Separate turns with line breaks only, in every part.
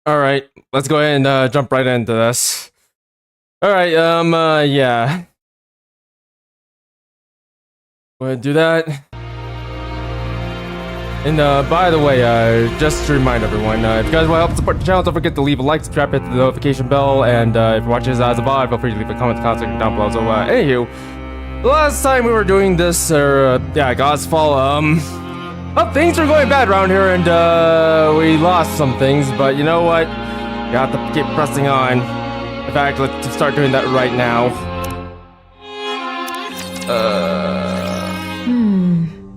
Alright, let's go ahead and jump right into this. Alright, yeah. Go ahead and do that. And by the way, just to remind everyone, if you guys want to help support the channel, don't forget to leave a like, subscribe, hit the notification bell, and if you're watching this as a VOD, feel free to leave a comment down below. So, anywho, the last time we were doing this, God's Fall, things were going bad around here, and we lost some things, but you know what? You have to keep pressing on. In fact, let's start doing that right now.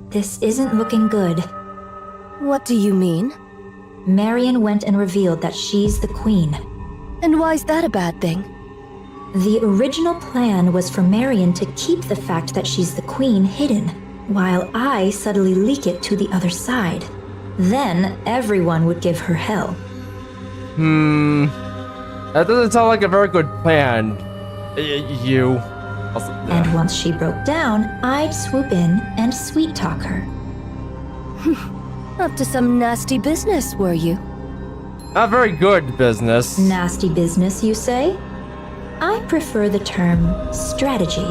This isn't looking good.
What do you mean?
Marion went and revealed that she's the queen.
And why's that a bad thing?
The original plan was for Marion to keep the fact that she's the queen hidden, while I subtly leak it to the other side. Then everyone would give her hell.
That doesn't sound like a very good plan. You. Also,
and once she broke down, I'd swoop in and sweet talk her.
Up to some nasty business, were you?
Not very good business.
Nasty business, you say? I prefer the term strategy.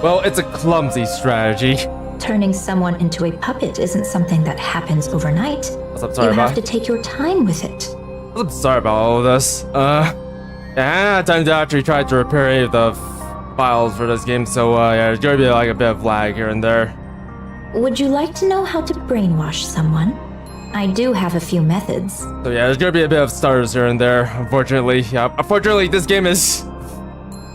Well, it's a clumsy strategy.
Turning someone into a puppet isn't something that happens overnight. You have to take your time with it.
I'm sorry about all of this. I times I actually tried to repair any of the files for this game, so yeah, there's gonna be like a bit of lag here and there.
Would you like to know how to brainwash someone? I do have a few methods.
So yeah, there's gonna be a bit of stutters here and there, unfortunately. Yeah, unfortunately, this game is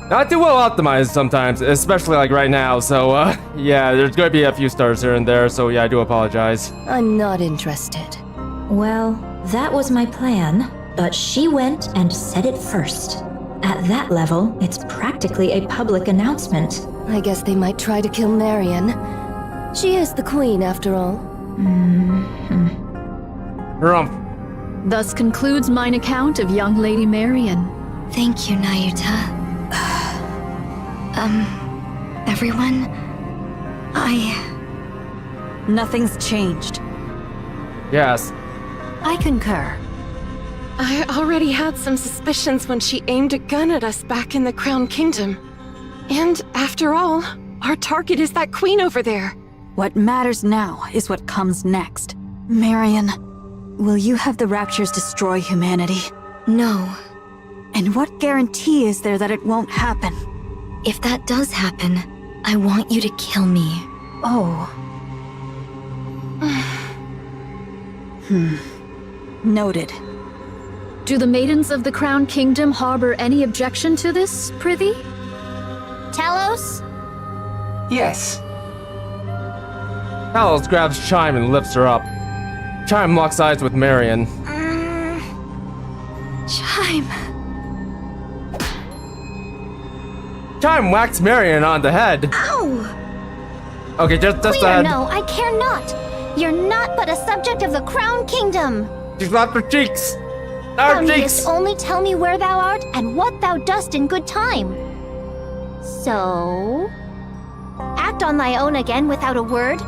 not too well optimized sometimes, especially like right now, so yeah, there's gonna be a few stutters here and there, so yeah, I do apologize.
I'm not interested.
Well, that was my plan, but she went and said it first. At that level, it's practically a public announcement.
I guess they might try to kill Marion. She is the queen, after all.
Thus concludes mine account of young Lady Marion.
Thank you, Nayuta. Everyone?
Nothing's changed.
Yes.
I concur.
I already had some suspicions when she aimed a gun at us back in the Crown Kingdom. And after all, our target is that queen over there.
What matters now is what comes next. Marion, will you have the Raptures destroy humanity?
No.
And what guarantee is there that it won't happen?
If that does happen, I want you to kill me.
Oh. Noted.
Do the maidens of the Crown Kingdom harbor any objection to this, prithee?
Talos?
Yes.
Talos grabs Chime and lifts her up. Chime locks eyes with Marion.
Chime.
Chime whacks Marion on the head.
Ow!
Okay, just
Queen
the
or
head.
no, I care not. You're not but a subject of the Crown Kingdom.
She slapped her cheeks. Our
Thou
cheeks.
needest only tell me where thou art and what thou dost in good time. So, act on thy own again without a word,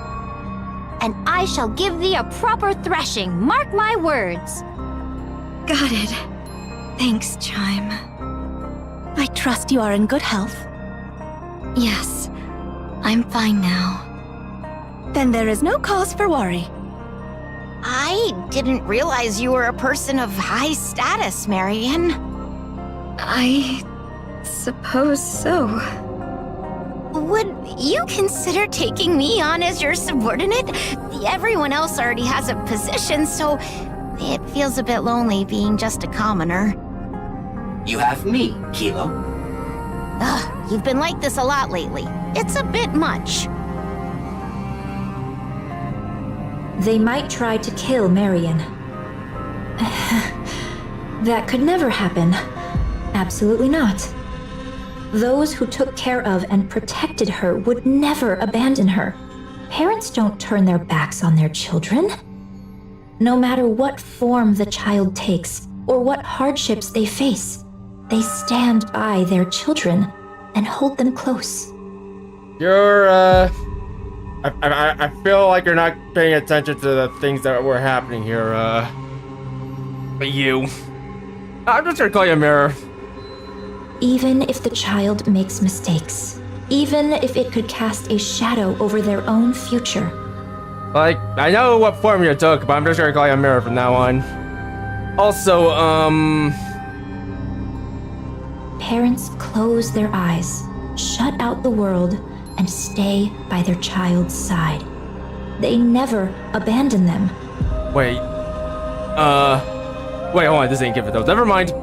and I shall give thee a proper thrashing, mark my words.
Got it. Thanks, Chime. I trust you are in good health.
Yes, I'm fine now.
Then there is no cause for worry.
I didn't realize you were a person of high status, Marion.
I suppose so.
Would you consider taking me on as your subordinate? Everyone else already has a position, so it feels a bit lonely being just a commoner.
You have me, Kilo.
Ugh, you've been like this a lot lately. It's a bit much.
They might try to kill Marion. That could never happen. Absolutely not. Those who took care of and protected her would never abandon her. Parents don't turn their backs on their children. No matter what form the child takes or what hardships they face, they stand by their children and hold them close.
You're, I feel like you're not paying attention to the things that were happening here, but you. I'm just gonna call you a mirror.
Even if the child makes mistakes, even if it could cast a shadow over their own future,
Like, I know what form you took, but I'm just gonna call you a mirror from now on. Also,
parents close their eyes, shut out the world, and stay by their child's side. They never abandon them.
wait, hold on, this ain't give it though. Never mind.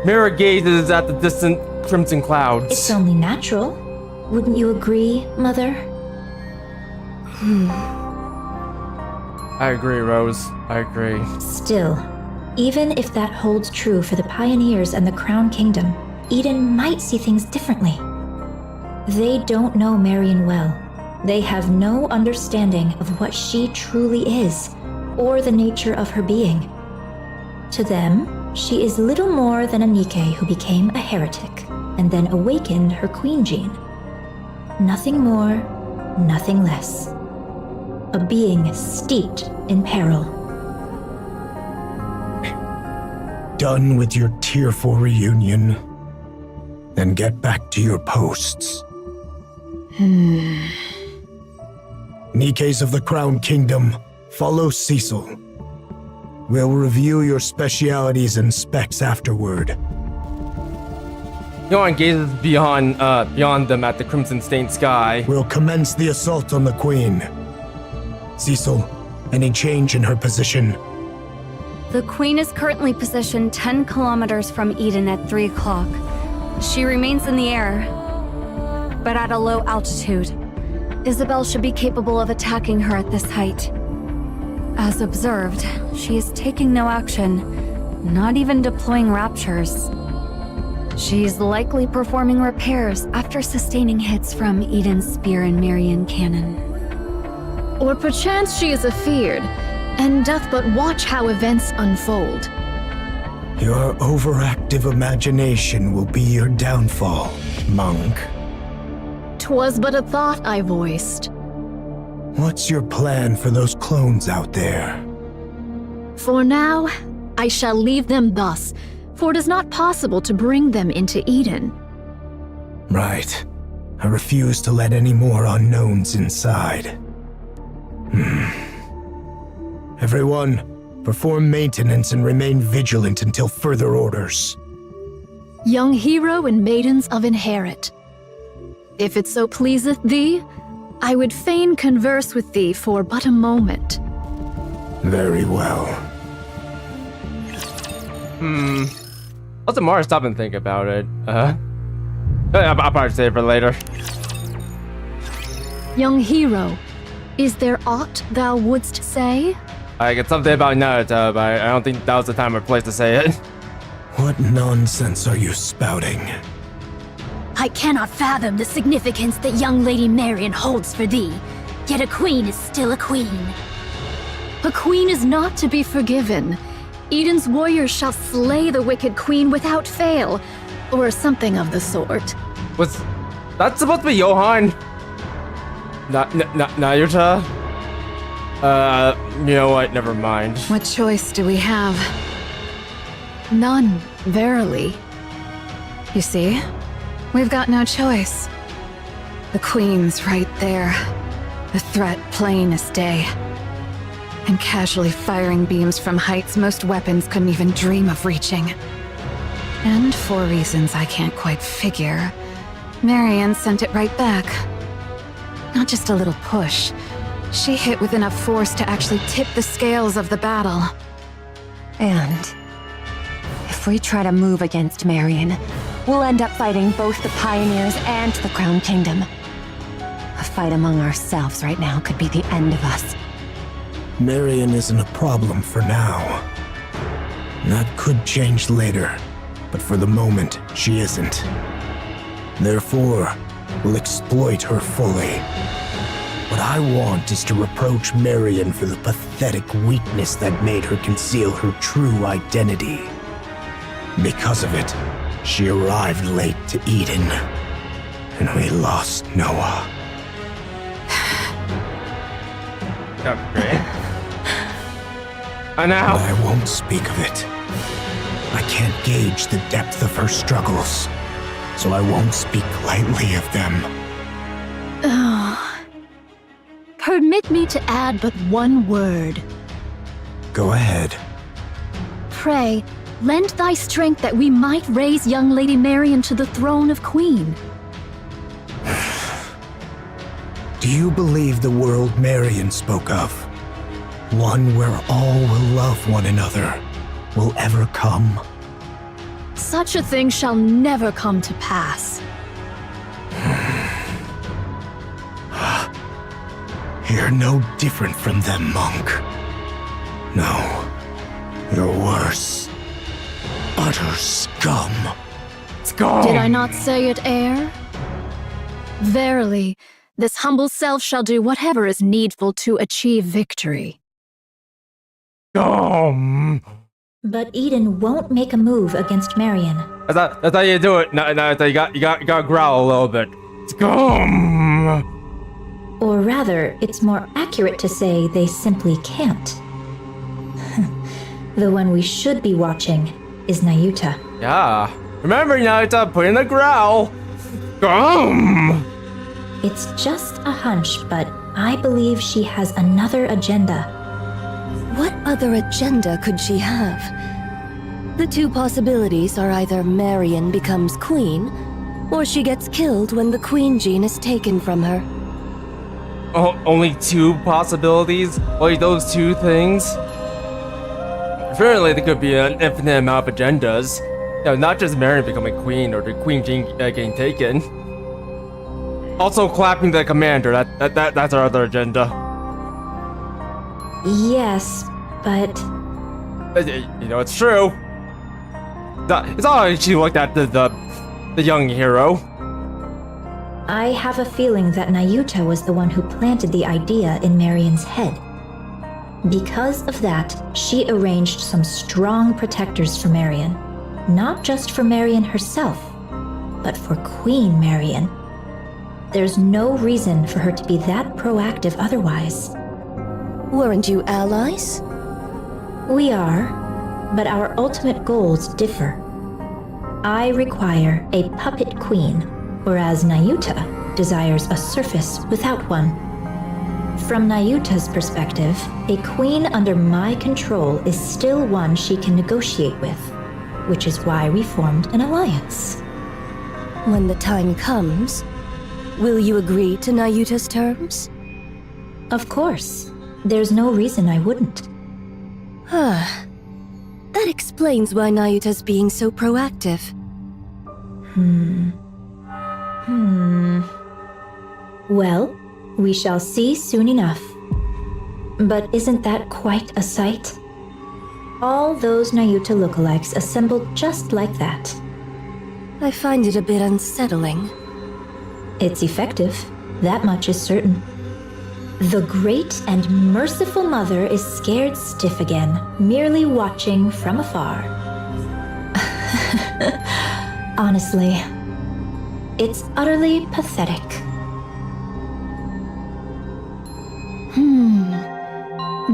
Mirror gazes at the distant crimson clouds.
It's only natural. Wouldn't you agree, Mother?
I agree, Rose. I agree.
Still, even if that holds true for the pioneers and the Crown Kingdom, Eden might see things differently. They don't know Marion well. They have no understanding of what she truly is, or the nature of her being. To them, she is little more than a Nikke who became a heretic, and then awakened her queen gene. Nothing more, nothing less. A being steeped in peril.
Done with your tearful reunion? Then get back to your posts. Nikkes of the Crown Kingdom, follow Cecil. We'll review your specialities and specs afterward.
Yohan gazes beyond them at the crimson-stained sky.
We'll commence the assault on the Queen. Cecil, any change in her position?
The Queen is currently positioned 10 kilometers from Eden at 3 o'clock. She remains in the air, but at a low altitude. Isabel should be capable of attacking her at this height. As observed, she is taking no action, not even deploying raptures. She's likely performing repairs after sustaining hits from Eden's spear and Marion cannon.
Or perchance she is afeared, and doth but watch how events unfold.
Your overactive imagination will be your downfall, monk.
'Twas but a thought I voiced.
What's your plan for those clones out there?
For now, I shall leave them thus, for it is not possible to bring them into Eden.
Right. I refuse to let any more unknowns inside. Everyone, perform maintenance and remain vigilant until further orders.
Young hero and maidens of Inherit. If it so pleaseth thee, I would fain converse with thee for but a moment.
Very well.
Let Tamara stop and think about it. I'll probably save it for later.
Young hero, is there aught thou wouldst say?
I get something about Naruto, but I don't think that was the time or place to say it.
What nonsense are you spouting?
I cannot fathom the significance that young Lady Marion holds for thee. Yet a queen is still a queen.
A queen is not to be forgiven. Eden's warriors shall slay the wicked queen without fail, or something of the sort.
Was that supposed to be Yohan? Naruto? You know what? Never mind.
What choice do we have?
None, verily.
You see? We've got no choice. The Queen's right there. The threat plain as day. And casually firing beams from heights most weapons couldn't even dream of reaching. And for reasons I can't quite figure, Marion sent it right back. Not just a little push. She hit with enough force to actually tip the scales of the battle.
And if we try to move against Marion, we'll end up fighting both the Pioneers and the Crown Kingdom. A fight among ourselves right now could be the end of us.
Marion isn't a problem for now. That could change later, but for the moment, she isn't. Therefore, we'll exploit her fully. What I want is to reproach Marion for the pathetic weakness that made her conceal her true identity. Because of it, she arrived late to Eden, and we lost Noah.
Oh, great. And now
I won't speak of it. I can't gauge the depth of her struggles, so I won't speak lightly of them.
Permit me to add but one word.
Go ahead.
Pray, lend thy strength that we might raise young Lady Marian to the throne of Queen.
Do you believe the world Marian spoke of? One where all will love one another will ever come?
Such a thing shall never come to pass.
You're no different from them, monk. No, you're worse. Utter scum.
Scum!
Did I not say it, heir? Verily, this humble self shall do whatever is needful to achieve victory.
Scum!
But Eden won't make a move against Marian.
That's how you do it. No, you gotta growl a little bit. Scum!
Or rather, it's more accurate to say they simply can't. The one we should be watching is Nayuta.
Yeah. Remember, Naruto, put in the growl. Scum!
It's just a hunch, but I believe she has another agenda.
What other agenda could she have? The two possibilities are either Marian becomes queen, or she gets killed when the queen gene is taken from her.
Oh, only two possibilities? Like those two things? Apparently, there could be an infinite amount of agendas. You know, not just Marian becoming queen or the queen gene getting taken. Also, clapping the commander. That's our other agenda.
Yes, but...
You know, it's true. It's not like she looked at the young hero.
I have a feeling that Nayuta was the one who planted the idea in Marian's head. Because of that, she arranged some strong protectors for Marian. Not just for Marian herself, but for Queen Marian. There's no reason for her to be that proactive otherwise.
Weren't you allies?
We are, but our ultimate goals differ. I require a puppet queen, whereas Nayuta desires a surface without one. From Nayuta's perspective, a queen under my control is still one she can negotiate with, which is why we formed an alliance.
When the time comes, will you agree to Nayuta's terms?
Of course. There's no reason I wouldn't.
That explains why Nayuta's being so proactive.
Well, we shall see soon enough. But isn't that quite a sight? All those Nayuta lookalikes assembled just like that.
I find it a bit unsettling.
It's effective, that much is certain. The great and merciful mother is scared stiff again, merely watching from afar. Honestly, it's utterly pathetic.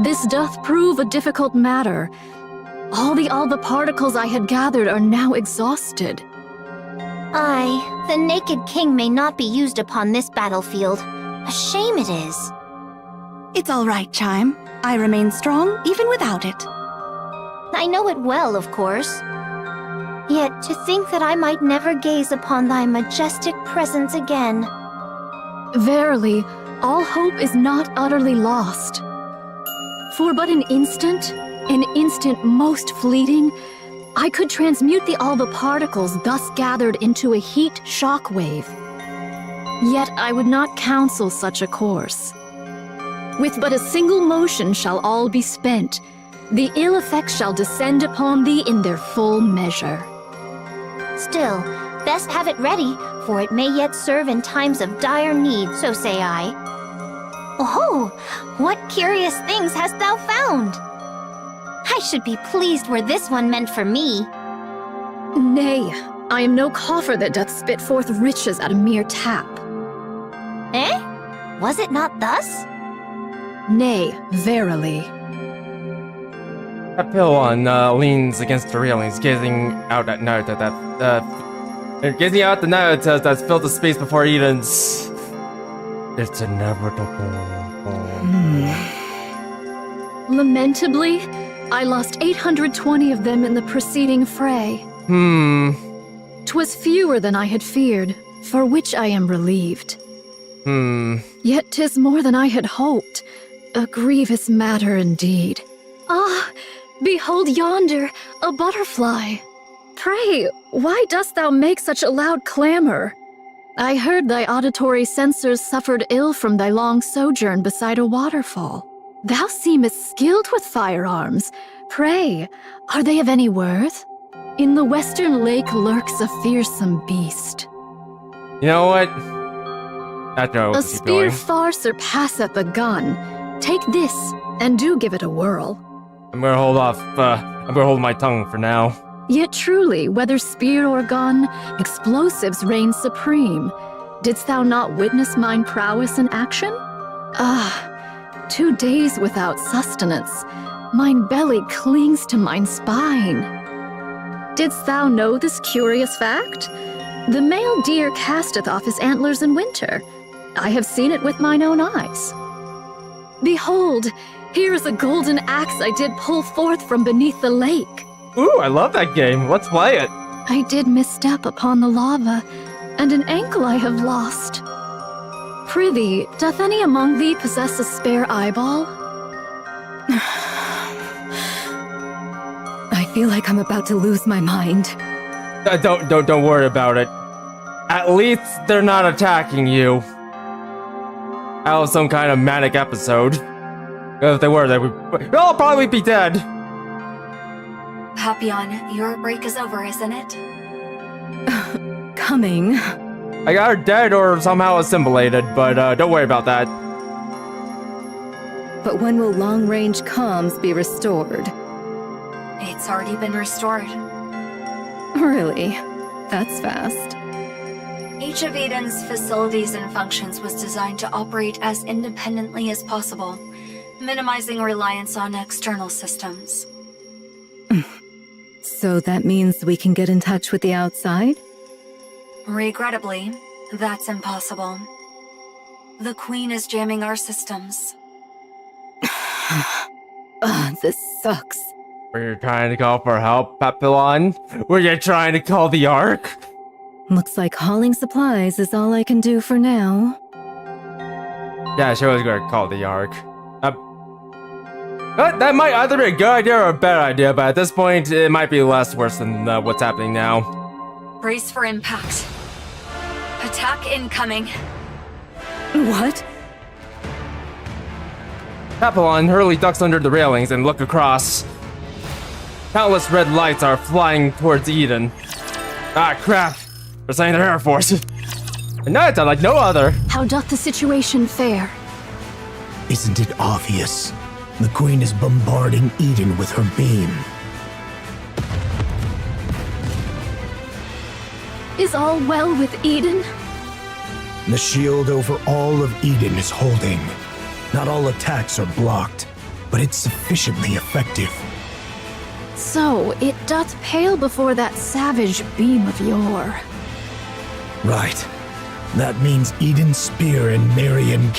This doth prove a difficult matter. All the Alba particles I had gathered are now exhausted.
Aye, the Naked King may not be used upon this battlefield. A shame it is.
It's all right, Chime. I remain strong even without it.
I know it well, of course. Yet to think that I might never gaze upon thy majestic presence again.
Verily, all hope is not utterly lost. For but an instant most fleeting, I could transmute the Alba particles thus gathered into a heat shockwave. Yet I would not counsel such a course. With but a single motion shall all be spent. The ill effects shall descend upon thee in their full measure.
Still, best have it ready, for it may yet serve in times of dire need, so say I. Oh, what curious things hast thou found? I should be pleased were this one meant for me.
Nay, I am no coffer that doth spit forth riches at a mere tap.
Eh? Was it not thus?
Nay, verily.
Papillon leans against the railings, gazing out at night at that gazing out the night that's filled the space before Eden's. It's inevitable.
Lamentably, I lost 820 of them in the preceding fray. 'Twas fewer than I had feared, for which I am relieved. Yet 'tis more than I had hoped. A grievous matter indeed. Ah, behold yonder, a butterfly. Pray, why dost thou make such a loud clamor? I heard thy auditory sensors suffered ill from thy long sojourn beside a waterfall. Thou seemest skilled with firearms. Pray, are they of any worth? In the western lake lurks a fearsome beast.
You know what?
A spear far surpasseth a gun. Take this, and do give it a whirl.
I'm gonna hold off, I'm gonna hold my tongue for now.
Yet truly, whether spear or gun, explosives reign supreme. Didst thou not witness mine prowess in action? 2 days without sustenance. Mine belly clings to mine spine. Didst thou know this curious fact? The male deer casteth off his antlers in winter. I have seen it with mine own eyes. Behold, here is a golden axe I did pull forth from beneath the lake.
Ooh, I love that game. Let's play it.
I did misstep upon the lava, and an ankle I have lost. Prithee, doth any among thee possess a spare eyeball?
I feel like I'm about to lose my mind.
Don't worry about it. At least they're not attacking you. Out of some kind of manic episode. If they were, they would all probably be dead.
Papillon, your break is over, isn't it?
Coming.
I got her dead or somehow assimilated, but don't worry about that.
But when will long-range comms be restored?
It's already been restored.
Really? That's fast.
Each of Eden's facilities and functions was designed to operate as independently as possible, minimizing reliance on external systems.
So that means we can get in touch with the outside?
Regrettably, that's impossible. The Queen is jamming our systems.
This sucks.
Were you trying to call for help, Papillon? Were you trying to call the Ark?
Looks like hauling supplies is all I can do for now.
Yeah, she was gonna call the Ark. That might either be a good idea or a bad idea, but at this point, it might be less worse than what's happening now.
Brace for impact. Attack incoming.
What?
Papillon hurriedly ducks under the railings and look across. Countless red lights are flying towards Eden. Ah, crap. They're sending their Air Force. And now it's like no other.
How doth the situation fare?
Isn't it obvious? The Queen is bombarding Eden with her beam.
Is all well with Eden?
The shield over all of Eden is holding. Not all attacks are blocked, but it's sufficiently effective.
So, it doth pale before that savage beam of yore.
Right. That means Eden's spear and Marion's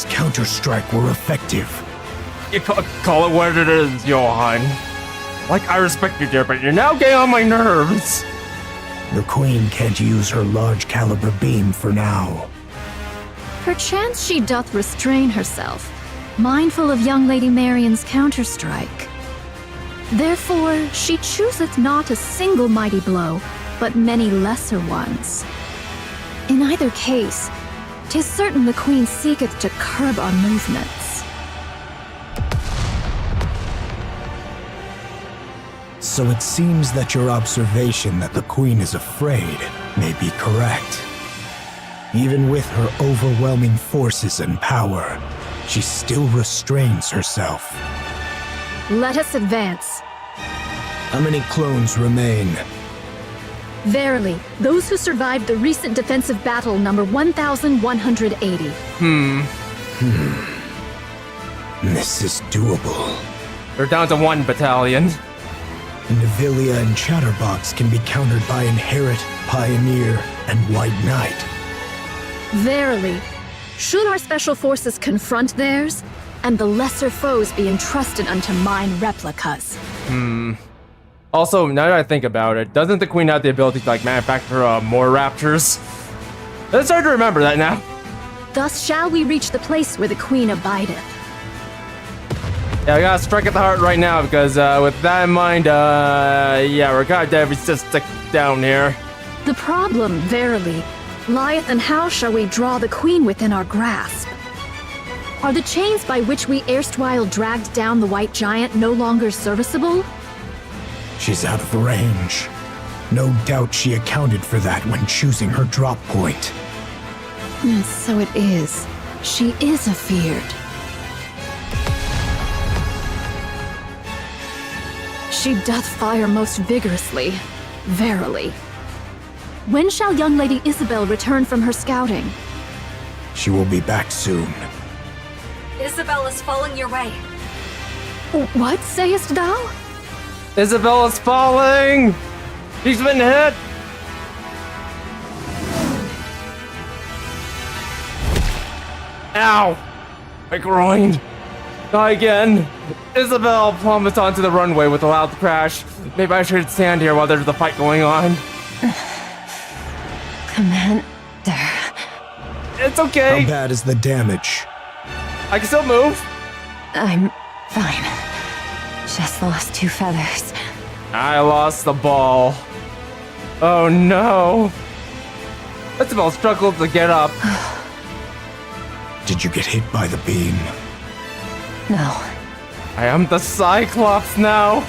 counter-strike were effective.
You call it what it is, Johan. Like, I respect you, dear, but you're now getting on my nerves.
The Queen can't use her large-caliber beam for now.
Perchance she doth restrain herself, mindful of young Lady Marion's counter-strike. Therefore, she chooseth not a single mighty blow, but many lesser ones. In either case, 'tis certain the Queen seeketh to curb our movements.
So it seems that your observation that the Queen is afraid may be correct. Even with her overwhelming forces and power, she still restrains herself.
Let us advance.
How many clones remain?
Verily, those who survived the recent defensive battle number 1,180.
This is doable.
They're down to 1 battalion.
Nivelia and Chatterbox can be countered by Inherit, Pioneer, and White Knight.
Verily, should our special forces confront theirs, and the lesser foes be entrusted unto mine replicas?
Also, now that I think about it, doesn't the Queen have the ability to like manufacture more raptors? It's hard to remember that now.
Thus shall we reach the place where the Queen abideth.
Yeah, I gotta strike at the heart right now because with that in mind, yeah, we're goddamn just stick down here.
The problem, verily, lieth in how shall we draw the Queen within our grasp? Are the chains by which we erstwhile dragged down the White Giant no longer serviceable?
She's out of range. No doubt she accounted for that when choosing her drop point.
So it is. She is afeared. She doth fire most vigorously, verily. When shall young Lady Isabel return from her scouting?
She will be back soon.
Isabel is falling your way.
What sayest thou?
Isabella's falling! She's been hit! Ow! My groin! Die again! Isabel plummets onto the runway with a loud crash. Maybe I should stand here while there's a fight going on.
Commander.
It's okay!
How bad is the damage?
I can still move!
I'm fine. Just lost 2 feathers.
I lost the ball. Oh no! Isabel struggled to get up.
Did you get hit by the beam?
No.
I am the Cyclops now!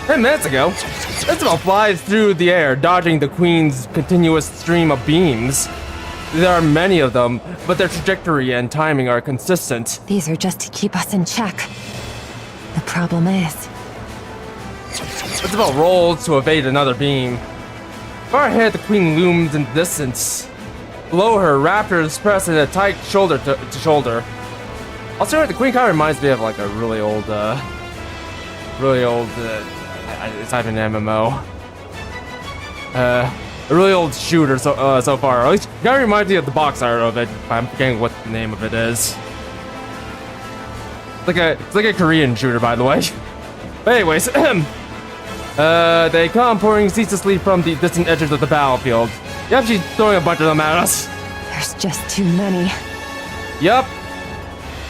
10 minutes ago, Isabel flies through the air, dodging the Queen's continuous stream of beams. There are many of them, but their trajectory and timing are consistent.
These are just to keep us in check. The problem is...
Isabel rolls to evade another beam. Far ahead, the Queen looms in the distance. Below her, raptors press in a tight shoulder to shoulder. Also, the Queen kind of reminds me of like a really old, it's not even an MMO. A really old shooter so far. At least, it kind of reminds me of the box art of it. I'm forgetting what the name of it is. It's like a Korean shooter, by the way. But anyways, they come pouring ceaselessly from the distant edges of the battlefield. Yep, she's throwing a bunch of them at us.
There's just too many.
Yep.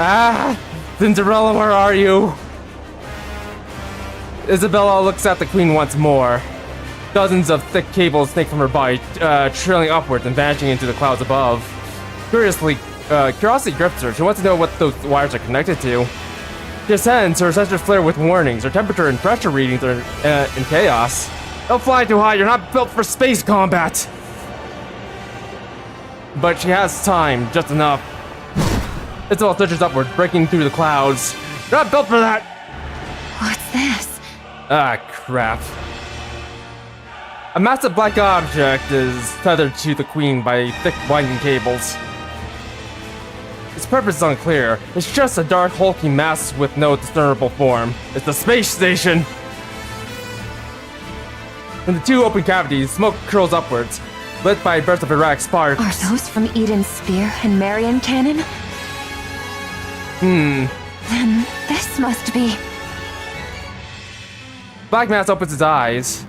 Ah, Cinderella, where are you? Isabella looks at the Queen once more. Dozens of thick cables snake from her body, trailing upwards and vanishing into the clouds above. Curiosity grips her. She wants to know what those wires are connected to. She ascends, her sensors flare with warnings. Her temperature and pressure readings are in chaos. Don't fly too high, you're not built for space combat! But she has time, just enough. Isabel surges upward, breaking through the clouds. You're not built for that!
What's this?
Ah, crap. A massive black object is tethered to the Queen by thick winding cables. Its purpose is unclear. It's just a dark, hulking mass with no discernible form. It's the space station! From the 2 open cavities, smoke curls upwards, lit by bursts of erratic sparks.
Are those from Eden's spear and Marion cannon? Then this must be...
Black Mass opens his eyes.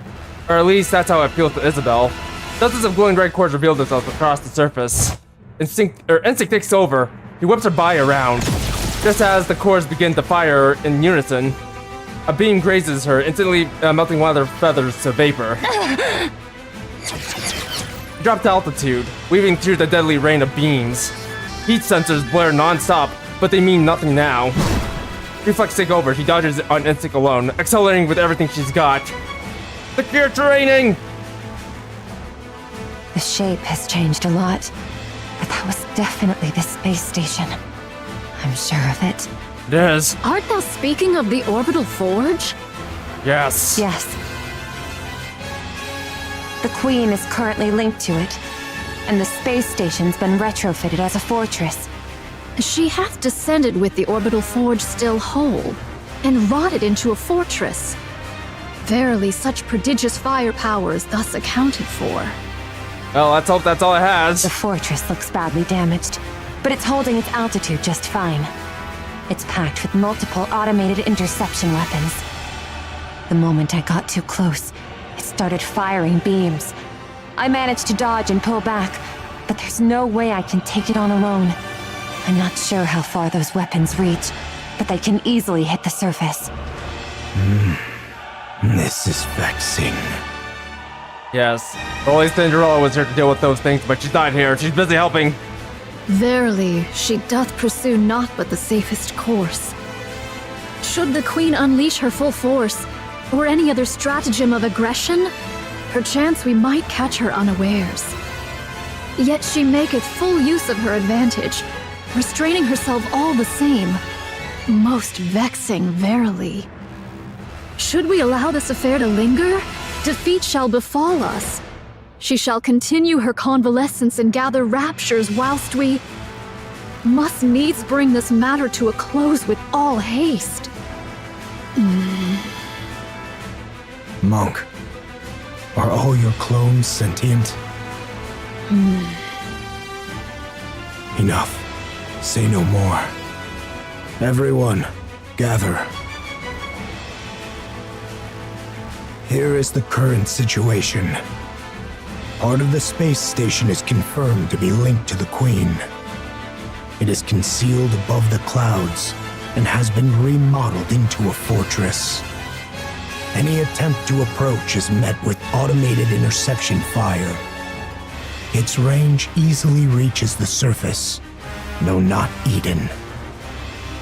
Or at least that's how it feels to Isabel. Dozens of glowing red cores reveal themselves across the surface. Instinct takes over. He whips her body around. Just as the cores begin to fire in unison, a beam grazes her, instantly melting one of her feathers to vapor. She drops to altitude, weaving through the deadly rain of beams. Heat sensors blare non-stop, but they mean nothing now. Reflex take over. She dodges on instinct alone, accelerating with everything she's got. Secure training!
The shape has changed a lot, but that was definitely the space station. I'm sure of it.
It is.
Art thou speaking of the orbital forge?
Yes.
Yes. The Queen is currently linked to it, and the space station's been retrofitted as a fortress.
She hath descended with the orbital forge still whole, and rotted into a fortress. Verily, such prodigious firepower is thus accounted for.
Well, let's hope that's all it has.
The fortress looks badly damaged, but it's holding its altitude just fine. It's packed with multiple automated interception weapons. The moment I got too close, it started firing beams. I managed to dodge and pull back, but there's no way I can take it on alone. I'm not sure how far those weapons reach, but they can easily hit the surface.
This is vexing.
Yes. At least Cinderella was here to deal with those things, but she's not here. She's busy helping.
Verily, she doth pursue naught but the safest course. Should the Queen unleash her full force, or any other stratagem of aggression, perchance we might catch her unawares. Yet she maketh full use of her advantage, restraining herself all the same. Most vexing, verily. Should we allow this affair to linger, defeat shall befall us. She shall continue her convalescence and gather raptures whilst we must needs bring this matter to a close with all haste.
Monk, are all your clones sentient? Enough. Say no more. Everyone, gather. Here is the current situation. Part of the space station is confirmed to be linked to the Queen. It is concealed above the clouds and has been remodeled into a fortress. Any attempt to approach is met with automated interception fire. Its range easily reaches the surface, though not Eden.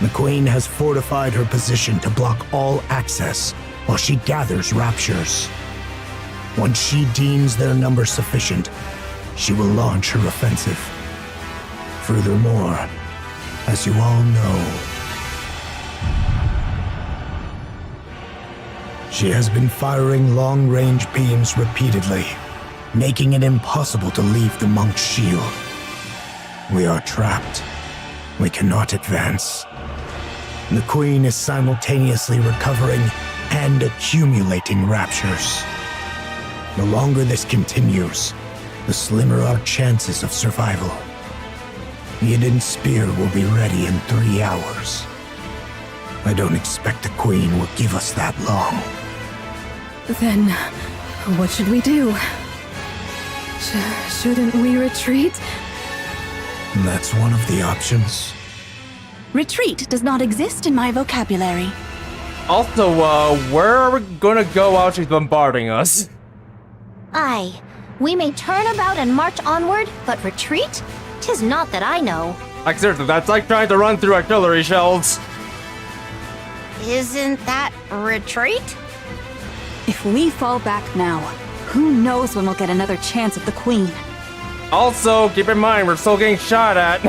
The Queen has fortified her position to block all access while she gathers raptures. Once she deems their number sufficient, she will launch her offensive. Furthermore, as you all know, she has been firing long-range beams repeatedly, making it impossible to leave the monk's shield. We are trapped. We cannot advance. The Queen is simultaneously recovering and accumulating raptures. The longer this continues, the slimmer our chances of survival. The Eden Spear will be ready in 3 hours. I don't expect the Queen will give us that long.
Then, what should we do? Shouldn't we retreat?
That's one of the options.
Retreat does not exist in my vocabulary.
Also, where are we gonna go while she's bombarding us?
Aye, we may turn about and march onward, but retreat? 'Tis not that I know.
Like seriously, that's like trying to run through artillery shells.
Isn't that retreat?
If we fall back now, who knows when we'll get another chance at the Queen?
Also, keep in mind, we're still getting shot at.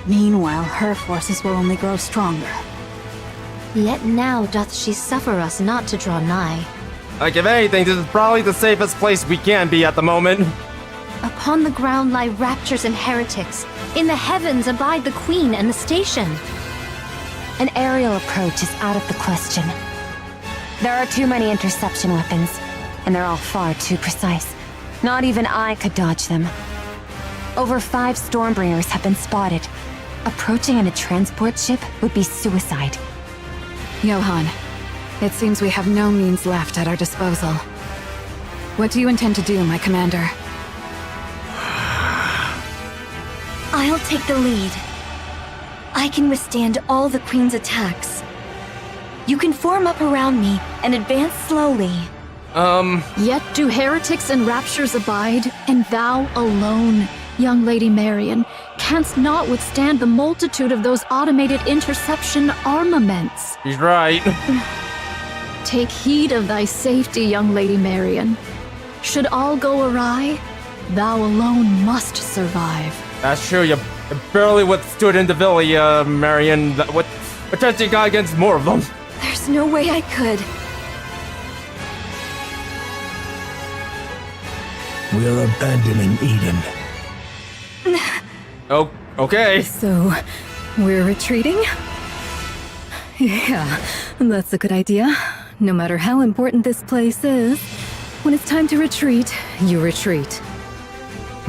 Meanwhile, her forces will only grow stronger.
Yet now doth she suffer us not to draw nigh.
Like, if anything, this is probably the safest place we can be at the moment.
Upon the ground lie raptures and heretics. In the heavens abide the Queen and the station.
An aerial approach is out of the question. There are too many interception weapons, and they're all far too precise. Not even I could dodge them. Over 5 Stormbringers have been spotted. Approaching in a transport ship would be suicide.
Johan, it seems we have no means left at our disposal. What do you intend to do, my commander?
I'll take the lead. I can withstand all the Queen's attacks. You can form up around me and advance slowly.
Yet do heretics and raptures abide, and thou alone, young Lady Marion, canst not withstand the multitude of those automated interception armaments.
He's right.
Take heed of thy safety, young Lady Marion. Should all go awry, thou alone must survive.
That's true, you barely withstood Indivili, Marion. What chance you got against more of them?
There's no way I could.
We are abandoning Eden.
Okay.
So, we're retreating? Yeah, that's a good idea. No matter how important this place is, when it's time to retreat, you retreat.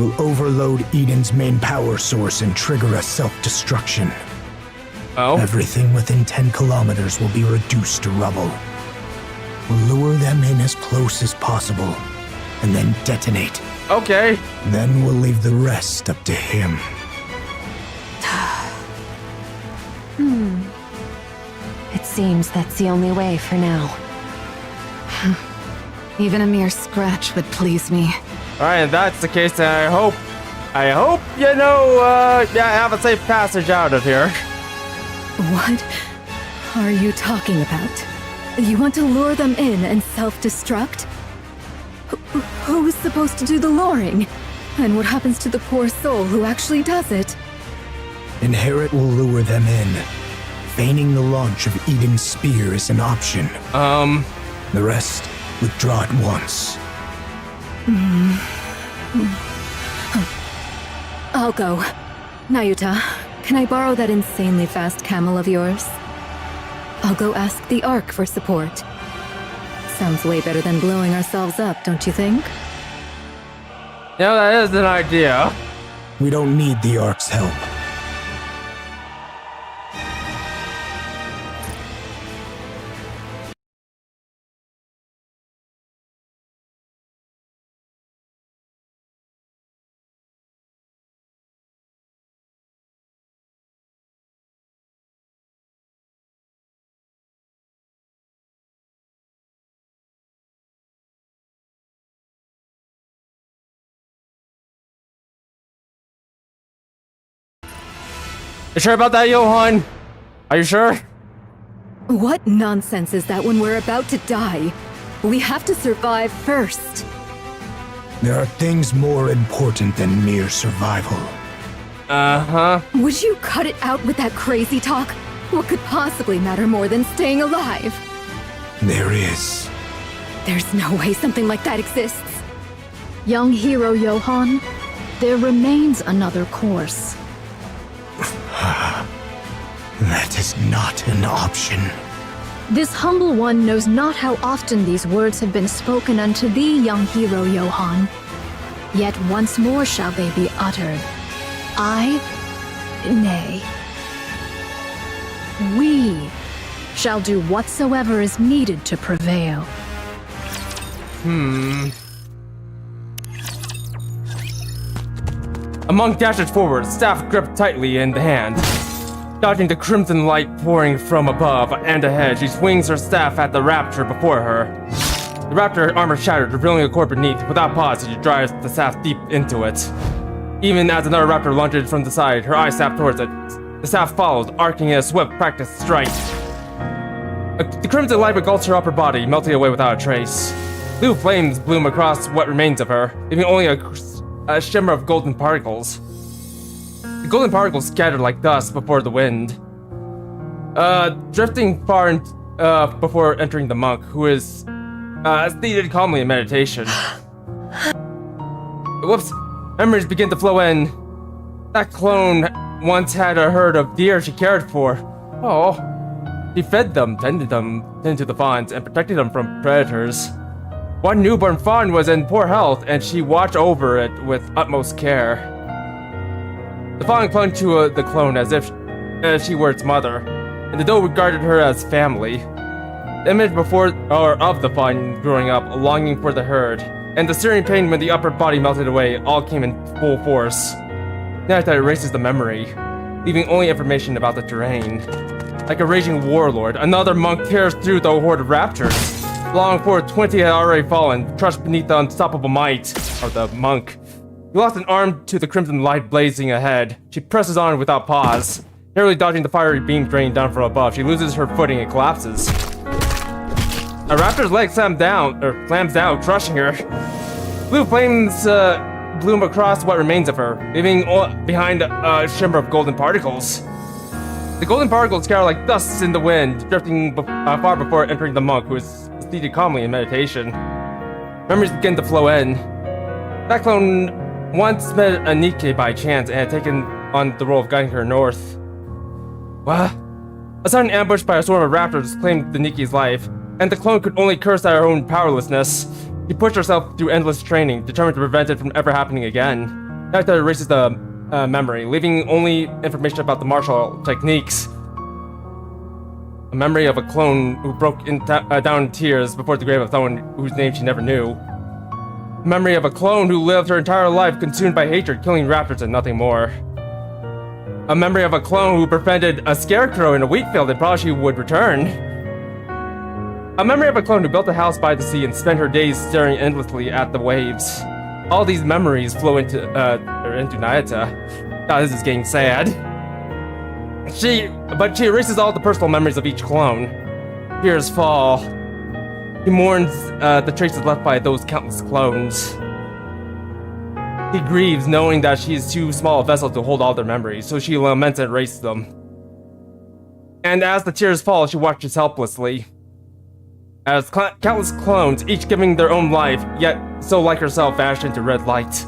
We'll overload Eden's main power source and trigger a self-destruction.
Oh?
Everything within 10 kilometers will be reduced to rubble. We'll lure them in as close as possible, and then detonate.
Okay.
Then we'll leave the rest up to him.
It seems that's the only way for now.
Even a mere scratch would please me.
Alright, if that's the case, then I hope, you know, have a safe passage out of here.
What are you talking about? You want to lure them in and self-destruct? Who's supposed to do the luring? And what happens to the poor soul who actually does it?
Inherit will lure them in. Feigning the launch of Eden's spear is an option. The rest, withdraw at once.
I'll go. Nayuta, can I borrow that insanely fast camel of yours? I'll go ask the Ark for support. Sounds way better than blowing ourselves up, don't you think?
Yeah, that is an idea.
We don't need the Ark's help.
You sure about that, Johan? Are you sure?
What nonsense is that when we're about to die? We have to survive first.
There are things more important than mere survival.
Uh-huh.
Would you cut it out with that crazy talk? What could possibly matter more than staying alive?
There is.
There's no way something like that exists.
Young hero Johan, there remains another course.
That is not an option.
This humble one knows not how often these words have been spoken unto thee, young hero Johan. Yet once more shall they be uttered. Nay. We shall do whatsoever is needed to prevail.
A monk dashes forward, staff gripped tightly in the hand. Dodging the crimson light pouring from above and ahead, she swings her staff at the raptor before her. The raptor armor shattered, revealing a corpse beneath. Without pause, she drives the staff deep into it. Even as another raptor lunges from the side, her eyes snap towards it. The staff follows, arcing in a swift practice strike. The crimson light engulfs her upper body, melting away without a trace. Blue flames bloom across what remains of her, leaving only a shimmer of golden particles. The golden particles scatter like dust before the wind, drifting far before entering the monk, who is seated calmly in meditation. Whoops! Memories begin to flow in. That clone once had a herd of deer she cared for. Oh, she fed them, tended to the fawns, and protected them from predators. One newborn fawn was in poor health, and she watched over it with utmost care. The fawn clung to the clone as if she were its mother, and the doe regarded her as family. The image of the fawn growing up, longing for the herd, and the searing pain when the upper body melted away all came in full force. Now that erases the memory, leaving only information about the terrain. Like a raging warlord, another monk tears through the horde of raptors. Long before 20 had already fallen, crushed beneath the unstoppable might of the monk. He lost an arm to the crimson light blazing ahead. She presses on without pause. Narrowly dodging the fiery beams raining down from above, she loses her footing and collapses. A raptor's leg slams down, crushing her. Blue flames bloom across what remains of her, leaving behind a shimmer of golden particles. The golden particles scatter like dust in the wind, drifting far before entering the monk, who is seated calmly in meditation. Memories begin to flow in. That clone once met a Nikke by chance and had taken on the role of guiding her north. What? A sudden ambush by a swarm of raptors claimed the Nikke's life, and the clone could only curse at her own powerlessness. She pushed herself through endless training, determined to prevent it from ever happening again. That erases the memory, leaving only information about the martial techniques. A memory of a clone who broke down in tears before the grave of someone whose name she never knew. A memory of a clone who lived her entire life consumed by hatred, killing raptors and nothing more. A memory of a clone who befriended a scarecrow in a wheat field and promised she would return. A memory of a clone who built a house by the sea and spent her days staring endlessly at the waves. All these memories flow into Nayata. God, this is getting sad. But she erases all the personal memories of each clone. Tears fall. He mourns the traces left by those countless clones. He grieves knowing that she is too small a vessel to hold all their memories, so she laments and erases them. And as the tears fall, she watches helplessly. As countless clones, each giving their own life, yet so like herself, vanished into red light.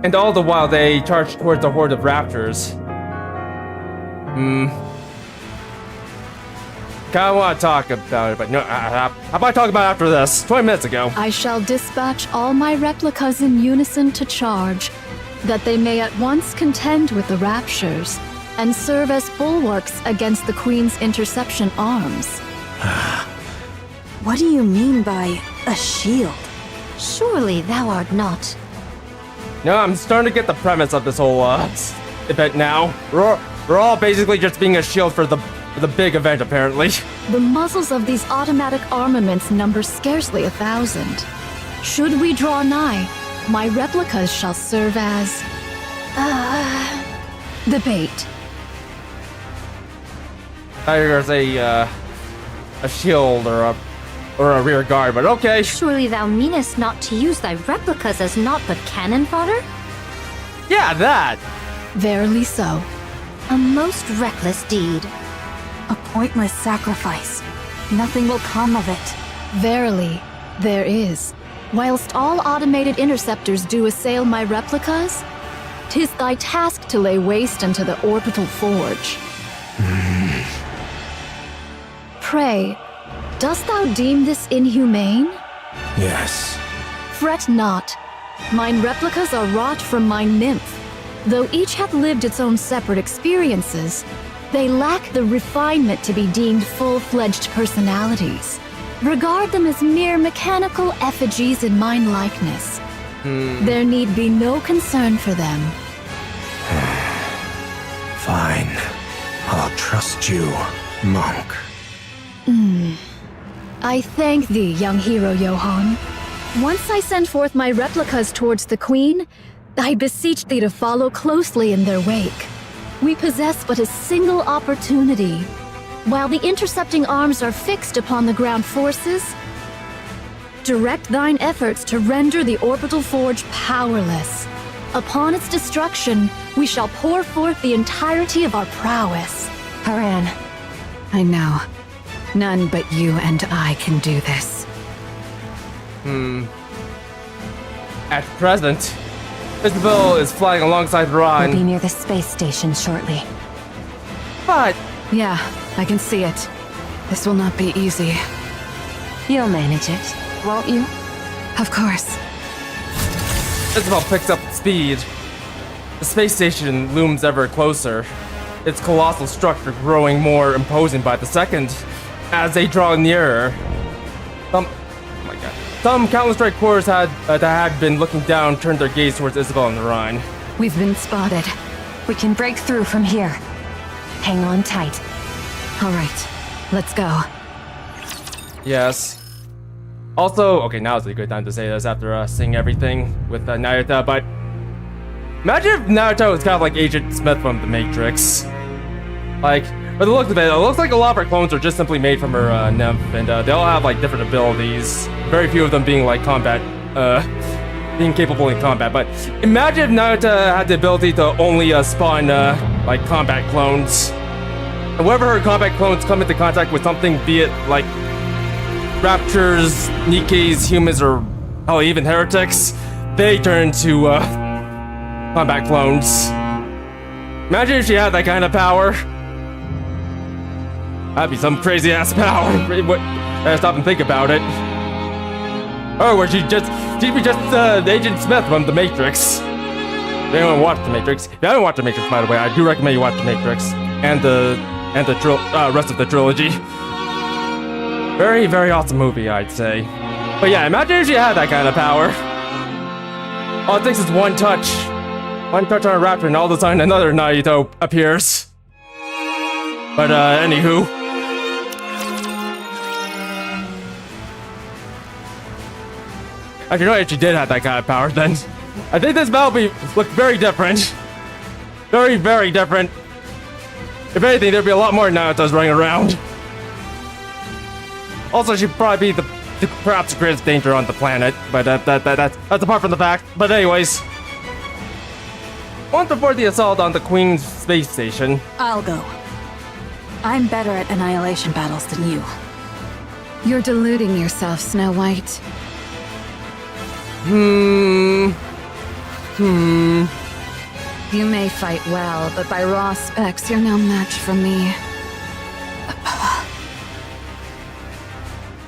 And all the while they charge towards a horde of raptors. Kinda want to talk about it, but no, how about I talk about it after this? 20 minutes ago.
I shall dispatch all my replicas in unison to charge, that they may at once contend with the raptures, and serve as bulwarks against the Queen's interception arms.
What do you mean by a shield?
Surely thou art not.
No, I'm starting to get the premise of this whole event now. We're all basically just being a shield for the big event, apparently.
The muzzles of these automatic armaments number scarcely 1,000. Should we draw nigh, my replicas shall serve as... the bait.
There's a shield or a rear guard, but okay.
Surely thou meanest not to use thy replicas as naught but cannon fodder?
Yeah, that!
Verily so.
A most reckless deed.
A pointless sacrifice. Nothing will come of it.
Verily, there is. Whilst all automated interceptors do assail my replicas, 'tis thy task to lay waste unto the orbital forge. Pray, dost thou deem this inhumane?
Yes.
Fret not. Mine replicas are wrought from my nymph. Though each hath lived its own separate experiences, they lack the refinement to be deemed full-fledged personalities. Regard them as mere mechanical effigies in mine likeness. There need be no concern for them.
Fine. I'll trust you, monk.
I thank thee, young hero Johann. Once I send forth my replicas towards the Queen, I beseech thee to follow closely in their wake. We possess but a single opportunity. While the intercepting arms are fixed upon the ground forces, direct thine efforts to render the orbital forge powerless. Upon its destruction, we shall pour forth the entirety of our prowess.
Haran.
I know. None but you and I can do this.
At present, Isabel is flying alongside Ron.
We'll be near the space station shortly.
But...
Yeah, I can see it. This will not be easy.
You'll manage it, won't you?
Of course.
Isabel picks up speed. The space station looms ever closer, its colossal structure growing more imposing by the second as they draw nearer. Some countless strike cores that had been looking down turned their gaze towards Isabel and the Rhine.
We've been spotted.
We can break through from here. Hang on tight.
All right, let's go.
Yes. Also, okay, now is a good time to say this after seeing everything with Nayata, but imagine if Naruto was kind of like Agent Smith from The Matrix. Like, by the looks of it looks like a lot of her clones are just simply made from her nymph, and they all have like different abilities. Very few of them being like combat, being capable in combat. But imagine if Naruto had the ability to only spawn like combat clones. And whenever her combat clones come into contact with something, be it like raptors, Nikkes, humans, or even heretics, they turn to combat clones. Imagine if she had that kind of power. That'd be some crazy ass power. Stop and think about it. Oh, where she'd be just Agent Smith from The Matrix. If anyone watched The Matrix, if you haven't watched The Matrix, by the way, I do recommend you watch The Matrix and the rest of the trilogy. Very, very awesome movie, I'd say. But yeah, imagine if she had that kind of power. All it takes is one touch on a raptor, and all of a sudden another Naruto appears. But anywho. Actually, no, if she did have that kind of power, then I think this battle look very different. Very, very different. If anything, there'd be a lot more Naruto's running around. Also, she'd probably be perhaps the greatest danger on the planet, but that's apart from the fact. But anyways, once before the assault on the Queen's space station.
I'll go. I'm better at annihilation battles than you. You're deluding yourself, Snow White. You may fight well, but by raw specs, you're no match for me.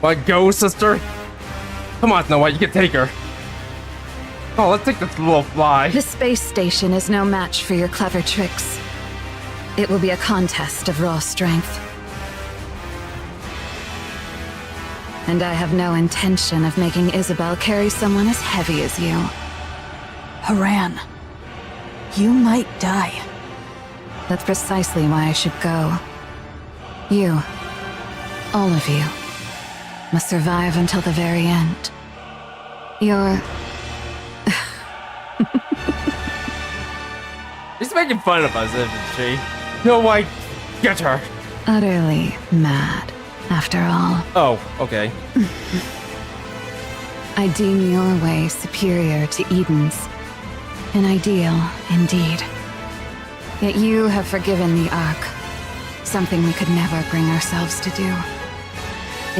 What, go, sister? Come on, Snow White, you can take her. Oh, let's take this little fly.
The space station is no match for your clever tricks. It will be a contest of raw strength. And I have no intention of making Isabel carry someone as heavy as you.
Haran, you might die.
That's precisely why I should go. You, all of you, must survive until the very end. You're...
She's making fun of us, isn't she? No, why? Get her!
Utterly mad, after all.
Oh, okay.
I deem your way superior to Eden's. An ideal, indeed. Yet you have forgiven the Ark. Something we could never bring ourselves to do.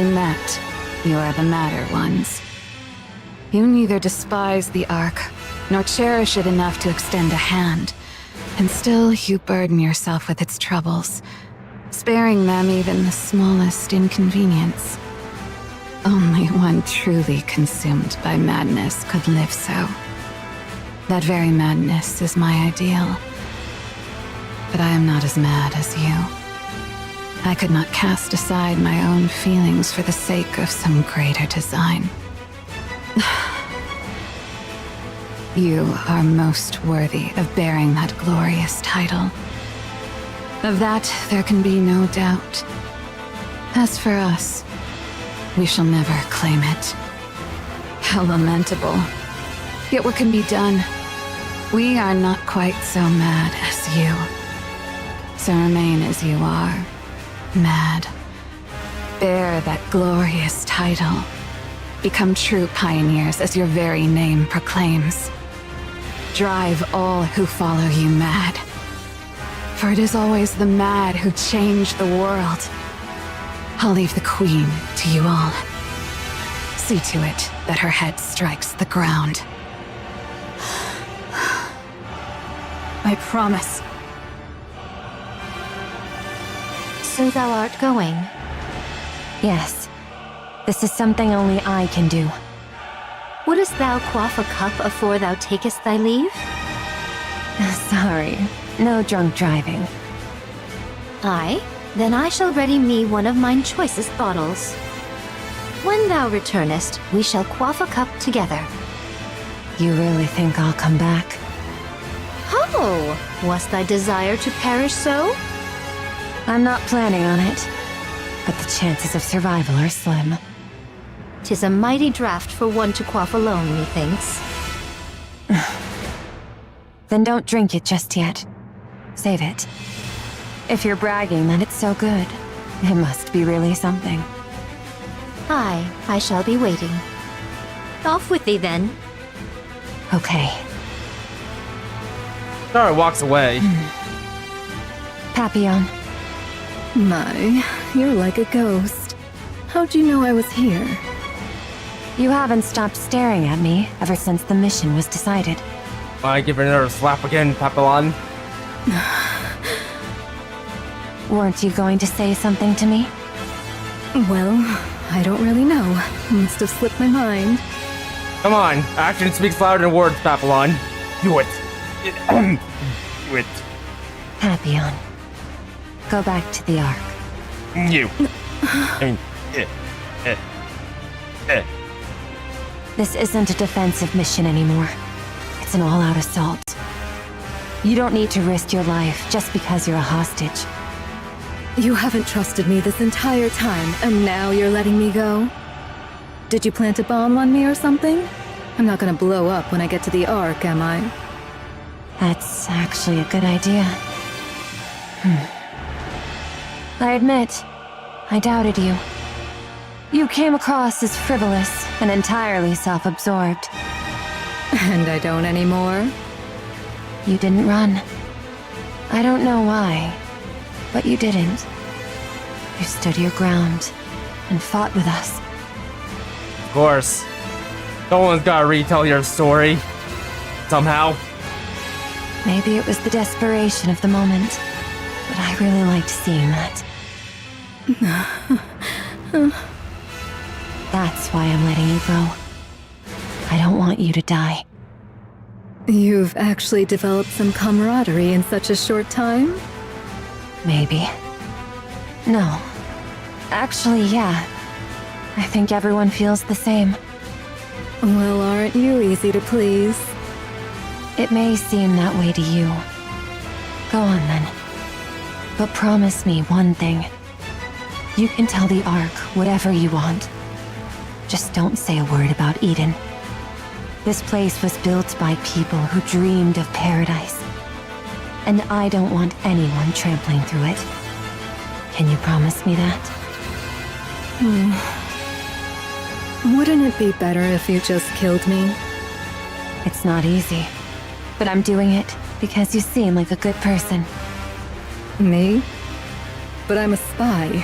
In that, you are the madder ones. You neither despise the Ark, nor cherish it enough to extend a hand. And still you burden yourself with its troubles, sparing them even the smallest inconvenience. Only one truly consumed by madness could live so. That very madness is my ideal. But I am not as mad as you. I could not cast aside my own feelings for the sake of some greater design. You are most worthy of bearing that glorious title. Of that, there can be no doubt. As for us, we shall never claim it. How lamentable. Yet what can be done? We are not quite so mad as you. So remain as you are, mad. Bear that glorious title. Become true pioneers as your very name proclaims. Drive all who follow you mad. For it is always the mad who change the world. I'll leave the Queen to you all. See to it that her head strikes the ground.
I promise.
So thou art going?
Yes. This is something only I can do.
Wouldst thou quaff a cup afore thou takest thy leave?
Sorry. No drunk driving.
Aye, then I shall ready me one of mine choicest bottles. When thou returnest, we shall quaff a cup together.
You really think I'll come back?
Oh, was thy desire to perish so?
I'm not planning on it, but the chances of survival are slim.
'Tis a mighty draught for one to quaff alone, methinks.
Then don't drink it just yet. Save it. If you're bragging that it's so good, it must be really something.
Aye, I shall be waiting. Off with thee then.
Okay.
Tara walks away.
Papillon.
My, you're like a ghost. How'd you know I was here?
You haven't stopped staring at me ever since the mission was decided.
I give her another slap again, Papillon.
Weren't you going to say something to me?
Well, I don't really know. Must have slipped my mind.
Come on, action speaks louder than words, Papillon. Do it. Do it.
Papillon. Go back to the Ark.
You.
This isn't a defensive mission anymore. It's an all-out assault. You don't need to risk your life just because you're a hostage.
You haven't trusted me this entire time, and now you're letting me go? Did you plant a bomb on me or something? I'm not gonna blow up when I get to the Ark, am I?
That's actually a good idea. I admit, I doubted you. You came across as frivolous and entirely self-absorbed.
And I don't anymore?
You didn't run. I don't know why, but you didn't. You stood your ground and fought with us.
Of course. Someone's gotta retell your story. Somehow.
Maybe it was the desperation of the moment, but I really liked seeing that. That's why I'm letting you go. I don't want you to die.
You've actually developed some camaraderie in such a short time?
Maybe. No. Actually, yeah. I think everyone feels the same.
Well, aren't you easy to please?
It may seem that way to you. Go on then. But promise me one thing. You can tell the Ark whatever you want. Just don't say a word about Eden. This place was built by people who dreamed of paradise. And I don't want anyone trampling through it. Can you promise me that?
Wouldn't it be better if you just killed me?
It's not easy. But I'm doing it because you seem like a good person.
Me? But I'm a spy.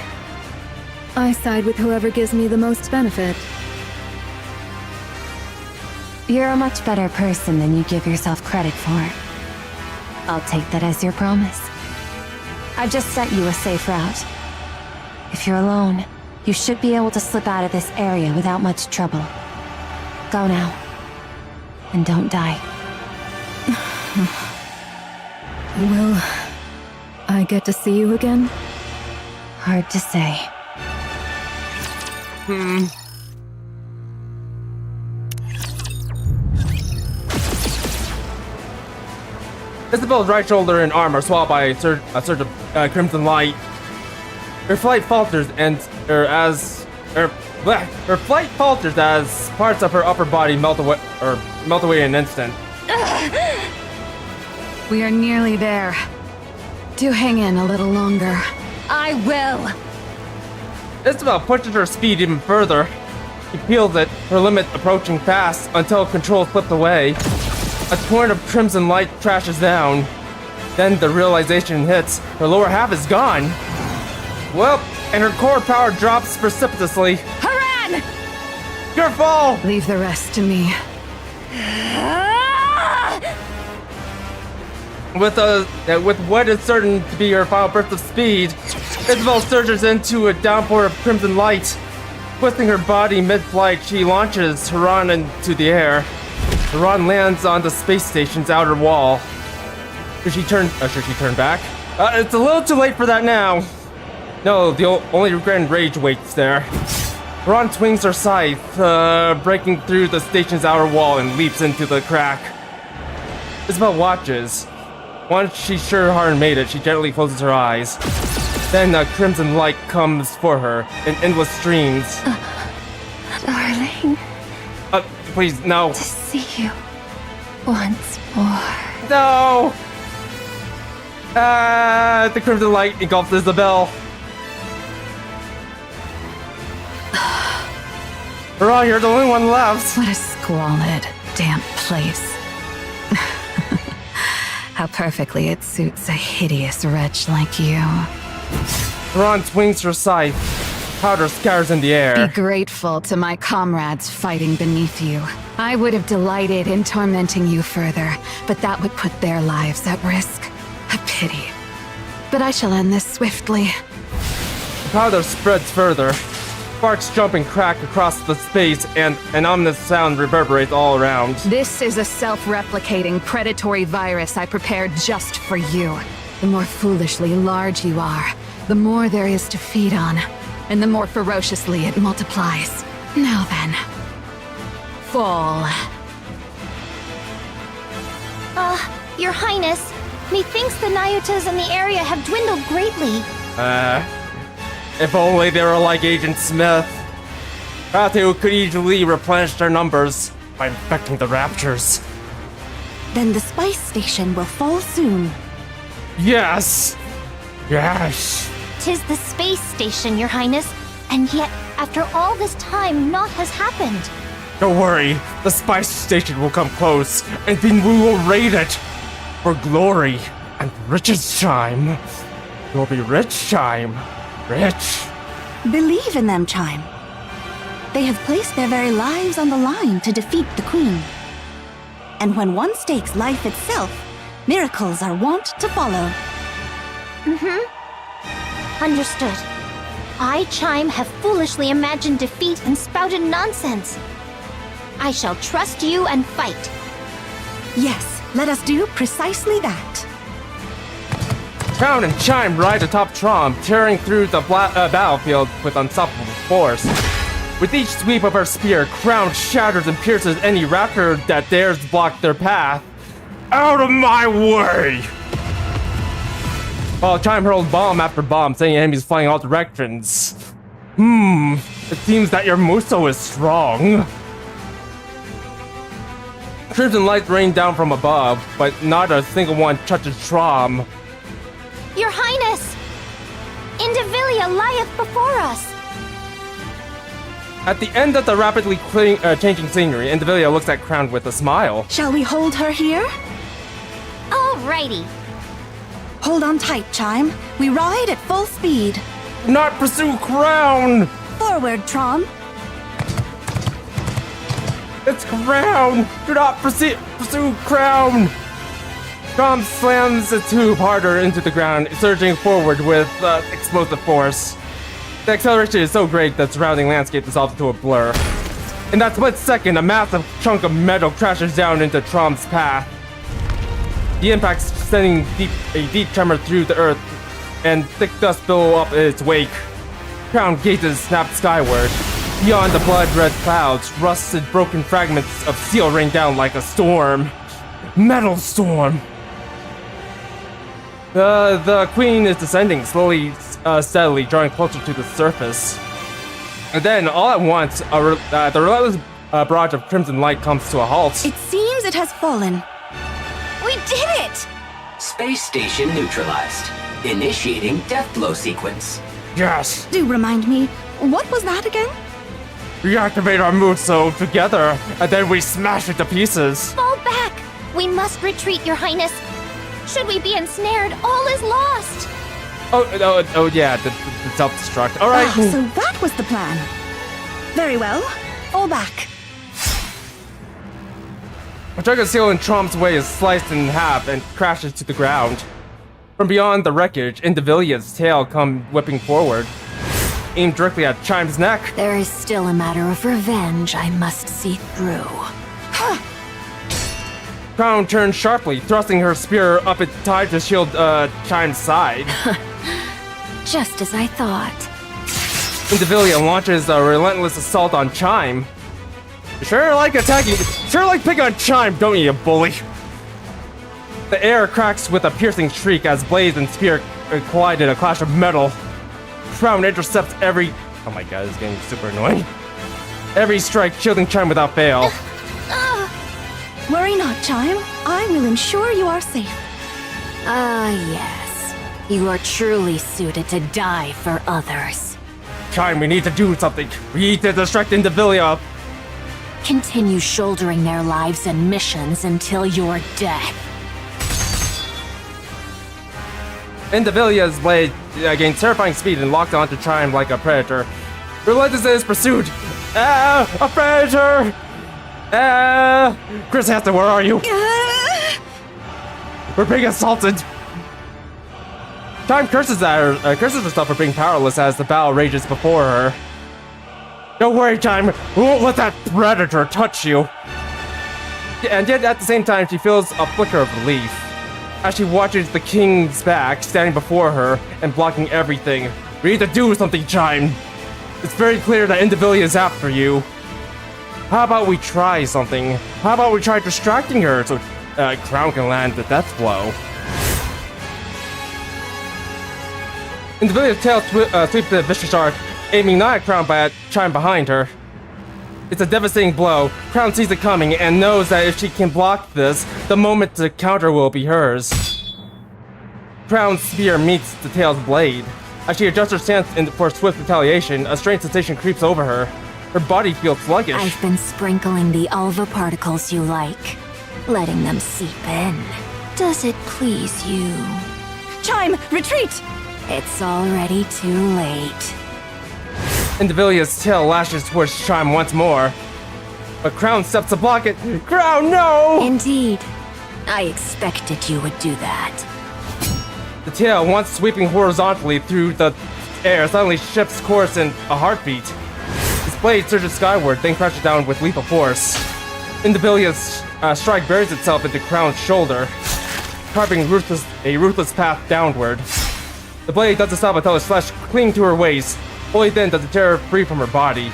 I side with whoever gives me the most benefit.
You're a much better person than you give yourself credit for. I'll take that as your promise. I've just set you a safe route. If you're alone, you should be able to slip out of this area without much trouble. Go now. And don't die.
Will I get to see you again?
Hard to say.
Isabel's right shoulder and arm are swallowed by a surge of crimson light. Her flight falters as parts of her upper body melt away in an instant.
We are nearly there. Do hang in a little longer.
I will.
Isabel pushes her speed even further. She peels it, her limit approaching fast until control slips away. A torrent of crimson light crashes down. Then the realization hits. Her lower half is gone. Well, and her core power drops precipitously.
Haran!
Your fall!
Leave the rest to me.
With what is certain to be her final burst of speed, Isabel surges into a downpour of crimson light. Twisting her body mid-flight, she launches Haran into the air. Haran lands on the space station's outer wall. Should she turn back? It's a little too late for that now. No, the only regret and rage waits there. Haran swings her scythe, breaking through the station's outer wall and leaps into the crack. Isabel watches. Once she's sure Haran made it, she gently closes her eyes. Then a crimson light comes for her in endless streams.
Darling.
Please, no.
To see you once more.
No! The crimson light engulfs Isabel. Haran, you're the only one left.
What a squalid, damp place. How perfectly it suits a hideous wretch like you.
Haran swings her scythe. Powder scatters in the air.
Be grateful to my comrades fighting beneath you. I would have delighted in tormenting you further, but that would put their lives at risk. A pity. but I shall end this swiftly.
The powder spreads further. Sparks jump and crack across the space, and an ominous sound reverberates all around.
This is a self-replicating predatory virus I prepared just for you. The more foolishly large you are, the more there is to feed on, and the more ferociously it multiplies. Now then, fall.
Your Highness, methinks the Nyutas in the area have dwindled greatly.
If only they were like Agent Smith. Ratu could easily replenish their numbers by infecting the raptures.
Then the spice station will fall soon.
Yes! Yes!
'Tis the space station, Your Highness, and yet, after all this time, naught has happened.
Don't worry, the spice station will come close, and then we will raid it! For glory and riches, Chime. You'll be rich, Chime. Rich.
Believe in them, Chime. They have placed their very lives on the line to defeat the Queen. And when one stakes life itself, miracles are wont to follow.
Understood. I, Chime, have foolishly imagined defeat and spouted nonsense. I shall trust you and fight.
Yes, let us do precisely that.
Crown and Chime ride atop Trom, tearing through the battlefield with unstoppable force. With each sweep of her spear, Crown shatters and pierces any raptor that dares block their path. Out of my way! While Chime hurls bomb after bomb, sending enemies flying all directions. It seems that your Muso is strong. Crimson lights rain down from above, but not a single one touches Trom.
Your Highness! Indivilia lieth before us!
At the end of the rapidly changing scenery, Indivilia looks at Crown with a smile.
Shall we hold her here?
Alrighty.
Hold on tight, Chime. We ride at full speed.
Not pursue Crown!
Forward, Trom.
It's Crown! Do not pursue Crown! Trom slams its hoof harder into the ground, surging forward with explosive force. The acceleration is so great that the surrounding landscape dissolves into a blur. In that split second, a massive chunk of metal crashes down into Trom's path. The impact sending a deep tremor through the earth, and thick dust billow up in its wake. Crown gazes snapped skyward. Beyond the blood-red clouds, rusted broken fragments of steel rain down like a storm. Metal storm! The Queen is descending, slowly, steadily, drawing closer to the surface. And then, all at once, the relentless barrage of crimson light comes to a halt.
It seems it has fallen.
We did it!
Space station neutralized. Initiating death blow sequence.
Yes!
Do remind me, what was that again?
We activate our Muso together, and then we smash it to pieces.
Fall back! We must retreat, Your Highness. Should we be ensnared, all is lost.
Oh yeah, the self-destruct. Alright.
So that was the plan. Very well. Fall back.
A chunk of steel in Trom's way is sliced in half and crashes to the ground. From beyond the wreckage, Indivilia's tail comes whipping forward, aimed directly at Chime's neck.
There is still a matter of revenge I must see through.
Crown turns sharply, thrusting her spear up its tied to shield Chime's side.
Just as I thought.
Indivilia launches a relentless assault on Chime. Sure like picking on Chime, don't you bully? The air cracks with a piercing shriek as blade and spear collide in a clash of metal. Crown intercepts every... Oh my god, this is getting super annoying. Every strike, shielding Chime without fail.
Worry not, Chime. I will ensure you are safe.
Yes. You are truly suited to die for others.
Chime, we need to do something. We need to distract Indivilia.
Continue shouldering their lives and missions until your death.
Indivilia's blade gains terrifying speed and locked onto Chime like a predator. Relentless in his pursuit. A predator! Chris Hampton, where are you? We're being assaulted. Time curses at her, curses herself for being powerless as the battle rages before her. Don't worry, Time. We won't let that predator touch you. And yet, at the same time, she feels a flicker of relief as she watches the king's back standing before her and blocking everything. We need to do something, Chime. It's very clear that Indivilia is after you. How about we try something? How about we try distracting her so Crown can land the death blow? Indivilia's tail sweeps the vicious arc, aiming not at Crown but at Chime behind her. It's a devastating blow. Crown sees it coming and knows that if she can block this, the moment to counter will be hers. Crown's spear meets the tail's blade. As she adjusts her stance for swift retaliation, a strange sensation creeps over her. Her body feels sluggish.
I've been sprinkling the Alva particles you like, letting them seep in. Does it please you?
Chime, retreat!
It's already too late.
Indivilia's tail lashes towards Chime once more. But Crown steps to block it. Crown, no!
Indeed. I expected you would do that.
The tail, once sweeping horizontally through the air, suddenly shifts course in a heartbeat. Its blade surges skyward, then crashes down with lethal force. Indivilia's strike buries itself into Crown's shoulder, carving a ruthless path downward. The blade doesn't stop until its flesh clings to her waist. Only then does it tear her free from her body.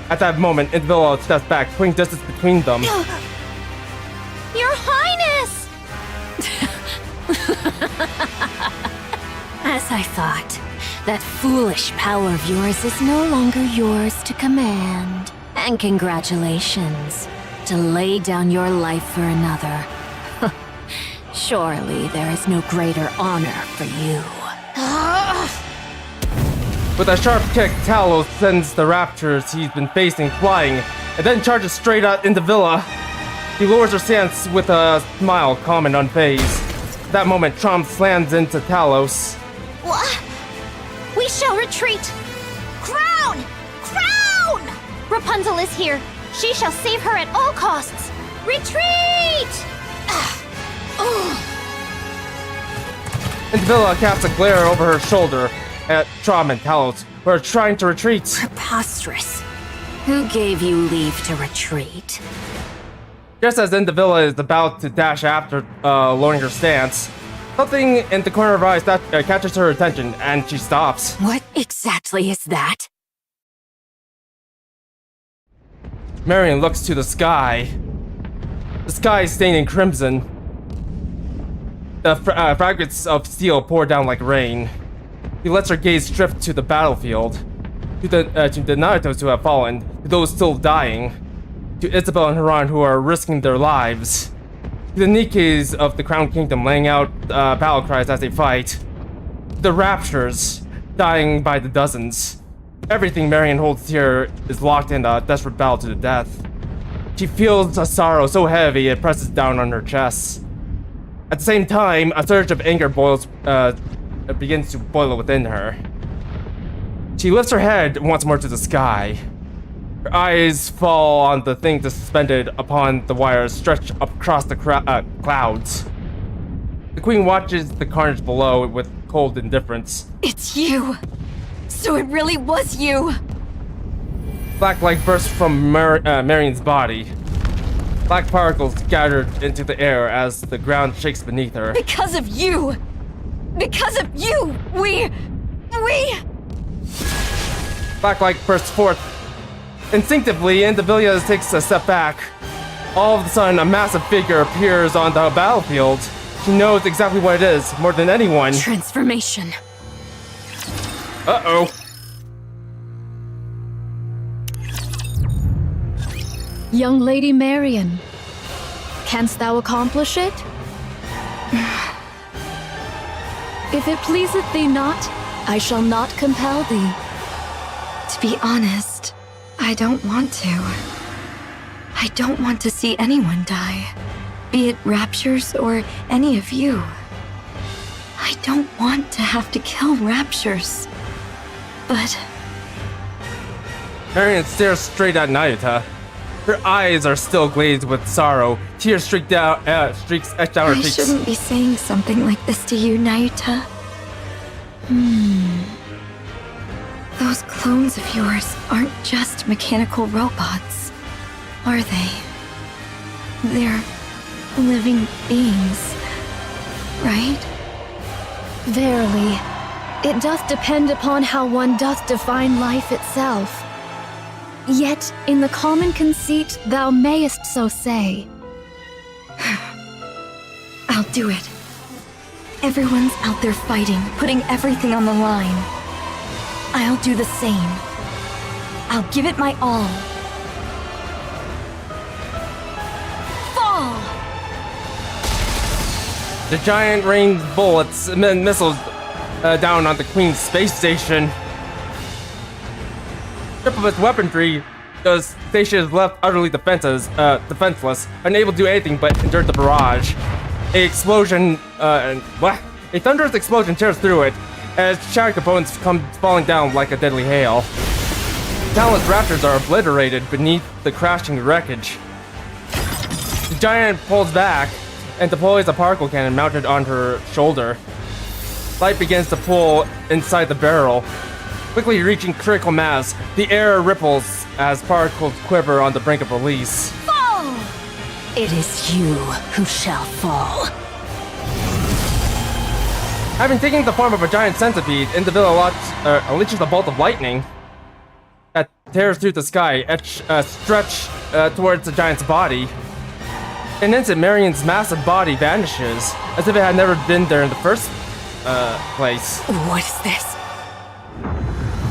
At that moment, Indivilia steps back, putting distance between them.
Your Highness! As I thought, that foolish power of yours is no longer yours to command. And congratulations, to lay down your life for another. Surely there is no greater honor for you.
With a sharp kick, Talos sends the raptors he's been facing flying, and then charges straight at Indivilla. He lowers her stance with a smile, calm and unfazed. At that moment, Trump slams into Talos.
What? We shall retreat! Crown! Crown! Rapunzel is here. She shall save her at all costs. Retreat!
Indivilla casts a glare over her shoulder at Trom and Talos, who are trying to retreat.
Preposterous. Who gave you leave to retreat?
Just as Indivilla is about to dash after, lowering her stance, something in the corner of her eyes catches her attention, and she stops.
What exactly is that?
Marion looks to the sky. The sky is stained in crimson. The fragments of steel pour down like rain. He lets her gaze drift to the battlefield, to the Narutos who have fallen, to those still dying, to Isabel and Haran who are risking their lives, to the Nikkes of the Crown Kingdom laying out battle cries as they fight, to the Raptures dying by the dozens. Everything Marion holds here is locked in a desperate battle to the death. She feels a sorrow so heavy it presses down on her chest. At the same time, a surge of anger begins to boil within her. She lifts her head once more to the sky. Her eyes fall on the thing suspended upon the wires stretched across the clouds. The queen watches the carnage below with cold indifference.
It's you! So it really was you!
Black light bursts from Marion's body. Black particles scattered into the air as the ground shakes beneath her.
Because of you! Because of you! We...
Black light bursts forth. Instinctively, Indivilla takes a step back. All of a sudden, a massive figure appears on the battlefield. She knows exactly what it is, more than anyone.
Transformation.
Uh-oh.
Young Lady Marion, canst thou accomplish it? If it pleaseth thee not, I shall not compel thee.
To be honest, I don't want to. I don't want to see anyone die, be it Raptures or any of you. I don't want to have to kill Raptures. But...
Marion stares straight at Nayuta. Her eyes are still glazed with sorrow. Tears streaks etched down her
I
cheeks.
shouldn't be saying something like this to you, Nayuta.
Those clones of yours aren't just mechanical robots, are they? They're living beings, right?
Verily, it doth depend upon how one doth define life itself. Yet, in the common conceit, thou mayest so say.
I'll do it. Everyone's out there fighting, putting everything on the line. I'll do the same. I'll give it my all. Fall!
The giant rains bullets and missiles down on the Queen's space station. Strip of its weaponry, the station is left utterly defenseless, unable to do anything but endure the barrage. A thunderous explosion tears through it, as shattered components come falling down like a deadly hail. Countless raptors are obliterated beneath the crashing wreckage. The giant pulls back and deploys a particle cannon mounted on her shoulder. Light begins to pull inside the barrel. Quickly reaching critical mass, the air ripples as particles quiver on the brink of release.
Fall! It is you who shall fall.
Having taken the form of a giant centipede, Indivilla unleashes a bolt of lightning that tears through the sky, stretch towards the giant's body. In an instant, Marion's massive body vanishes, as if it had never been there in the first place.
What is this?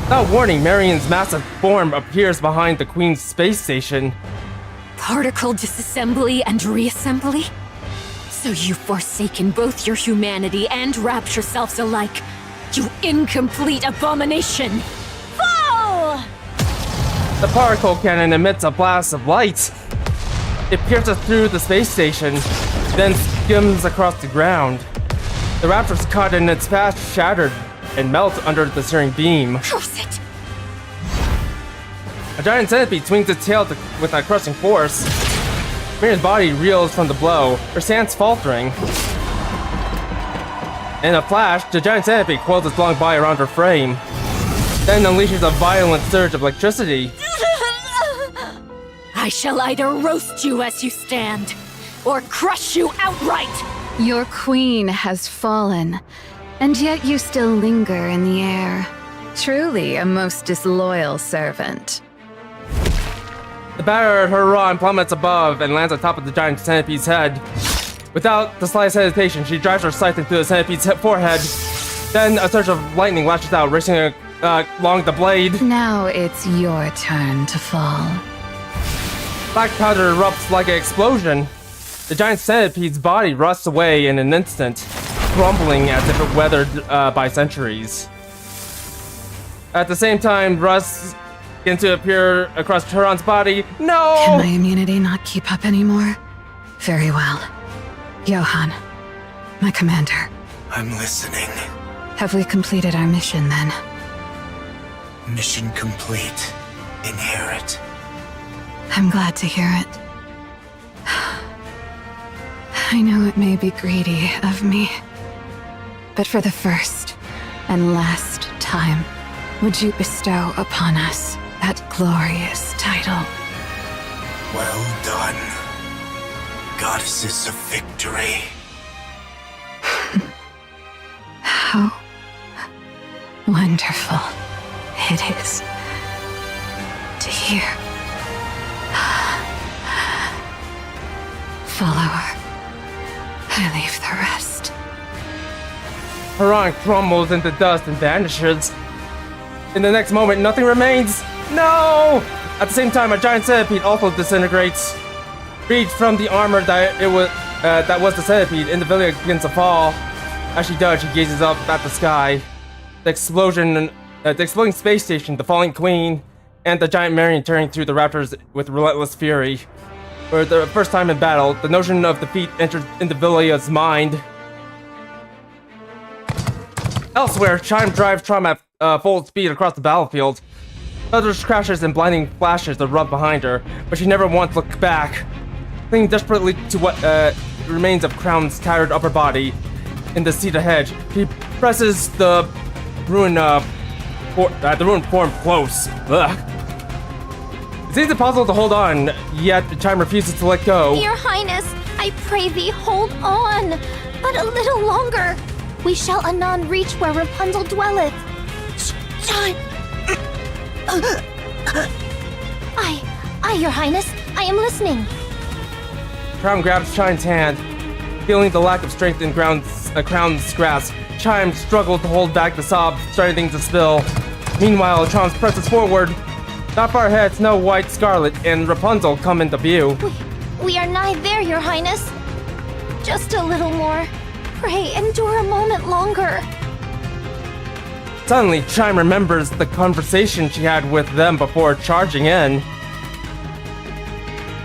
Without warning, Marion's massive form appears behind the Queen's space station.
Particle disassembly and reassembly? So you've forsaken both your humanity and rapture selves alike. You incomplete abomination! Fall!
The particle cannon emits a blast of light. It pierces through the space station, then skims across the ground. The raptors caught in its path shattered and melt under the searing beam.
Curse it!
A giant centipede swings its tail with a crushing force. Marion's body reels from the blow, her stance faltering. In a flash, the giant centipede coils its long body around her frame, then unleashes a violent surge of electricity.
I shall either roast you as you stand, or crush you outright!
Your queen has fallen, and yet you still linger in the air. Truly a most disloyal servant.
The battered Huron plummets above and lands on top of the giant centipede's head. Without the slightest hesitation, she drives her scythe into the centipede's forehead. Then a surge of lightning lashes out, racing along the blade.
Now it's your turn to fall.
Black powder erupts like an explosion. The giant centipede's body rusts away in an instant, crumbling as if it weathered by centuries. At the same time, rust begins to appear across Huron's body. No!
Can my immunity not keep up anymore? Very well. Johan, my commander.
I'm listening.
Have we completed our mission then?
Mission complete. Inherit.
I'm glad to hear it. I know it may be greedy of me, but for the first and last time, would you bestow upon us that glorious title?
Well done, goddesses of victory.
How wonderful it is to hear. Follower, I leave the rest.
Huron crumbles into dust and vanishes. In the next moment, nothing remains. No! At the same time, a giant centipede also disintegrates. Freed from the armor that was the centipede, Indivilla begins to fall. As she does, she gazes up at the sky. The exploding space station, the falling queen, and the giant Marion tearing through the raptors with relentless fury. For the first time in battle, the notion of defeat enters Indivilla's mind. Elsewhere, Chime drives Trom at full speed across the battlefield. Thunders, crashes, and blinding flashes erupt behind her, but she never once looks back. Clinging desperately to what remains of Crown's tattered upper body, in the seat ahead, she presses the ruined form close. Ugh. It seems impossible to hold on, yet Chime refuses to let go.
Your Highness, I pray thee, hold on. But a little longer. We shall anon reach where Rapunzel dwelleth. Chime! Aye, Your Highness, I am listening.
Crown grabs Chime's hand. Feeling the lack of strength in Crown's grasp, Chime struggled to hold back the sobs, starting to spill. Meanwhile, Crown presses forward. Not far ahead, Snow White, Scarlet, and Rapunzel come into view.
We are nigh there, Your Highness. Just a little more. Pray, endure a moment longer.
Suddenly, Chime remembers the conversation she had with them before charging in.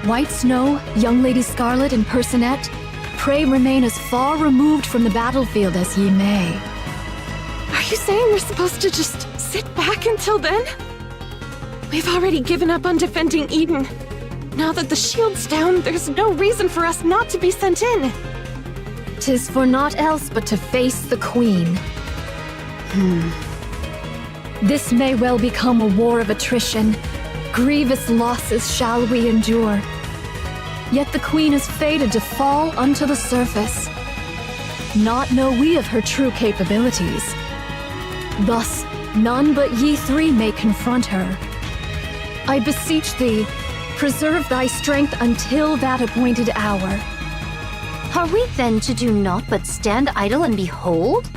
White Snow, Young Lady Scarlet, and Personette, pray remain as far removed from the battlefield as ye may.
Are you saying we're supposed to just sit back until then? We've already given up on defending Eden. Now that the shield's down, there's no reason for us not to be sent in.
'Tis for naught else but to face the Queen. This may well become a war of attrition. Grievous losses shall we endure. Yet the Queen is fated to fall unto the surface. Not know we of her true capabilities. Thus, none but ye three may confront her. I beseech thee, preserve thy strength until that appointed hour.
Are we then to do naught but stand idle and behold?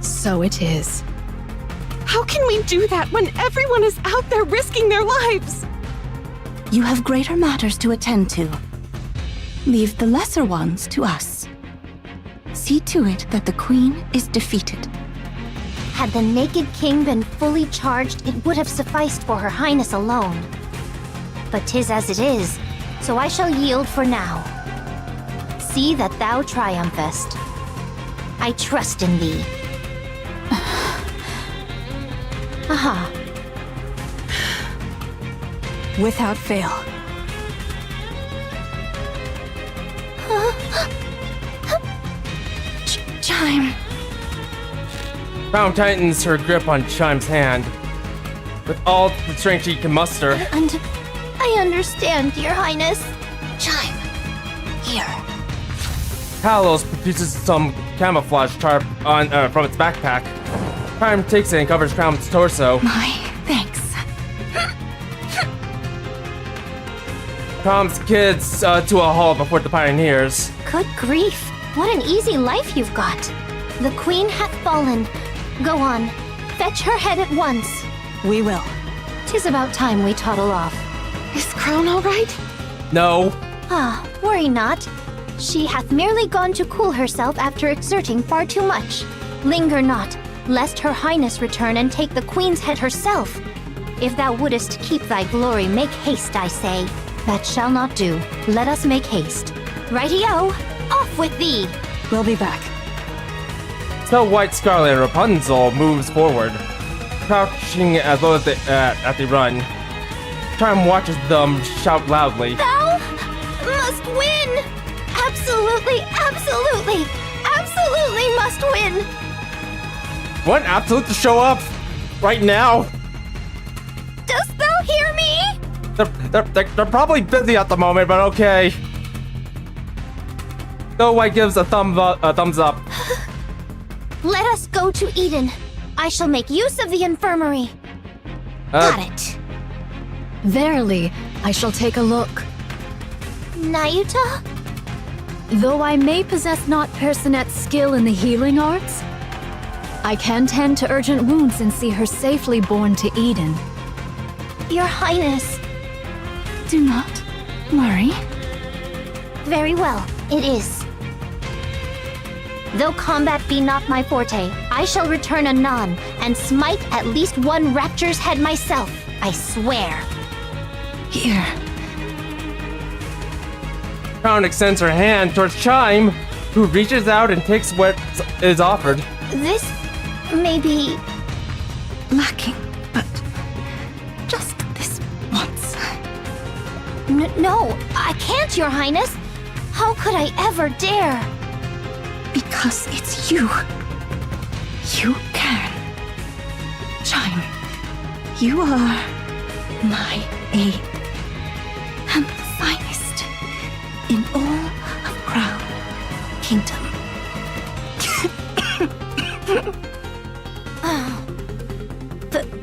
So it is.
How can we do that when everyone is out there risking their lives?
You have greater matters to attend to. Leave the lesser ones to us. See to it that the Queen is defeated.
Had the Naked King been fully charged, it would have sufficed for Her Highness alone. But 'tis as it is, so I shall yield for now. See that thou triumphest. I trust in thee. Aha.
Without fail.
Chime.
Crown tightens her grip on Chime's hand. With all the strength she can muster.
And I understand, Your Highness. Chime. Here.
Talos produces some camouflage tarp from its backpack. Chime takes it and covers Crown's torso.
My thanks.
Crown's kids to a halt before the pioneers.
Good grief. What an easy life you've got. The Queen hath fallen. Go on. Fetch her head at once.
We will.
'Tis about time we toddle off.
Is Crown all right?
No.
Ah, worry not. She hath merely gone to cool herself after exerting far too much. Linger not, lest Her Highness return and take the Queen's head herself. If thou wouldest keep thy glory, make haste, I say. That shall not do. Let us make haste. Righty-o! Off with thee!
We'll be back.
Snow White, Scarlet, and Rapunzel moves forward, crouching as low as at the run. Chime watches them shout loudly.
Thou must win! Absolutely, absolutely, absolutely must win!
Want Absolute to show up right now?
Dost thou hear me?
They're probably busy at the moment, but okay. Snow White gives a thumbs up.
Let us go to Eden. I shall make use of the infirmary. Got it.
Verily, I shall take a look.
Nayuta?
Though I may possess not Personette's skill in the healing arts, I can tend to urgent wounds and see her safely borne to Eden.
Your Highness.
Do not worry.
Very well, it is. Though combat be not my forte, I shall return anon and smite at least one rapture's head myself, I swear.
Here.
Crown extends her hand towards Chime, who reaches out and takes what is offered.
This may be
lacking, but just this once.
No, I can't, Your Highness. How could I ever dare?
Because it's you. You can. Chime, you are my aid, and the finest in all of Crown Kingdom.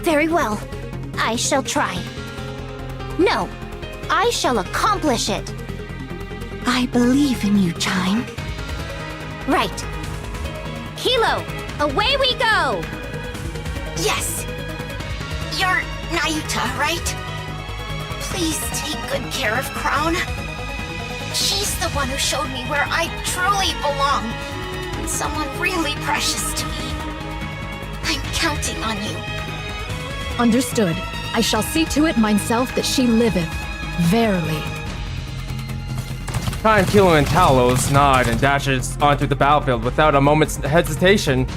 Very well. I shall try. No, I shall accomplish it.
I believe in you, Chime.
Right. Hilo, away we go!
Yes. You're Naita, right? Please take good care of Crown. She's the one who showed me where I truly belong. And someone really precious to me. I'm counting on you.
Understood. I shall see to it myself that she liveth. Verily.
Time Kilo and Talos nod and dashes onto the battlefield without a moment's hesitation.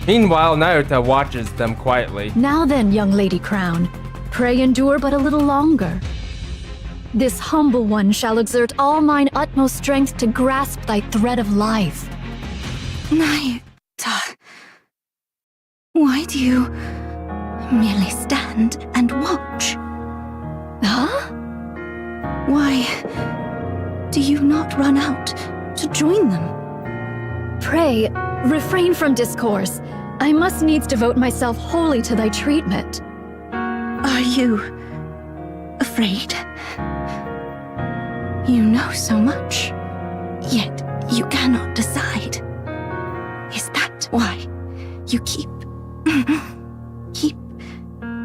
Meanwhile, Naruto watches them quietly.
Now then, young Lady Crown, pray endure but a little longer. This humble one shall exert all mine utmost strength to grasp thy thread of life.
Naita, why do you merely stand and watch? Huh? Why do you not run out to join them?
Pray, refrain from discourse. I must needs devote myself wholly to thy treatment.
Are you afraid? You know so much, yet you cannot decide. Is that why you keep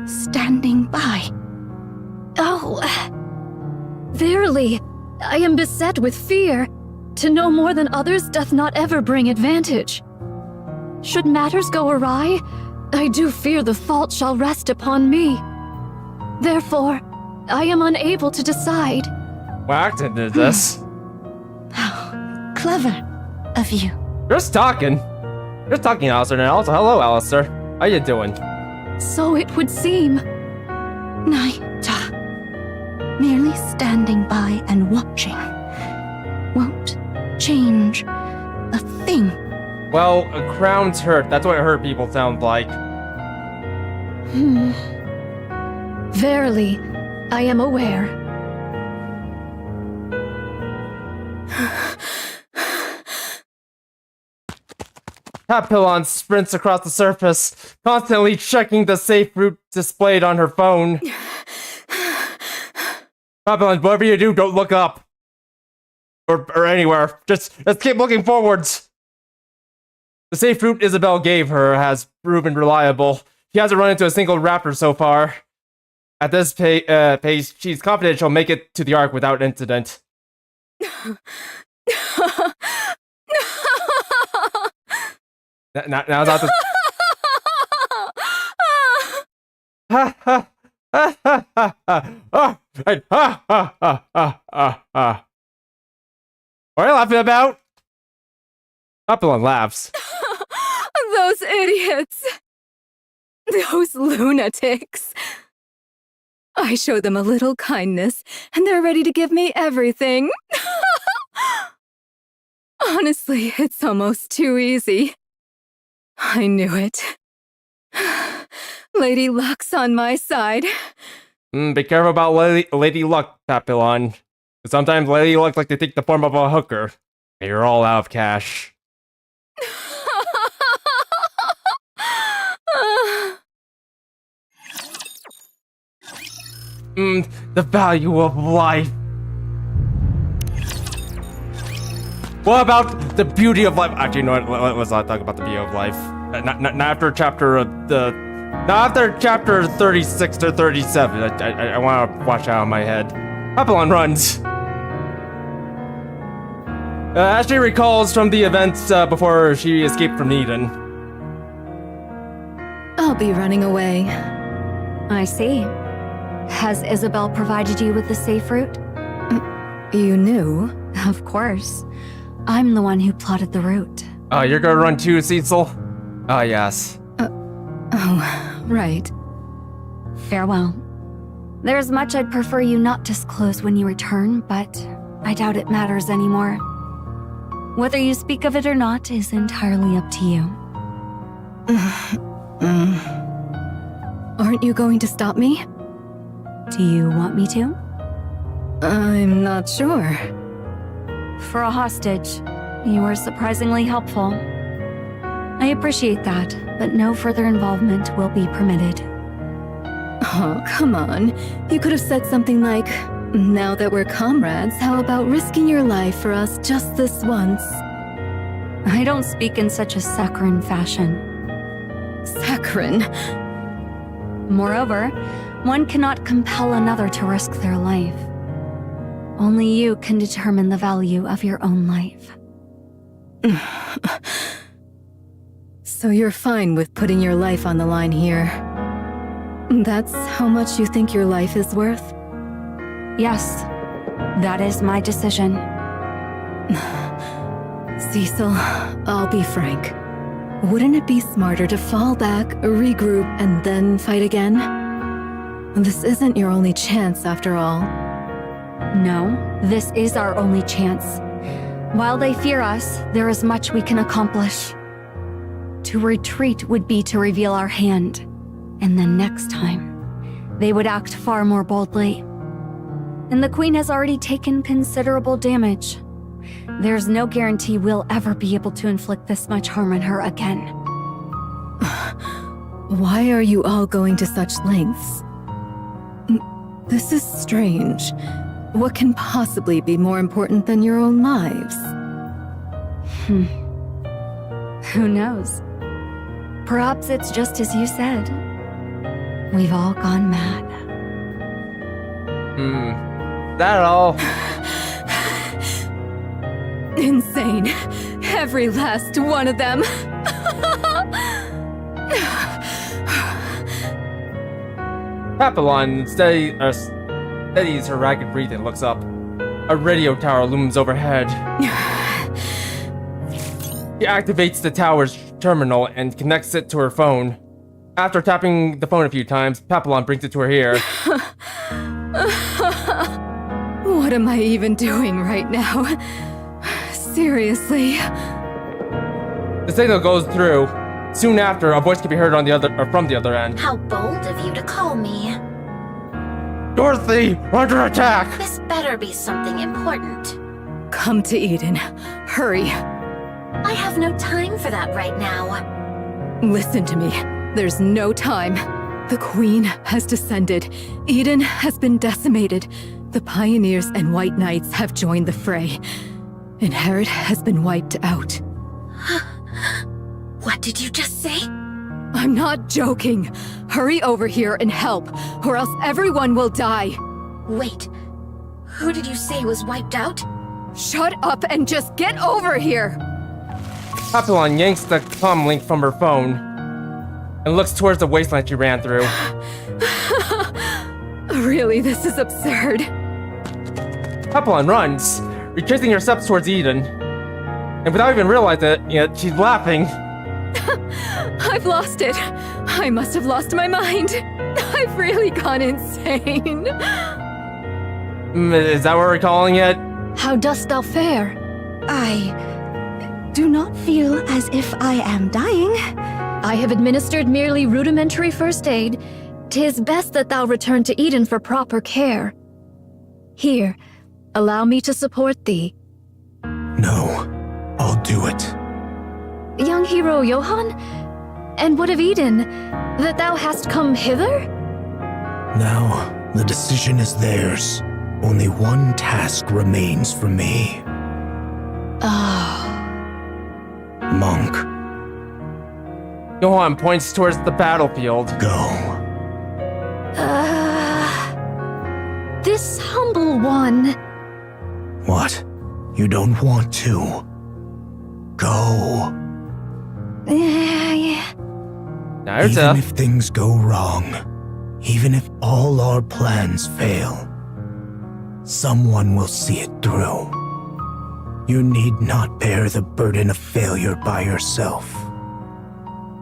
standing by?
Oh, verily, I am beset with fear. To know more than others doth not ever bring advantage. Should matters go awry, I do fear the fault shall rest upon me. Therefore, I am unable to decide.
What accent is this?
How clever of you.
Just talking, Alistair. And also, hello, Alistair. How you doing?
So it would seem.
Naita, merely standing by and watching won't change a thing.
Well, a crown's hurt. That's what hurt people sound like.
Verily, I am aware.
Papillon sprints across the surface, constantly checking the safe route displayed on her phone. Papillon, whatever you do, don't look up. Or anywhere. Just keep looking forwards. The safe route Isabel gave her has proven reliable. She hasn't run into a single raptor so far. At this pace, she's confident she'll make it to the Ark without incident. Now's not the... Ha ha ha ha ha ha ha. What are you laughing about? Papillon laughs.
Those idiots! Those lunatics! I show them a little kindness, and they're ready to give me everything. Honestly, it's almost too easy. I knew it. Lady Luck's on my side.
Be careful about Lady Luck, Papillon. Sometimes Lady Luck like to take the form of a hooker. And you're all out of cash. The value of life. What about the beauty of life? Actually, no, let's not talk about the beauty of life. Not after chapter not after chapter 36 to 37. I want to watch out on my head. Papillon runs. As she recalls from the events before she escaped from Eden.
I'll be running away.
I see. Has Isabel provided you with the safe route?
You knew?
Of course. I'm the one who plotted the route.
Oh, you're gonna run too, Cecil? Oh, yes.
Oh, right.
Farewell. There's much I'd prefer you not disclose when you return, but I doubt it matters anymore. Whether you speak of it or not is entirely up to you.
Aren't you going to stop me?
Do you want me to?
I'm not sure.
For a hostage, you were surprisingly helpful. I appreciate that, but no further involvement will be permitted.
Oh, come on. You could have said something like, now that we're comrades, how about risking your life for us just this once?
I don't speak in such a saccharine fashion.
Saccharine?
Moreover, one cannot compel another to risk their life. Only you can determine the value of your own life.
So you're fine with putting your life on the line here? That's how much you think your life is worth?
Yes, that is my decision.
Cecil, I'll be frank. Wouldn't it be smarter to fall back, regroup, and then fight again? This isn't your only chance, after all.
No, this is our only chance. While they fear us, there is much we can accomplish. To retreat would be to reveal our hand, and then next time, they would act far more boldly. And the Queen has already taken considerable damage. There's no guarantee we'll ever be able to inflict this much harm on her again.
Why are you all going to such lengths? This is strange. What can possibly be more important than your own lives?
Who knows? Perhaps it's just as you said. We've all gone mad.
That all?
Insane. Every last one of them.
Papillon steadies her ragged breathing and looks up. A radio tower looms overhead. She activates the tower's terminal and connects it to her phone. After tapping the phone a few times, Papillon brings it to her ear.
What am I even doing right now? Seriously?
The signal goes through. Soon after, a voice can be heard on from the other end.
How bold of you to call me.
Dorothy, we're under attack!
This better be something important.
Come to Eden. Hurry.
I have no time for that right now.
Listen to me. There's no time. The Queen has descended. Eden has been decimated. The Pioneers and White Knights have joined the fray. And Herod has been wiped out.
What did you just say?
I'm not joking. Hurry over here and help, or else everyone will die.
Wait, who did you say was wiped out?
Shut up and just get over here!
Papillon yanks the comm link from her phone and looks towards the wasteland she ran through.
Really, this is absurd.
Papillon runs, retracing her steps towards Eden. And without even realizing it yet, she's laughing.
I've lost it. I must have lost my mind. I've really gone insane.
Is that what we're calling it?
How dost thou fare?
I do not feel as if I am dying.
I have administered merely rudimentary first aid. 'Tis best that thou return to Eden for proper care. Here, allow me to support thee.
No, I'll do it.
Young hero Johann? And what of Eden? That thou hast come hither?
Now, the decision is theirs. Only one task remains for me. Monk.
Johann points towards the battlefield.
Go.
This humble one.
What? You don't want to? Go. Even if things go wrong, even if all our plans fail, someone will see it through. You need not bear the burden of failure by yourself.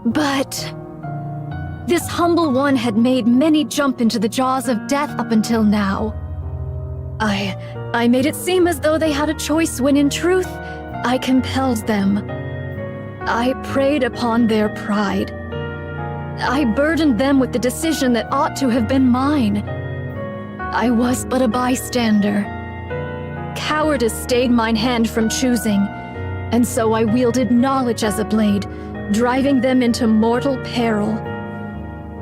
But this humble one had made many jump into the jaws of death up until now. I made it seem as though they had a choice when in truth, I compelled them. I preyed upon their pride. I burdened them with the decision that ought to have been mine. I was but a bystander. Cowardice stayed mine hand from choosing, and so I wielded knowledge as a blade, driving them into mortal peril.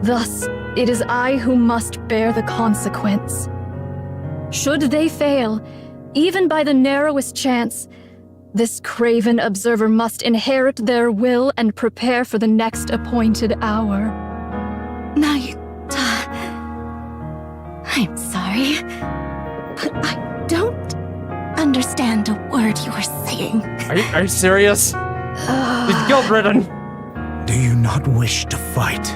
Thus, it is I who must bear the consequence. Should they fail, even by the narrowest chance, this craven observer must inherit their will and prepare for the next appointed hour.
Nayuta. I'm sorry, but I don't understand a word you are saying.
Are you serious? He's guilt-ridden.
Do you not wish to fight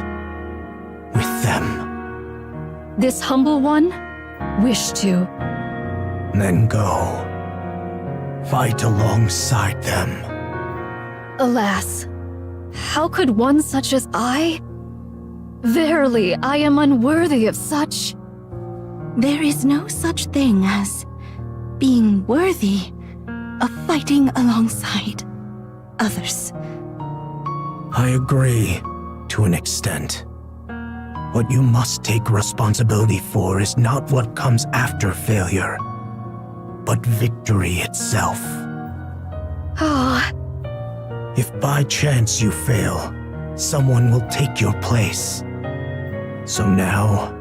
with them?
This humble one, wish to.
Then go. Fight alongside them.
Alas, how could one such as I? Verily, I am unworthy of such.
There is no such thing as being worthy of fighting alongside others.
I agree, to an extent. What you must take responsibility for is not what comes after failure, but victory itself.
Ah.
If by chance you fail, someone will take your place. So now,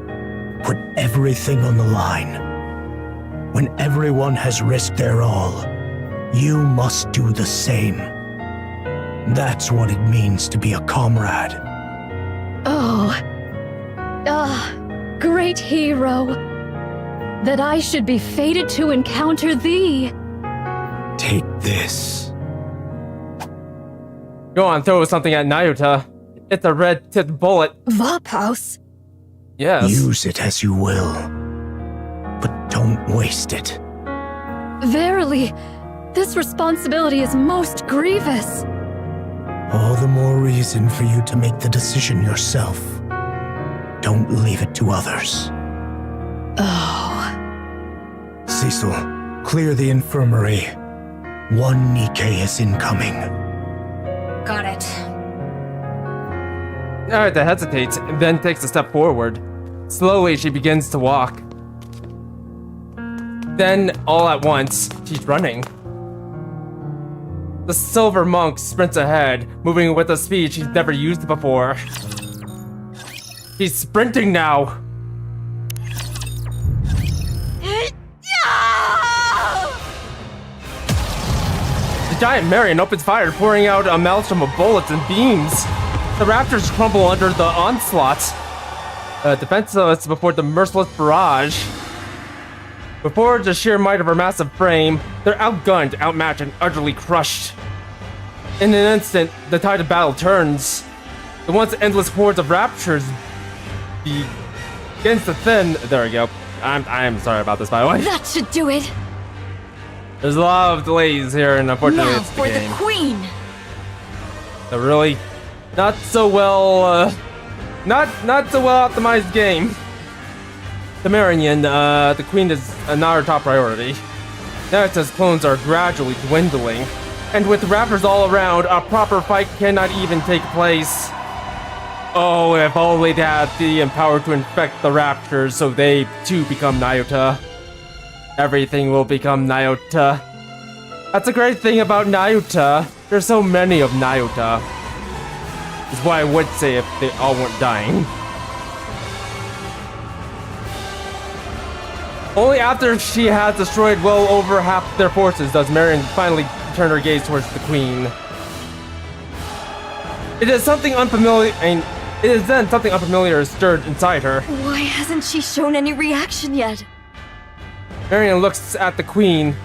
put everything on the line. When everyone has risked their all, you must do the same. That's what it means to be a comrade.
Great hero. That I should be fated to encounter thee.
Take this.
Go on, throw something at Nayuta. It's a red-tipped bullet.
Vaphaus.
Yes.
Use it as you will, but don't waste it.
Verily, this responsibility is most grievous.
All the more reason for you to make the decision yourself. Don't leave it to others. Cecil, clear the infirmary. One Nikke is incoming.
Got it.
Nayuta hesitates, then takes a step forward. Slowly, she begins to walk. Then, all at once, she's running. The silver monk sprints ahead, moving with a speed she's never used before. He's sprinting now. The giant Marion opens fire, pouring out a maelstrom of bullets and beams. The raptors crumble under the onslaught, defenseless before the merciless barrage. Before the sheer might of her massive frame, they're outgunned, outmatched, and utterly crushed. In an instant, the tide of battle turns. The once endless hordes of raptors begins to thin. There we go. I'm sorry about this, by the way.
That should do it.
There's a lot of delays here, and unfortunately,
Now
it's the
for
game.
the queen.
A really not so well optimized game. The Marion, the queen is not our top priority. Nayuta's clones are gradually dwindling, and with raptors all around, a proper fight cannot even take place. Oh, if only they had the power to infect the raptors so they too become Nayuta. Everything will become Nayuta. That's a great thing about Nayuta. There's so many of Nayuta. Is what I would say if they all weren't dying. Only after she has destroyed well over half their forces does Marion finally turn her gaze towards the queen. It is something unfamiliar, and it is then something unfamiliar stirred inside her.
Why hasn't she shown any reaction yet?
Marion looks at the queen.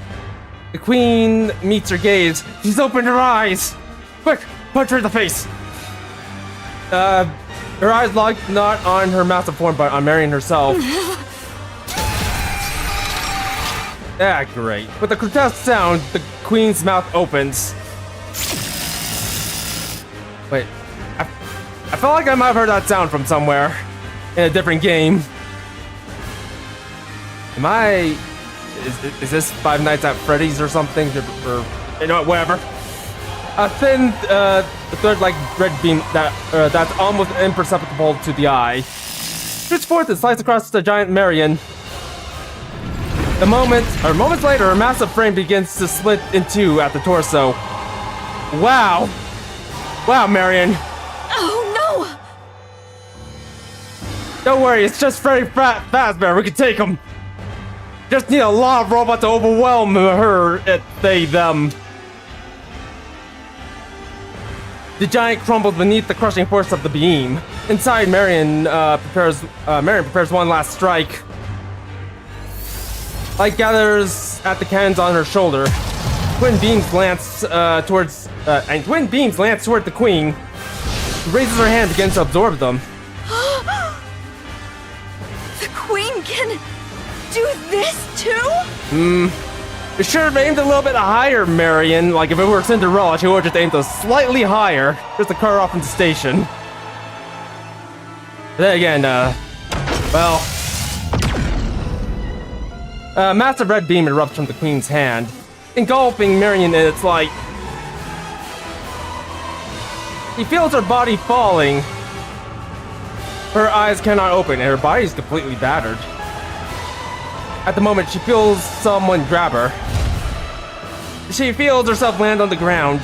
The queen meets her gaze. She's opened her eyes. Quick, punch her in the face. Her eyes locked not on her massive form, but on Marion herself. Ah, great. With a grotesque sound, the queen's mouth opens. Wait, I felt like I might have heard that sound from somewhere in a different game. Am I? Is this Five Nights at Freddy's or something? Or you know, whatever. a thin thread-like red beam that's almost imperceptible to the eye shoots forth and slices across the giant Marion. Moments later, a massive frame begins to split in two at the torso. Wow! Wow, Marion.
Oh no!
Don't worry, it's just very fast, man. We can take him. Just need a lot of robots to overwhelm her, them. The giant crumbles beneath the crushing force of the beam. Inside, Marion prepares one last strike. Light gathers at the cannons on her shoulder. Twin beams lance toward the queen. She raises her hand, begins to absorb them.
The queen can do this too?
You should have aimed a little bit higher, Marion. Like if it were Cinderella, she would have just aimed slightly higher, just to cut her off from the station. But then again, a massive red beam erupts from the queen's hand, engulfing Marion in its light. He feels her body falling. Her eyes cannot open, and her body is completely battered. At the moment, she feels someone grab her. She feels herself land on the ground.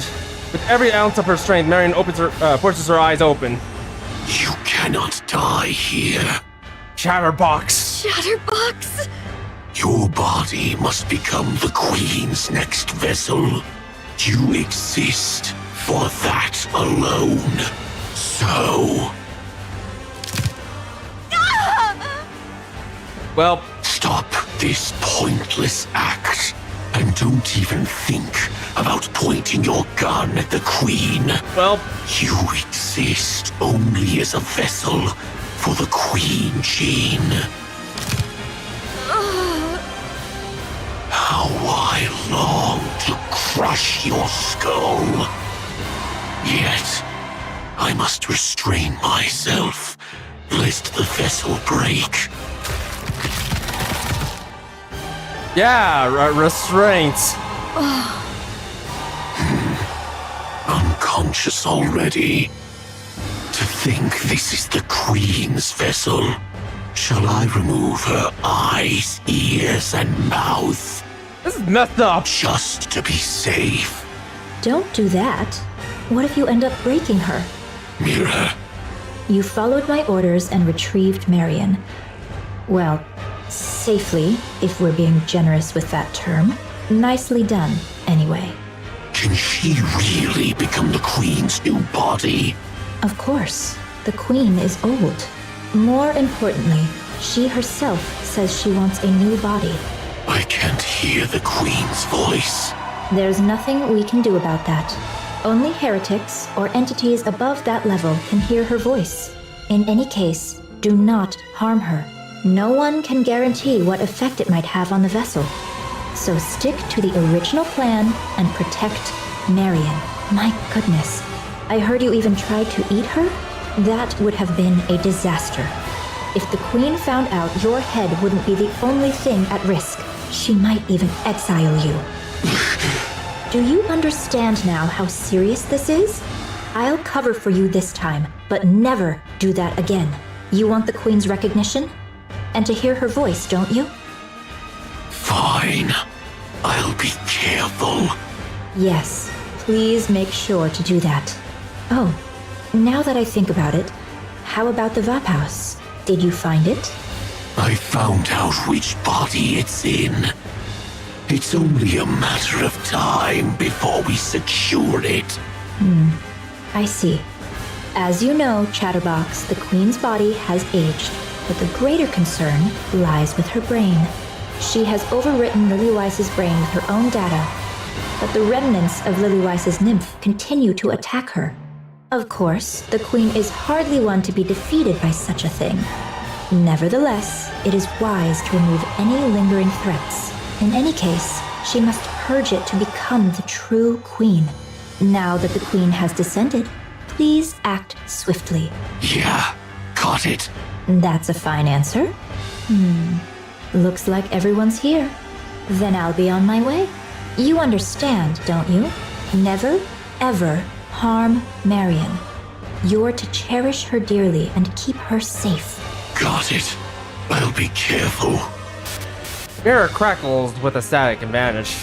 With every ounce of her strength, Marion forces her eyes open.
You cannot die here.
Chatterbox.
Chatterbox?
Your body must become the Queen's next vessel. You exist for that alone. So...
Well...
Stop this pointless act. And don't even think about pointing your gun at the Queen.
Well...
You exist only as a vessel for the Queen Gene. How I long to crush your skull. Yet, I must restrain myself, lest the vessel break.
Yeah, restraint.
Unconscious already. To think this is the Queen's vessel. Shall I remove her eyes, ears, and mouth?
This is messed up.
Just to be safe.
Don't do that. What if you end up breaking her?
Mira.
You followed my orders and retrieved Marion. Well, safely, if we're being generous with that term. Nicely done, anyway.
Can she really become the Queen's new body?
Of course. The Queen is old. More importantly, she herself says she wants a new body.
I can't hear the Queen's voice.
There's nothing we can do about that. Only heretics or entities above that level can hear her voice. In any case, do not harm her. No one can guarantee what effect it might have on the vessel. So stick to the original plan and protect Marion. My goodness. I heard you even tried to eat her? That would have been a disaster. If the Queen found out, your head wouldn't be the only thing at risk. She might even exile you. Do you understand now how serious this is? I'll cover for you this time, but never do that again. You want the Queen's recognition? And to hear her voice, don't you?
Fine. I'll be careful.
Yes, please make sure to do that. Oh, now that I think about it, how about the Vap House? Did you find it?
I found out which body it's in. It's only a matter of time before we secure it.
I see. As you know, Chatterbox, the Queen's body has aged, but the greater concern lies with her brain. She has overwritten Lillyweiss's brain with her own data, but the remnants of Lillyweiss's nymph continue to attack her. Of course, the Queen is hardly one to be defeated by such a thing. Nevertheless, it is wise to remove any lingering threats. In any case, she must purge it to become the true Queen. Now that the Queen has descended, please act swiftly.
Yeah, got it.
That's a fine answer. Looks like everyone's here. Then I'll be on my way. You understand, don't you? Never, ever harm Marion. You're to cherish her dearly and keep her safe.
Got it. I'll be careful.
Mirror crackles with a static advantage.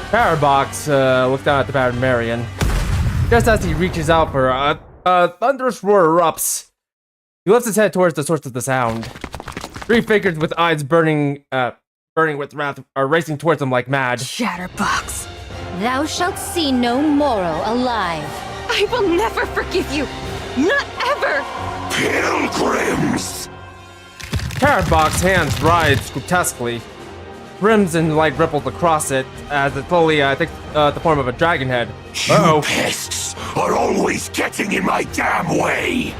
Parabox looks down at the battered Marion. Just as he reaches out for a thunderous roar erupts. He lifts his head towards the source of the sound. Three figures with eyes burning with wrath are racing towards him like mad.
Chatterbox.
Thou shalt see no Moro alive.
I will never forgive you. Not ever.
Pilgrims!
Chatterbox's hands writhe grotesquely. Crimson light ripples across it as it slowly takes the form of a dragon head.
You pests are always getting in my damn way!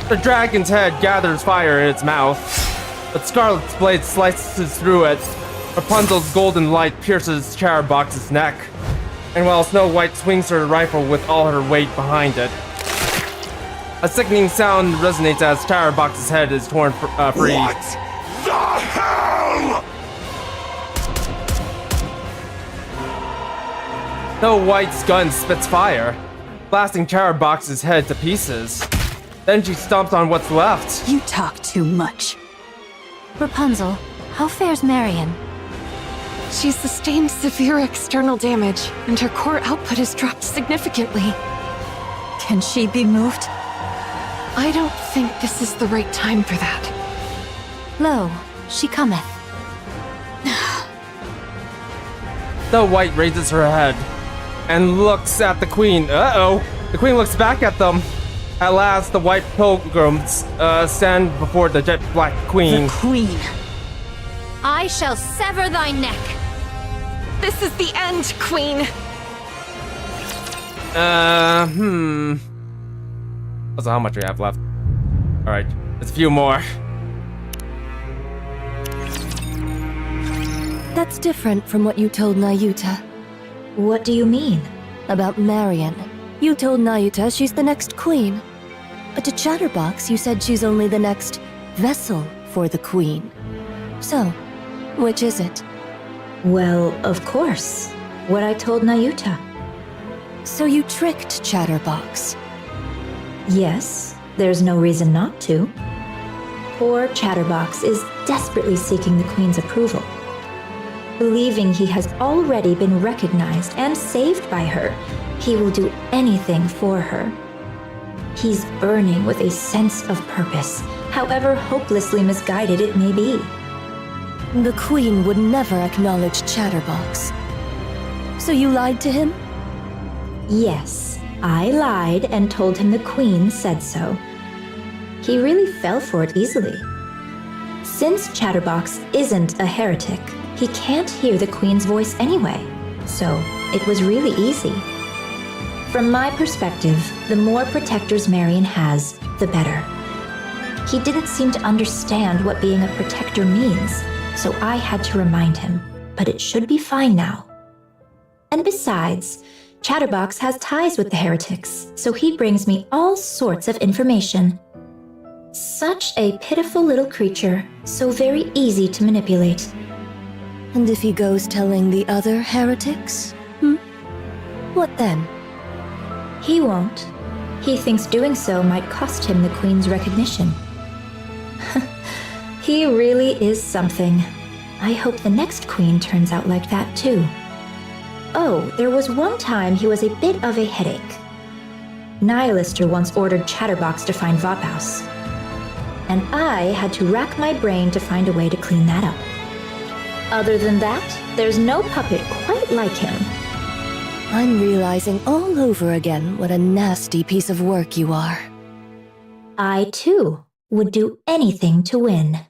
The dragon's head gathers fire in its mouth, but Scarlet's blade slices through it. Rapunzel's golden light pierces Chatterbox's neck, and while Snow White swings her rifle with all her weight behind it, a sickening sound resonates as Chatterbox's head is torn free.
What the hell?
Snow White's gun spits fire, blasting Chatterbox's head to pieces. Then she stomps on what's left.
You talk too much.
Rapunzel, how fares Marion?
She's sustained severe external damage, and her core output has dropped significantly.
Can she be moved?
I don't think this is the right time for that.
Lo, she cometh.
Snow White raises her head and looks at the queen. Uh-oh. The queen looks back at them. At last, the white pilgrims stand before the jet black queen.
The queen.
I shall sever thy neck.
This is the end, Queen.
Also, how much do we have left? Alright, there's a few more.
That's different from what you told Nayuta.
What do you mean?
About Marion. You told Nayuta she's the next queen. But to Chatterbox, you said she's only the next vessel for the queen. So, which is it?
Well, of course. What I told Nayuta.
So you tricked Chatterbox.
Yes, there's no reason not to. Poor Chatterbox is desperately seeking the Queen's approval. Believing he has already been recognized and saved by her, he will do anything for her. He's burning with a sense of purpose, however hopelessly misguided it may be.
The Queen would never acknowledge Chatterbox. So you lied to him?
Yes, I lied and told him the Queen said so. He really fell for it easily. Since Chatterbox isn't a heretic, he can't hear the Queen's voice anyway, so it was really easy. From my perspective, the more protectors Marion has, the better. He didn't seem to understand what being a protector means, so I had to remind him, but it should be fine now. And besides, Chatterbox has ties with the heretics, so he brings me all sorts of information. Such a pitiful little creature, so very easy to manipulate.
And if he goes telling the other heretics? What then?
He won't. He thinks doing so might cost him the Queen's recognition. He really is something. I hope the next Queen turns out like that too. Oh, there was one time he was a bit of a headache. Nihilister once ordered Chatterbox to find Vophouse, and I had to rack my brain to find a way to clean that up. Other than that, there's no puppet quite like him.
I'm realizing all over again what a nasty piece of work you are.
I, too, would do anything to win.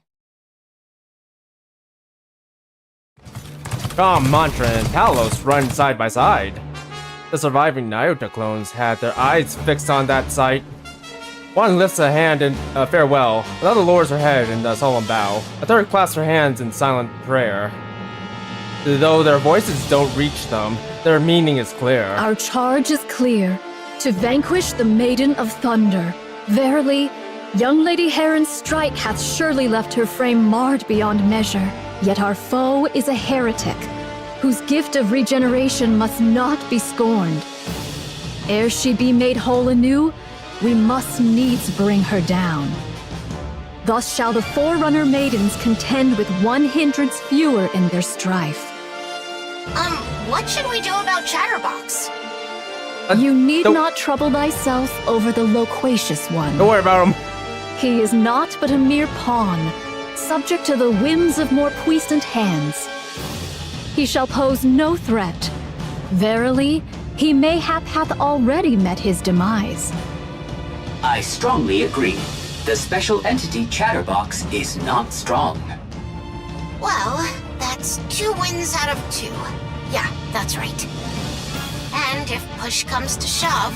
Calm, Mantra, and Talos run side by side. The surviving Nayuta clones had their eyes fixed on that sight. One lifts a hand in farewell, another lowers her head in a solemn bow, a third clasps her hands in silent prayer. Though their voices don't reach them, their meaning is clear.
Our charge is clear, to vanquish the Maiden of Thunder. Verily, young Lady Heron's strike hath surely left her frame marred beyond measure. Yet our foe is a heretic, whose gift of regeneration must not be scorned. Ere she be made whole anew, we must needs bring her down. Thus shall the Forerunner maidens contend with one hindrance fewer in their strife.
What should we do about Chatterbox?
You need not trouble thyself over the loquacious one.
Don't worry about him.
He is not but a mere pawn, subject to the whims of more puissant hands. He shall pose no threat. Verily, he mayhap hath already met his demise.
I strongly agree. The special entity Chatterbox is not strong.
Well, that's 2 wins out of 2. Yeah, that's right. And if push comes to shove...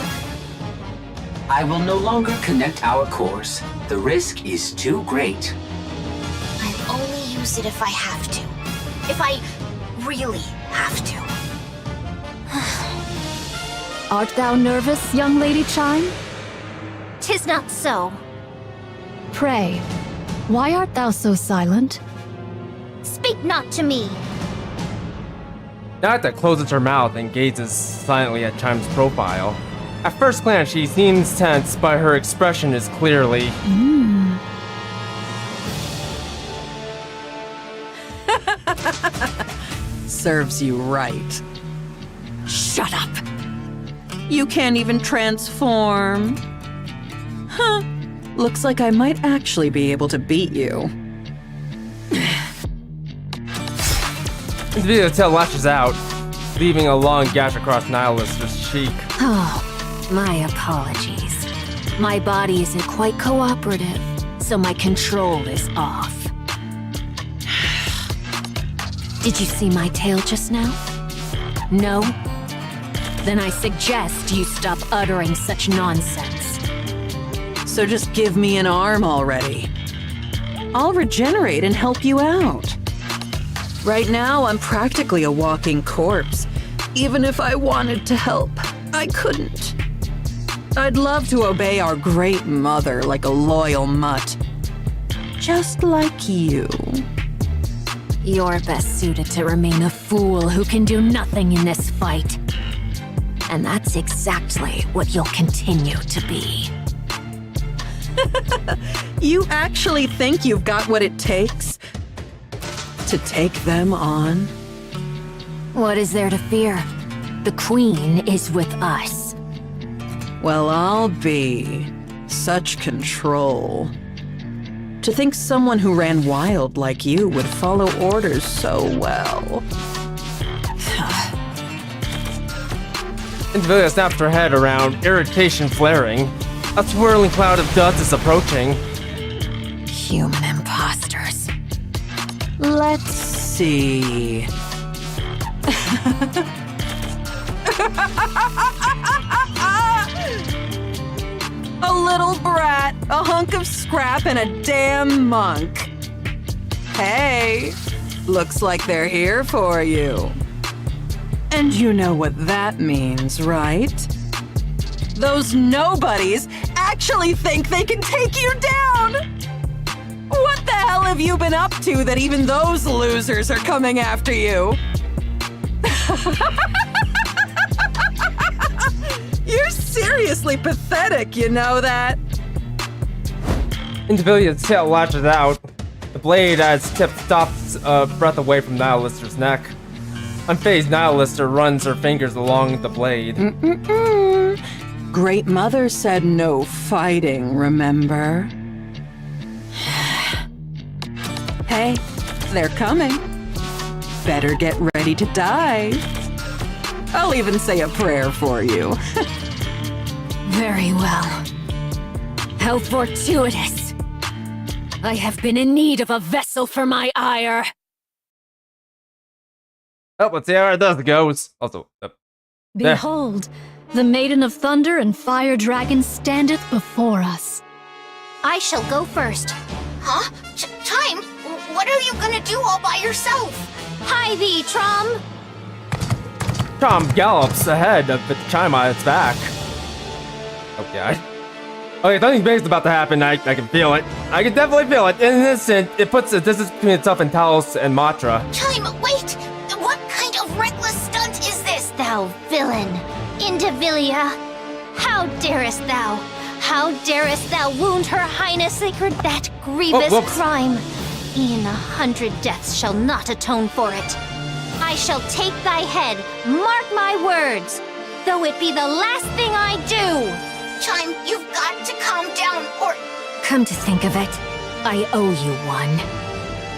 I will no longer connect our cores. The risk is too great.
I'll only use it if I have to. If I really have to.
Art thou nervous, young Lady Chime?
'Tis not so.
Pray, why art thou so silent?
Speak not to me.
Nata closes her mouth and gazes silently at Chime's profile. At first glance, she seems tense, but her expression is clearly...
Serves you right. Shut up! You can't even transform. Huh. Looks like I might actually be able to beat you.
The video tail lashes out, leaving a long gash across Nihilister's cheek.
Oh, my apologies. My body isn't quite cooperative, so my control is off. Did you see my tail just now? No? Then I suggest you stop uttering such nonsense.
So just give me an arm already. I'll regenerate and help you out. Right now, I'm practically a walking corpse. Even if I wanted to help, I couldn't. I'd love to obey our great mother like a loyal mutt. Just like you.
You're best suited to remain a fool who can do nothing in this fight. And that's exactly what you'll continue to be.
You actually think you've got what it takes to take them on?
What is there to fear? The Queen is with us.
Well, I'll be. Such control. To think someone who ran wild like you would follow orders so well.
Invilia snaps her head around, irritation flaring. A swirling cloud of dust is approaching.
Human imposters.
Let's see. A little brat, a hunk of scrap, and a damn monk. Hey, looks like they're here for you. And you know what that means, right? Those nobodies actually think they can take you down! What the hell have you been up to that even those losers are coming after you? You're seriously pathetic, you know that?
Invilia's tail lashes out. The blade as tip stops a breath away from Nihilister's neck. Unfazed, Nihilister runs her fingers along the blade.
Great Mother said no fighting, remember? Hey, they're coming. Better get ready to die. I'll even say a prayer for you.
Very well. How fortuitous. I have been in need of a vessel for my ire.
Oh, let's see how this goes. Also,
Behold, the Maiden of Thunder and Fire Dragon standeth before us.
I shall go first. Huh? Chime, what are you gonna do all by yourself? Hi thee, Trom!
Tom gallops ahead with Chime on its back. Okay. Okay, something big's about to happen. I can feel it. I can definitely feel it. In an instant, it puts a distance between itself and Talos and Matra.
Chime, wait! What kind of
thou villain! Indivilia! How darest thou? How darest thou wound her highness sacred that grievous crime? E'en 100 deaths shall not atone for it. I shall take thy head, mark my words, though it be the last thing I do!
Chime, you've got to calm down, or...
Come to think of it, I owe you one.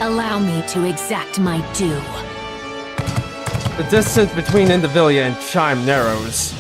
Allow me to exact my due.
The distance between Indivilia and Chime narrows.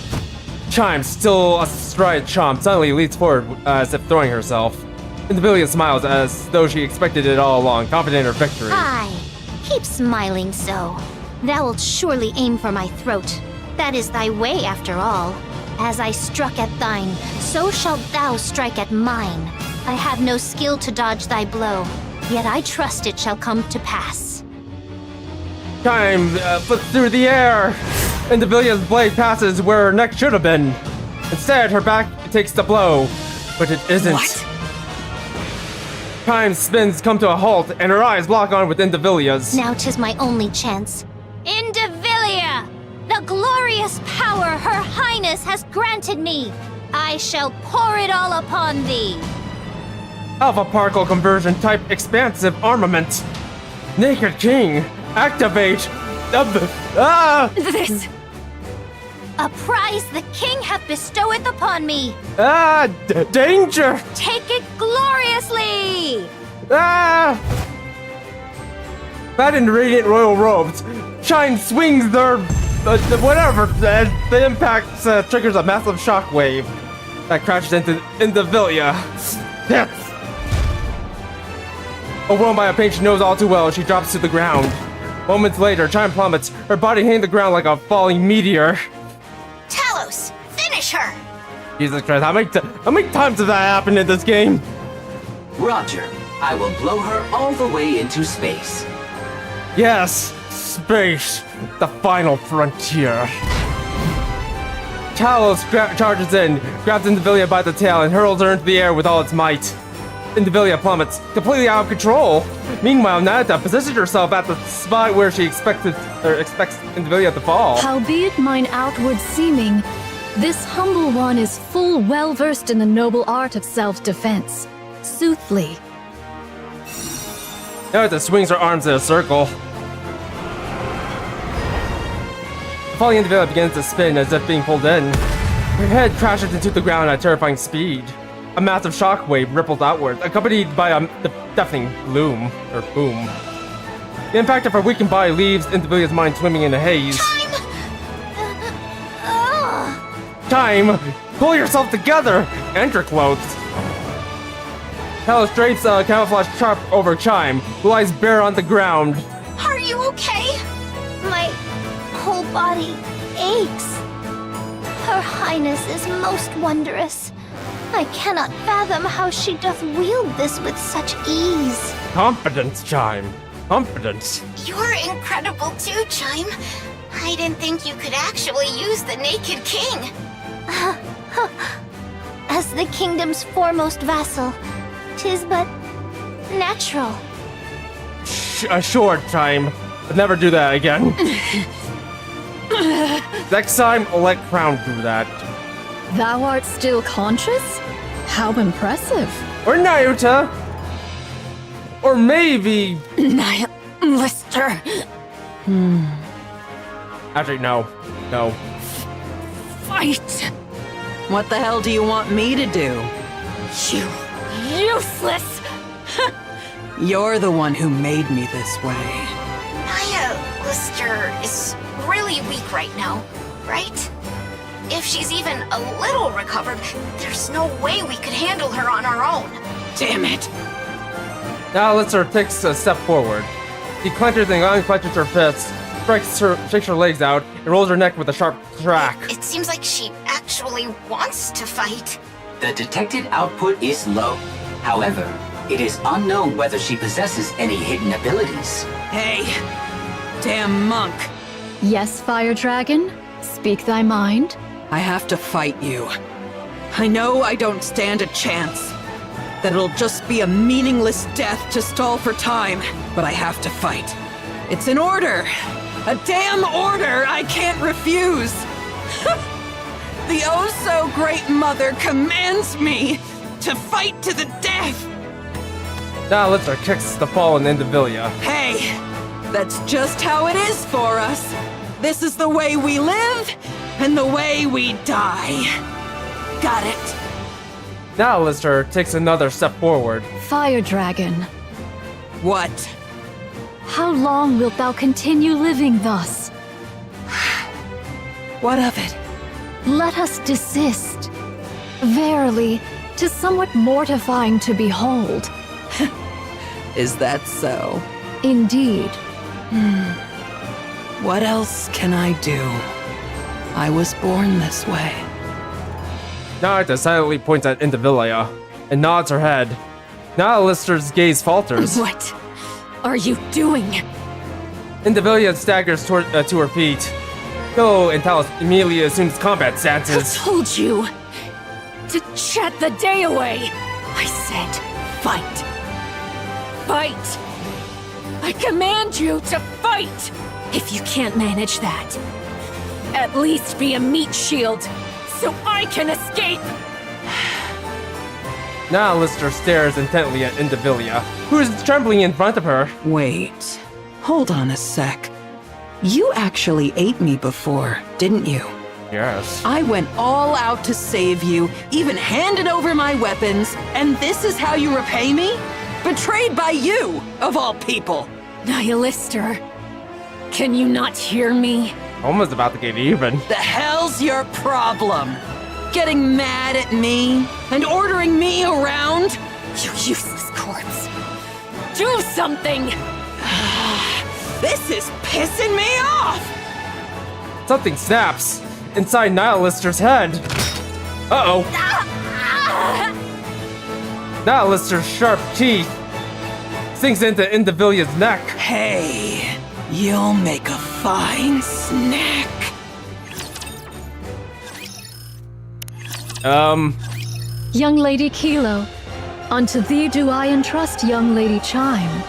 Chime, still astride Chomp, suddenly leads forward as if throwing herself. Indivilia smiles as though she expected it all along, confident in her victory.
Aye, keep smiling so. Thou wilt surely aim for my throat. That is thy way, after all. As I struck at thine, so shalt thou strike at mine. I have no skill to dodge thy blow, yet I trust it shall come to pass.
Chime flips through the air. Indivilia's blade passes where her neck should have been. Instead, her back takes the blow, but it isn't.
What?
Chime's spins come to a halt, and her eyes lock on with Indivilia's.
Now 'tis my only chance. Indivilia! The glorious power her highness has granted me! I shall pour it all upon thee!
Alpha particle conversion type expansive armament. Naked King, activate.
This!
A prize the king hath bestowed upon me!
Danger!
Take it gloriously!
Clad in radiant royal robes, Chime swings their whatever, the impact triggers a massive shockwave that crashes into Indivilia. Yes! Overwhelmed by a pain she knows all too well, she drops to the ground. Moments later, Chime plummets, her body hitting the ground like a falling meteor.
Talos, finish her!
Jesus Christ, how many times has that happened in this game?
Roger. I will blow her all the way into space.
Yes, space, the final frontier. Talos charges in, grabs Indivilia by the tail, and hurls her into the air with all its might. Indivilia plummets, completely out of control. Meanwhile, Nata positions herself at the spot where she expects Indivilia to fall.
Howbeit mine outward seeming, this humble one is full well versed in the noble art of self-defense. Soothly.
Nata swings her arms in a circle. The falling Indivilia begins to spin as if being pulled in. Her head crashes into the ground at terrifying speed. A massive shockwave ripples outward, accompanied by a deafening boom. The impact of her weakened body leaves Indivilia's mind swimming in a haze. Chime! Pull yourself together! Enter clothes. Talos drapes a camouflage tarp over Chime, who lies bare on the ground.
Are you okay?
My whole body aches. Her highness is most wondrous. I cannot fathom how she doth wield this with such ease.
Confidence, Chime. Confidence.
You're incredible too, Chime. I didn't think you could actually use the Naked King.
As the kingdom's foremost vassal, 'tis but natural.
Sure, Chime. But never do that again. Next time, I'll let Crown do that.
Thou art still conscious? How impressive.
Or Nyuta. Or maybe...
Lister.
Actually, no. No.
Fight!
What the hell do you want me to do?
You useless!
You're the one who made me this way.
Naya Lister is really weak right now, right? If she's even a little recovered, there's no way we could handle her on our own.
Damn it!
Now Lister takes a step forward. He clenches and unclenches her fists, shakes her legs out, and rolls her neck with a sharp crack.
It seems like she actually wants to fight.
The detected output is low. However, it is unknown whether she possesses any hidden abilities.
Hey, damn monk.
Yes, Fire Dragon? Speak thy mind.
I have to fight you. I know I don't stand a chance. That it'll just be a meaningless death to stall for time, but I have to fight. It's an order. A damn order I can't refuse! The oh-so-great mother commands me to fight to the death!
Now Lister kicks the fallen Indivilia.
Hey, that's just how it is for us. This is the way we live, and the way we die. Got it.
Now Lister takes another step forward.
Fire Dragon,
What?
how long wilt thou continue living thus?
What of it?
Let us desist. Verily, 'tis somewhat mortifying to behold.
Is that so?
Indeed.
What else can I do? I was born this way.
Naruto silently points at Indivilia and nods her head. Now Lister's gaze falters.
What are you doing?
Indivilia staggers to her feet. Go and Talos immediately assumes combat
I
stances.
told you to chat the day away. I said fight. Fight! I command you to fight! If you can't manage that, at least be a meat shield so I can escape!
Now Lister stares intently at Indivilia, who is trembling in front of her.
Wait. Hold on a sec. You actually ate me before, didn't you?
Yes.
I went all out to save you, even handed over my weapons, and this is how you repay me? Betrayed by you, of all people!
Nihilister, can you not hear me?
Almost about to get even.
The hell's your problem? Getting mad at me and ordering me around?
You useless corpse. Do something!
This is pissing me off!
Something snaps inside Nihilister's head. Uh-oh. Nihilister's sharp teeth sinks into Indivilia's neck.
Hey, you'll make a fine snack.
Young Lady Kilo, unto thee do I entrust young Lady Chime.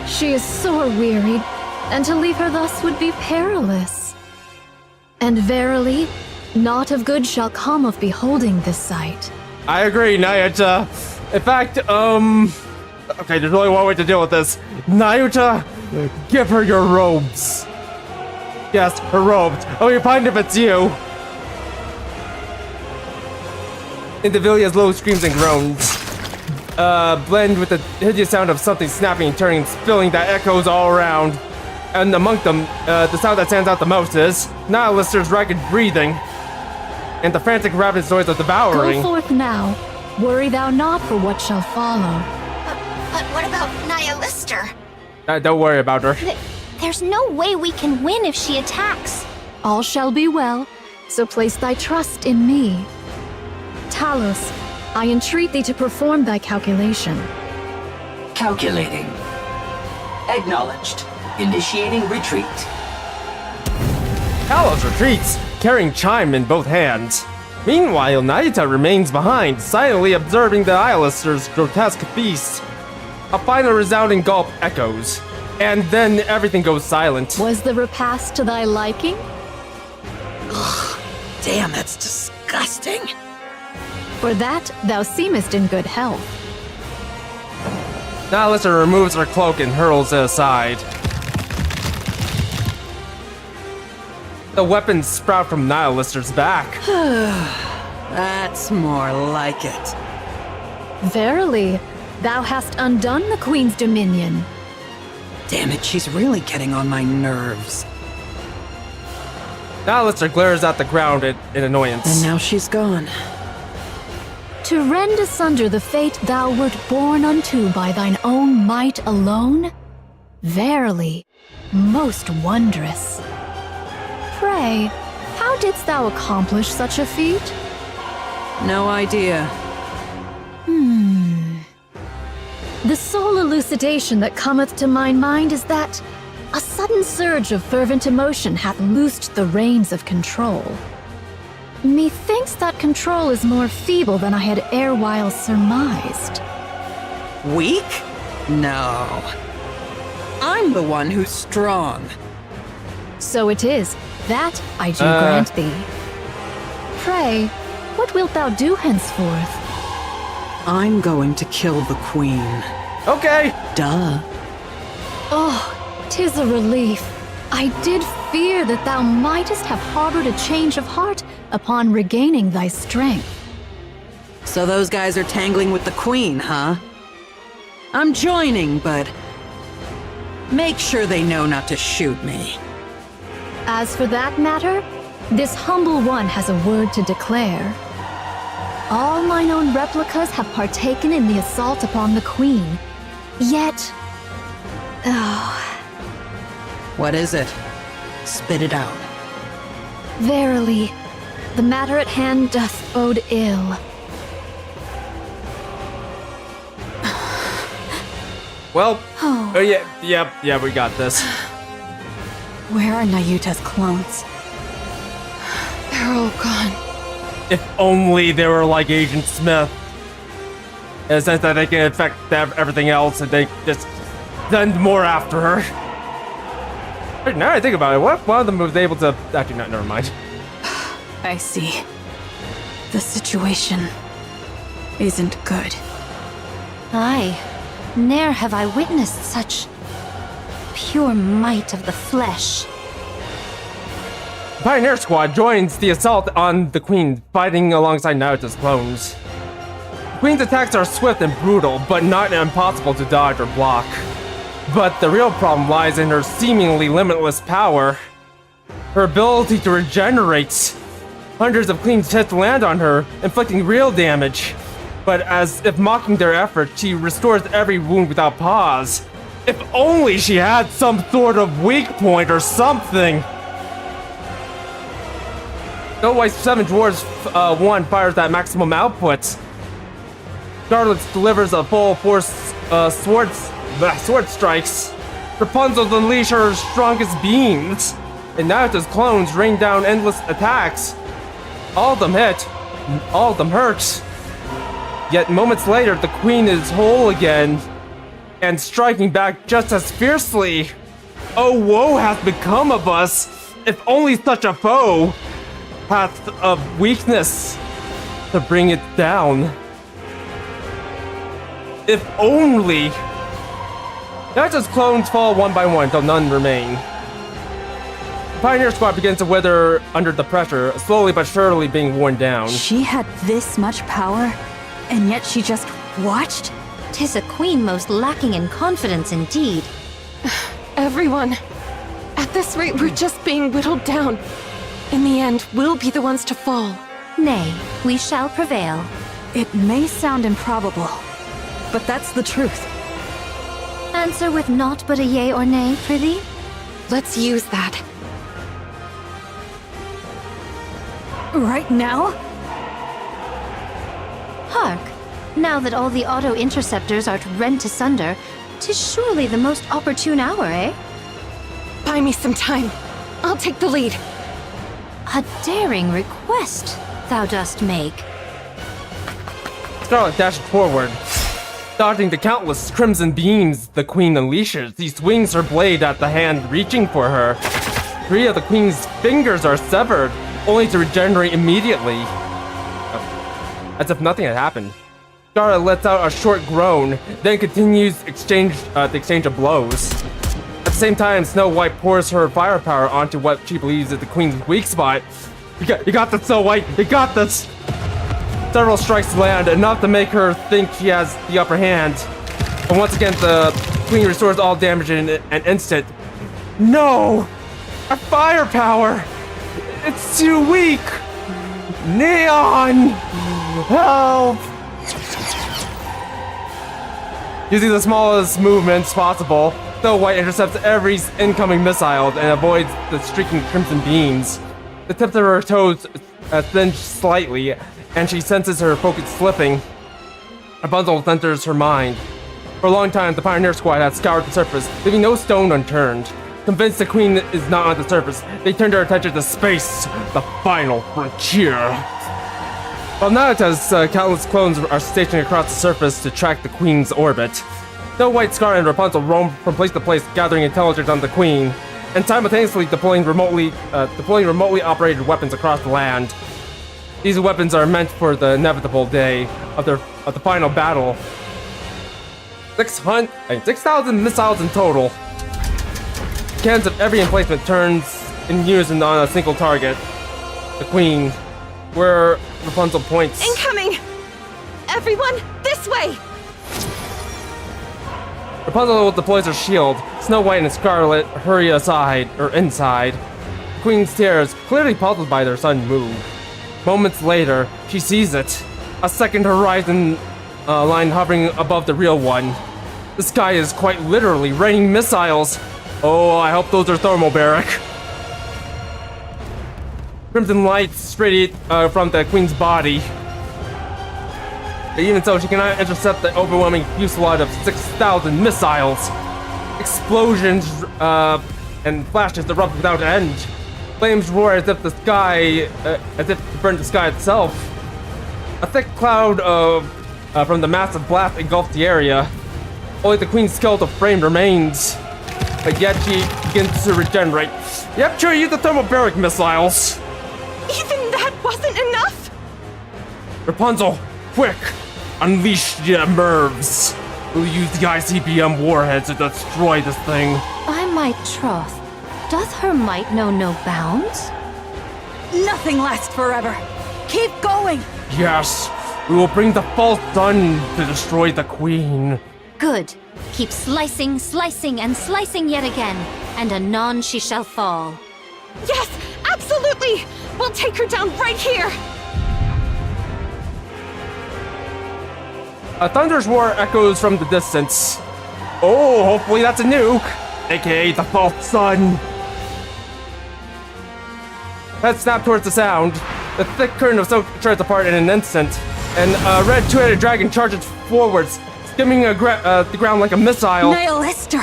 She is sore wearied, and to leave her thus would be perilous. And verily, naught of good shall come of beholding this sight.
I agree, Nayuta. In fact, okay, there's only one way to deal with this. Nayuta, give her your robes. Yes, her robes. Oh, you find if it's you. Indivilia's low screams and groans blend with the hideous sound of something snapping and turning, spilling that echoes all around. And among them, the sound that stands out the most is Nihilister's ragged breathing and the frantic ravenous noise of devouring.
Go forth now. Worry thou not for what shall follow.
But what about Nihilister?
Don't worry about her.
There's no way we can win if she attacks.
All shall be well, so place thy trust in me. Talos, I entreat thee to perform thy calculation.
Calculating. Acknowledged. Initiating retreat.
Talos retreats, carrying Chime in both hands. Meanwhile, Nayuta remains behind, silently observing the Nihilister's grotesque feast. A final resounding gulp echoes, and then everything goes silent.
Was the repast to thy liking?
Damn, that's disgusting.
For that, thou seemest in good health.
Nihilister removes her cloak and hurls it aside. The weapons sprout from Nihilister's back.
That's more like it.
Verily, thou hast undone the Queen's dominion.
Damn it, she's really getting on my nerves.
Nihilister glares at the ground in annoyance.
And now she's gone.
To rend asunder the fate thou wert born unto by thine own might alone? Verily, most wondrous. Pray, how didst thou accomplish such a feat?
No idea.
The sole elucidation that cometh to mine mind is that a sudden surge of fervent emotion hath loosed the reins of control. Methinks that control is more feeble than I had erewhile surmised.
Weak? No. I'm the one who's strong.
So it is. That I do grant thee. Pray, what wilt thou do henceforth?
I'm going to kill the queen.
Okay.
Duh.
Oh, 'tis a relief. I did fear that thou mightest have harbored a change of heart upon regaining thy strength.
So those guys are tangling with the queen, huh? I'm joining, but make sure they know not to shoot me.
As for that matter, this humble one has a word to declare. All mine own replicas have partaken in the assault upon the queen. Yet... Oh...
What is it? Spit it out.
Verily, the matter at hand doth bode ill.
Well, yeah, we got this.
Where are Nayuta's clones?
They're all gone.
If only they were like Agent Smith. In the sense that they can affect everything else and they just send more after her. But now I think about it, what if one of them was able to... Actually, no, never mind.
I see. The situation isn't good.
Aye, ne'er have I witnessed such pure might of the flesh.
Pioneer Squad joins the assault on the Queen, fighting alongside Naota's clones. The Queen's attacks are swift and brutal, but not impossible to dodge or block. But the real problem lies in her seemingly limitless power. Her ability to regenerate. Hundreds of clean hits land on her, inflicting real damage. But as if mocking their effort, she restores every wound without pause. If only she had some sort of weak point or something! Snow White's 7 Dwarves 1 fires at maximum output. Scarlet delivers a full force sword strikes. Rapunzel unleash her strongest beams. And Naota's clones rain down endless attacks. All of them hit. All of them hurt. Yet moments later, the Queen is whole again. And striking back just as fiercely. Oh, woe hath become of us. If only such a foe hath of weakness to bring it down. If only. Naota's clones fall one by one, though none remain. The Pioneer Squad begins to wither under the pressure, slowly but surely being worn down.
She had this much power, and yet she just watched?
'Tis a queen most lacking in confidence indeed.
Everyone, at this rate we're just being whittled down. In the end, we'll be the ones to fall.
Nay, we shall prevail.
It may sound improbable, but that's the truth.
Answer with naught but a yea or nay, prithee?
Let's use that.
Right now?
Hark! Now that all the auto-interceptors are rent asunder, 'tis surely the most opportune hour, eh?
Buy me some time. I'll take the lead.
A daring request thou dost make.
Scarlet dashes forward. Dodging the countless crimson beams the Queen unleashes, she swings her blade at the hand reaching for her. 3 of the Queen's fingers are severed, only to regenerate immediately. As if nothing had happened. Scarlet lets out a short groan, then continues the exchange of blows. At the same time, Snow White pours her firepower onto what she believes is the Queen's weak spot. You got this, Snow White! You got this! Several strikes land, enough to make her think she has the upper hand. But once again, the Queen restores all damage in an instant. No! Our firepower! It's too weak! Neon! Help! Using the smallest movements possible, Snow White intercepts every incoming missile and avoids the streaking crimson beams. The tips of her toes singe slightly, and she senses her focus slipping. Rapunzel enters her mind. For a long time, the Pioneer Squad had scoured the surface, leaving no stone unturned. Convinced the Queen is not on the surface, they turned their attention to space, the final frontier. While Naota's countless clones are stationed across the surface to track the Queen's orbit, Snow White, Scarlet, and Rapunzel roam from place to place, gathering intelligence on the Queen. and simultaneously deploying remotely operated weapons across the land. These weapons are meant for the inevitable day of the final battle. 6,000 missiles in total. Cannons of every emplacement turns in unison on a single target. The Queen, where Rapunzel points.
Incoming! Everyone, this way!
Rapunzel deploys her shield. Snow White and Scarlet hurry inside. The Queen stares, clearly puzzled by their sudden move. Moments later, she sees it. A second horizon line hovering above the real one. The sky is quite literally raining missiles. Oh, I hope those are thermobaric. Crimson lights straight from the Queen's body. But even so, she cannot intercept the overwhelming fusillade of 6,000 missiles. Explosions and flashes erupt without end. Flames roar as if to burn the sky itself. A thick cloud from the massive blast engulfs the area. Only the Queen's skeletal frame remains, but yet she begins to regenerate. Yep, sure, use the thermobaric missiles.
Even that wasn't enough?
Rapunzel, quick! Unleash the MIRVs. We'll use the ICBM warheads to destroy this thing.
By my troth, doth her might know no bounds?
Nothing lasts forever. Keep going.
Yes, we will bring the false sun to destroy the Queen.
Good. Keep slicing, slicing, and slicing yet again, and anon she shall fall.
Yes, absolutely! We'll take her down right here!
A thunderous roar echoes from the distance. Oh, hopefully that's a nuke, aka the false sun. Head snap towards the sound. The thick curtain of smoke shreds apart in an instant, and a red two-headed dragon charges forwards, skimming the ground like a missile.
Nihilister!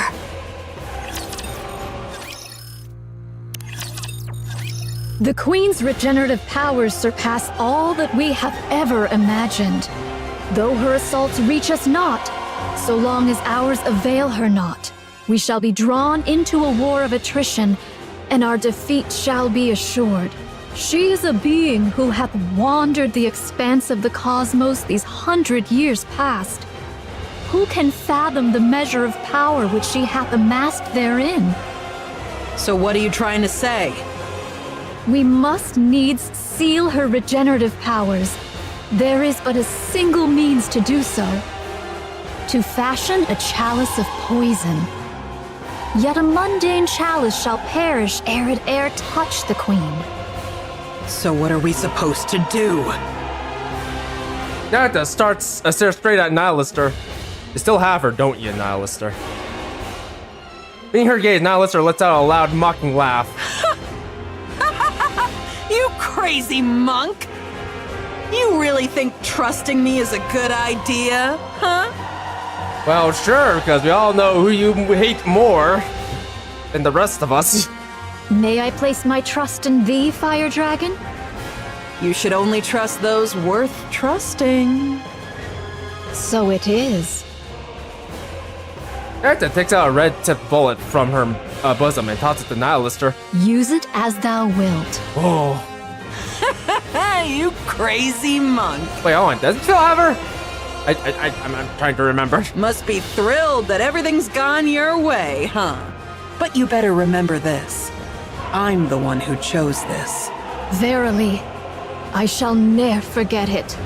The Queen's regenerative powers surpass all that we have ever imagined. Though her assaults reach us not, so long as ours avail her not, we shall be drawn into a war of attrition, and our defeat shall be assured. She is a being who hath wandered the expanse of the cosmos these 100 years past. Who can fathom the measure of power which she hath amassed therein?
So what are you trying to say?
We must needs seal her regenerative powers. There is but a single means to do so. To fashion a chalice of poison. Yet a mundane chalice shall perish ere it e'er touch the Queen.
So what are we supposed to do?
Nagta stares straight at Nihilister. You still have her, don't you, Nihilister? Being her gaze, Nihilister lets out a loud, mocking laugh.
You crazy monk! You really think trusting me is a good idea, huh?
Well, sure, because we all know who you hate more than the rest of us.
May I place my trust in thee, Fire Dragon?
You should only trust those worth trusting.
So it is.
Nagta takes out a red-tipped bullet from her bosom and tosses it to Nihilister.
Use it as thou wilt.
Oh.
You crazy monk.
Wait, hold on, does it still have her? I'm trying to remember.
Must be thrilled that everything's gone your way, huh? But you better remember this. I'm the one who chose this.
Verily, I shall ne'er forget it.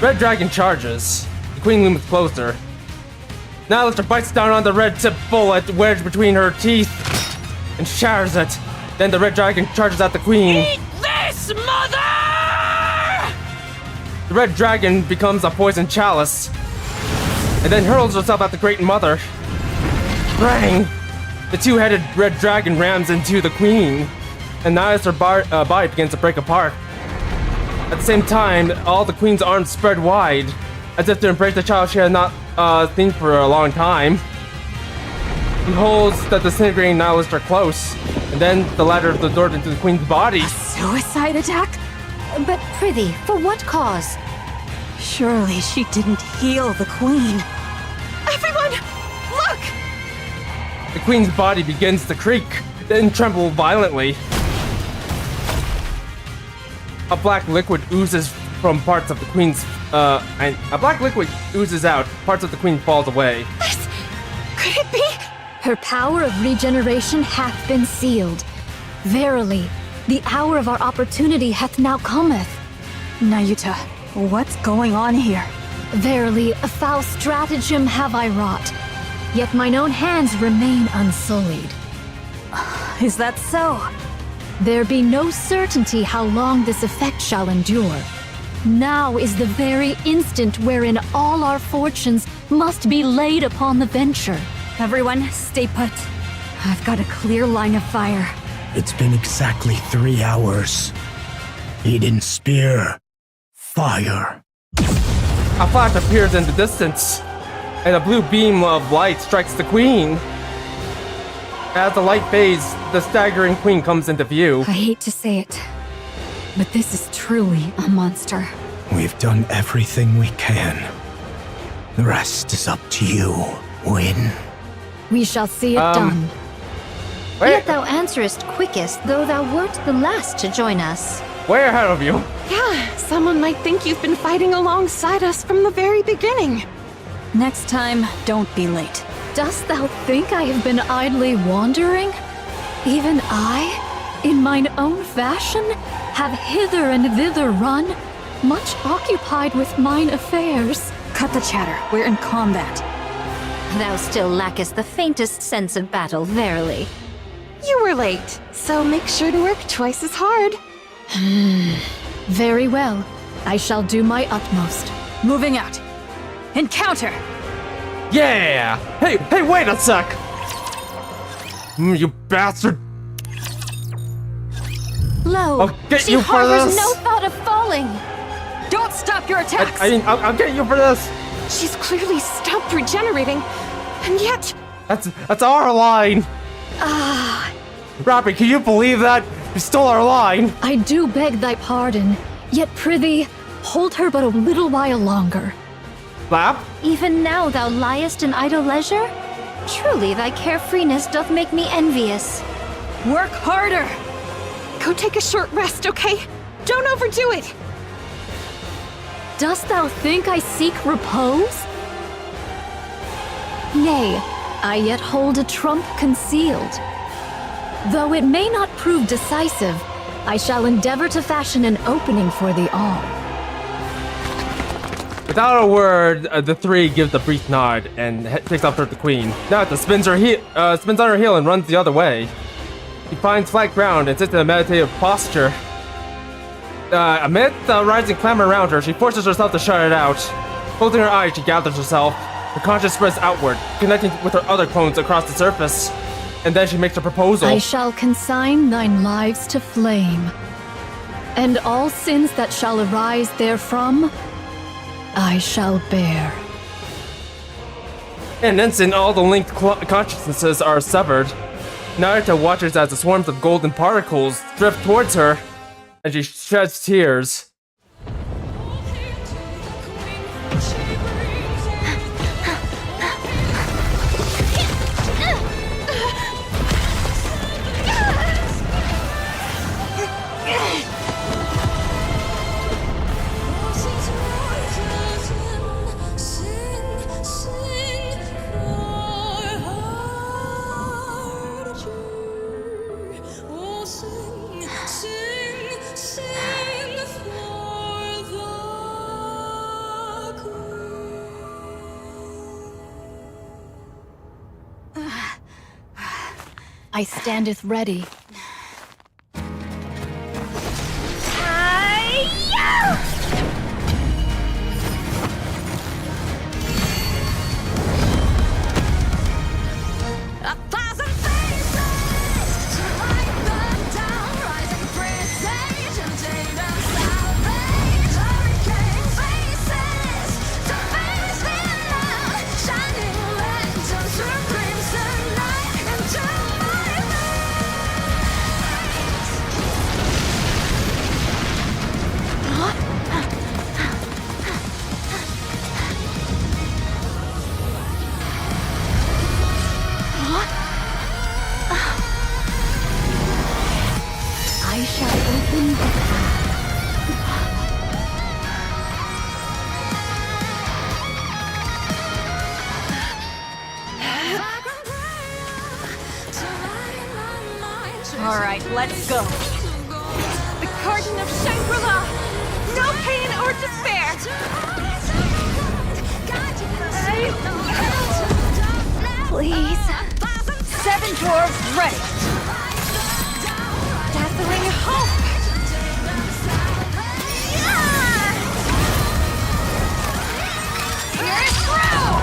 Red Dragon charges. The Queen looms closer. Nihilister bites down on the red-tipped bullet wedged between her teeth and shatters it. Then the Red Dragon charges at the Queen.
Eat this, mother!
The Red Dragon becomes a poison chalice, and then hurls herself at the Great Mother. Bang! The two-headed Red Dragon rams into the Queen, and Nihilister's body begins to break apart. At the same time, all the Queen's arms spread wide, as if to embrace the child she had not seen for a long time. He holds the disintegrating Nihilister close, and then the latter is absorbed into the Queen's body.
A suicide attack?
But prithee, for what cause?
Surely she didn't heal the Queen.
Everyone, look!
The queen's body begins to creak, then tremble violently. A black liquid oozes from parts of the queen's, and a black liquid oozes out. Parts of the queen falls away.
Could it be? Her power of regeneration hath been sealed. Verily, the hour of our opportunity hath now cometh.
Nayuta, what's going on here?
Verily, a foul stratagem have I wrought, yet mine own hands remain unsullied.
Is that so?
There be no certainty how long this effect shall endure. Now is the very instant wherein all our fortunes must be laid upon the venture.
Everyone, stay put. I've got a clear line of fire.
It's been exactly 3 hours. Eden's spear. Fire.
A flash appears in the distance, and a blue beam of light strikes the queen. As the light fades, the staggering queen comes into view.
I hate to say it, but this is truly a monster.
We've done everything we can. The rest is up to you, Win.
We shall see it done.
Yet thou answerest quickest, though thou wert the last to join us.
Way ahead of you.
Yeah, someone might think you've been fighting alongside us from the very beginning.
Next time, don't be late.
Dost thou think I have been idly wandering? Even I, in mine own fashion, have hither and thither run, much occupied with mine affairs.
Cut the chatter, we're in combat.
Thou still lackest the faintest sense of battle, verily.
You were late, so make sure to work twice as hard.
Very well. I shall do my utmost.
Moving out. Encounter!
Yeah! Hey, wait a sec! You bastard!
Lo,
I'll get
she
you for
harbors
this!
no thought of falling!
Don't stop your attacks!
I'll get you for this!
She's clearly stopped regenerating, and yet...
That's our line!
Ah...
Robbie, can you believe that? You stole our line!
I do beg thy pardon, yet prithee, hold her but a little while longer.
Flap?
Even now thou liest in idle leisure? Truly thy carefreeness doth make me envious.
Work harder!
Go take a short rest, okay? Don't overdo it!
Dost thou think I seek repose? Nay, I yet hold a trump concealed. Though it may not prove decisive, I shall endeavor to fashion an opening for thee all.
Without a word, the three give the brief nod and takes off toward the queen. Nayuta spins on her heel and runs the other way. She finds flat ground and sits in a meditative posture. Amid the rising clamor around her, she forces herself to shut it out. Closing her eyes, she gathers herself. Her conscience spreads outward, connecting with her other clones across the surface. And then she makes a proposal.
I shall consign thine lives to flame, and all sins that shall arise therefrom, I shall bear.
In an instant, all the linked consciousnesses are severed. Nayuta watches as the swarms of golden particles drift towards her, and she sheds tears.
I standeth ready.
let's go. The Garden of Shangri-La. No pain or despair.
Please.
7 dwarves ready. Dazzling hope. Here it through.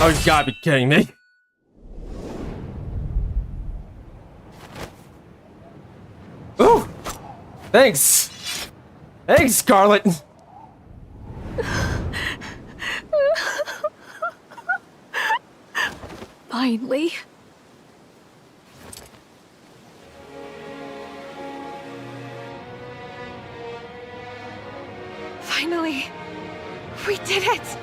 Oh, you gotta be kidding me. Ooh! Thanks! Thanks, Scarlet!
Finally.
Finally. We did it.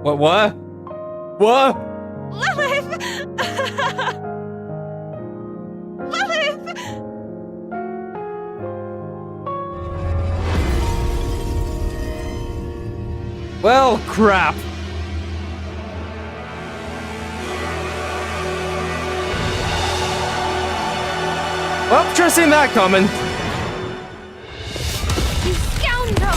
What? What?
Lilith! Lilith!
Well, crap. Well, sure seen that coming.
You scoundrel!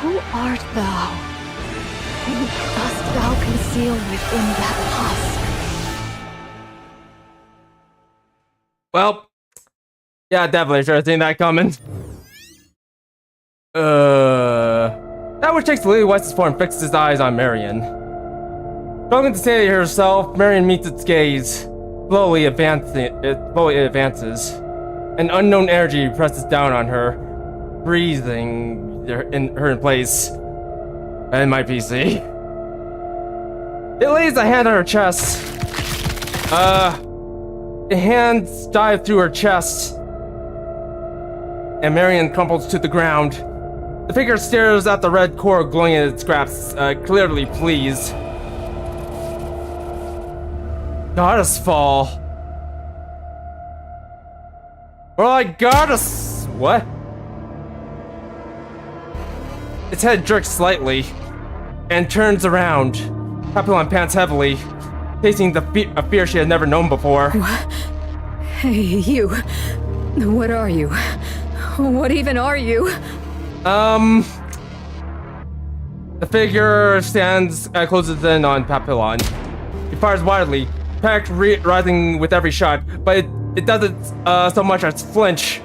Who art thou? Who dost thou conceal within that husk?
Well, yeah, definitely sure seen that coming. That which takes the Lily White's form fixes his eyes on Marion. Struggling to say to herself, Marion meets its gaze. Slowly it advances. An unknown energy presses down on her, freezing her in place. And my PC. It lays a hand on her chest. The hands dive through her chest, and Marion crumples to the ground. The figure stares at the red core glowing in its grasp, clearly pleased. Goddess fall. Well, I goddess. What? Its head jerks slightly and turns around. Papillon pants heavily, facing a fear she had never known before.
Hey, you. What are you? What even are you?
The figure stands, closes in on Papillon. He fires wildly, panic rising with every shot, but it doesn't so much as flinch.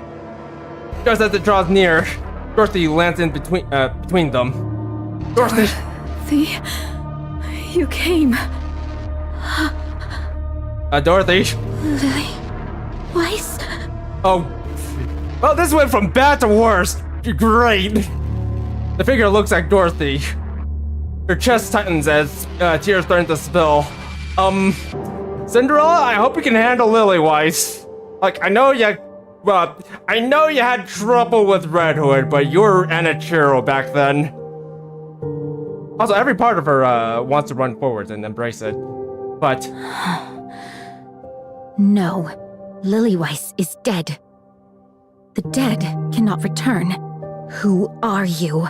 Just as it draws near, Dorothy lands in between them. Dorothy!
You came.
Dorothy.
Lily Weiss?
Oh. Well, this went from bad to worse. Great. The figure looks at Dorothy. Her chest tightens as tears start to spill. Cinderella, I hope you can handle Lily Weiss. Like, I know you had trouble with Red Hood, but you were Anachiro back then. Also, every part of her wants to run forward and embrace it, but
No. Lilyweiss is dead. The dead cannot return. Who are you?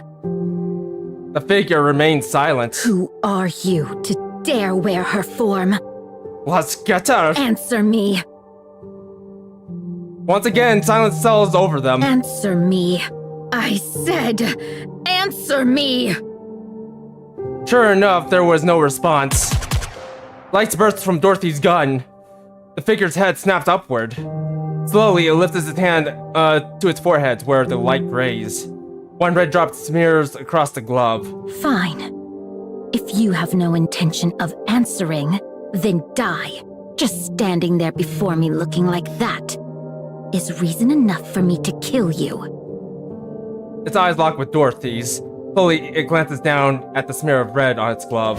The figure remains silent.
Who are you to dare wear her form?
Let's get her.
Answer me.
Once again, silence settles over them.
Answer me. I said, answer me!
Sure enough, there was no response. Lights burst from Dorothy's gun. The figure's head snapped upward. Slowly, it lifts its hand to its forehead where the light grazed. One red drop smears across the glove.
Fine. If you have no intention of answering, then die. Just standing there before me looking like that is reason enough for me to kill you.
Its eyes lock with Dorothy's. Slowly, it glances down at the smear of red on its glove.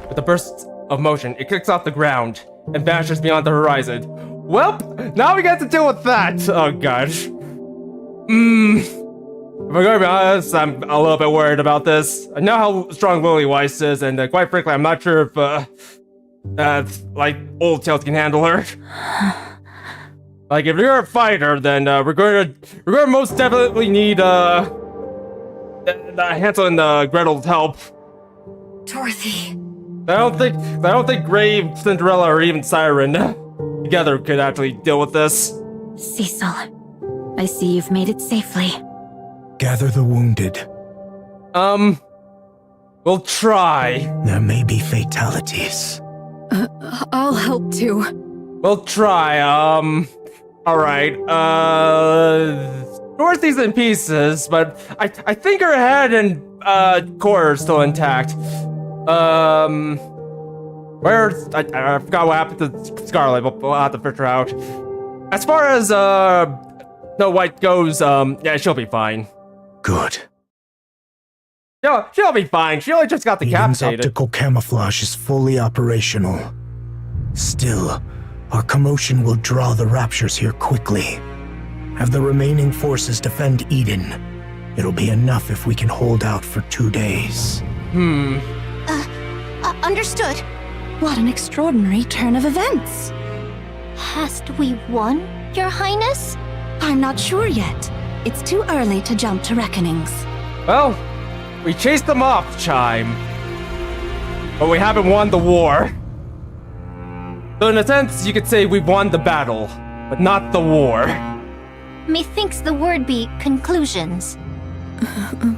With a burst of motion, it kicks off the ground and vanishes beyond the horizon. Welp, now we get to deal with that. Oh gosh. If I'm gonna be honest, I'm a little bit worried about this. I know how strong Lilyweiss is, and quite frankly, I'm not sure if, like, Old Tails can handle her. Like, if you're a fighter, then we're going to most definitely need Hansel and Gretel's help.
Dorothy.
I don't think Grave, Cinderella, or even Siren together could actually deal with this.
Cecil, I see you've made it safely.
Gather the wounded.
We'll try.
There may be fatalities.
I'll help too.
We'll try, alright, Dorothy's in pieces, but I think her head and, core are still intact. Where's, I forgot what happened to Scarlet, but we'll have to figure her out. As far as, Snow White goes, yeah, she'll be fine.
Good.
She'll be fine. She only just got decapitated.
Eden's optical camouflage is fully operational. Still, our commotion will draw the Raptures here quickly. Have the remaining forces defend Eden. It'll be enough if we can hold out for 2 days.
Understood.
What an extraordinary turn of events.
Hast we won, Your Highness?
I'm not sure yet. It's too early to jump to reckonings.
Well, we chased them off, Chime. But we haven't won the war. So in a sense, you could say we've won the battle, but not the war.
Methinks the word be conclusions.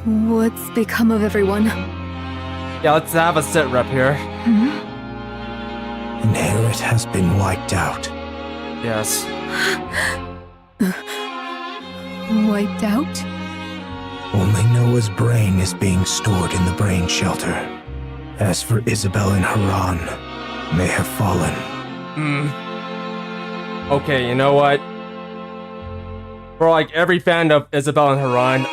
What's become of everyone?
Yeah, let's have a sit rep here.
Inherit has been wiped out.
Yes.
Wiped out?
Only Noah's brain is being stored in the brain shelter. As for Isabel and Haran, they have fallen.
Okay, you know what? For like every fan of Isabel and Haran,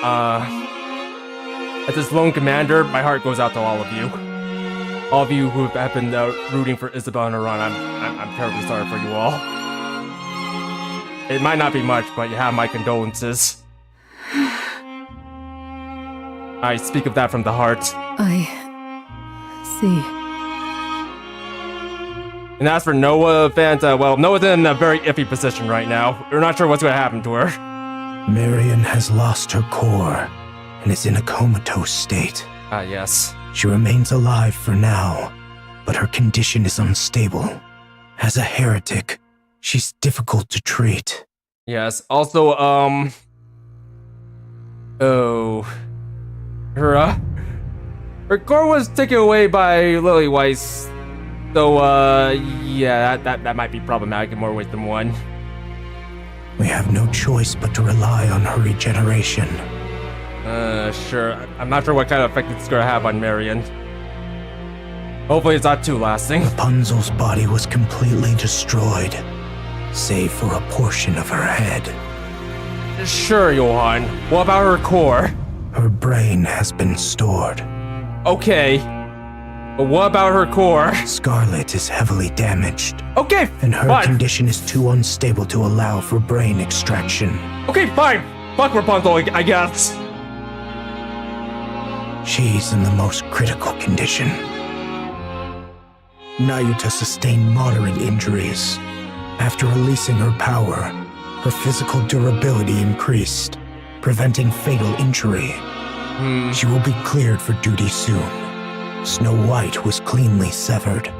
as this lone commander, my heart goes out to all of you. All of you who have been rooting for Isabel and Haran, I'm terribly sorry for you all. It might not be much, but you have my condolences. I speak of that from the heart.
I see.
And as for Noah fans, well, Noah's in a very iffy position right now. We're not sure what's going to happen to her.
Marion has lost her core and is in a comatose state.
Yes.
She remains alive for now, but her condition is unstable. As a heretic, she's difficult to treat.
Yes, also, her core was taken away by Lilyweiss. So, yeah, that might be problematic in more ways than one.
We have no choice but to rely on her regeneration.
Sure. I'm not sure what kind of effect it's gonna have on Marion. Hopefully it's not too lasting.
Rapunzel's body was completely destroyed, save for a portion of her head.
Sure, Johan. What about her core?
Her brain has been stored.
Okay. But what about her core?
Scarlet is heavily damaged.
Okay,
and her
fine.
condition is too unstable to allow for brain extraction.
Okay, fine. Fuck Rapunzel, I guess.
She's in the most critical condition. Nayuta sustained moderate injuries. After releasing her power, her physical durability increased, preventing fatal injury. She will be cleared for duty soon. Snow White was cleanly severed.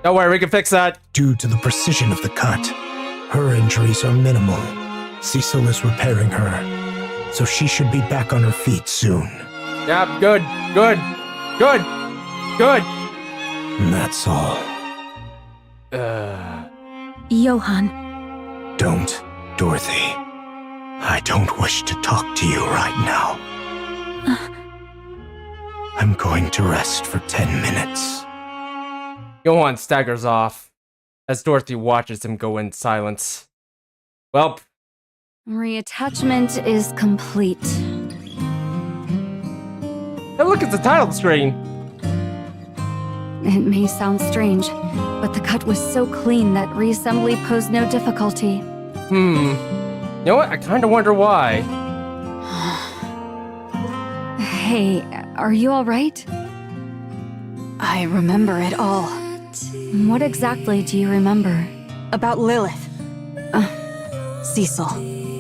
Don't worry, we can fix that.
Due to the precision of the cut, her injuries are minimal. Cecil is repairing her, so she should be back on her feet soon.
Yep, good.
And that's all.
Johann.
Don't, Dorothy. I don't wish to talk to you right now. I'm going to rest for 10 minutes.
Johann staggers off as Dorothy watches him go in silence. Well,
Reattachment is complete.
Hey, look, it's the title screen.
It may sound strange, but the cut was so clean that reassembly posed no difficulty.
You know what? I kind of wonder why.
Hey, are you alright?
I remember it all.
What exactly do you remember?
About Lilith. Cecil.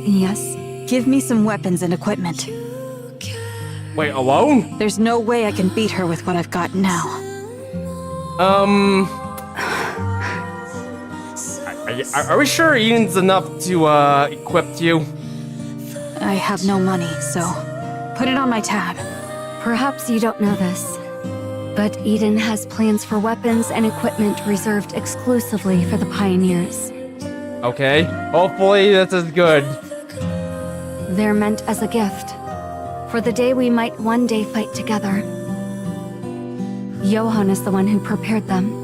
Yes?
Give me some weapons and equipment.
Wait, alone?
There's no way I can beat her with what I've got now.
Are we sure Eden's enough to, equip you?
I have no money, so put it on my tab.
Perhaps you don't know this, but Eden has plans for weapons and equipment reserved exclusively for the Pioneers.
Okay, hopefully this is good.
They're meant as a gift, for the day we might one day fight together. Johann is the one who prepared them.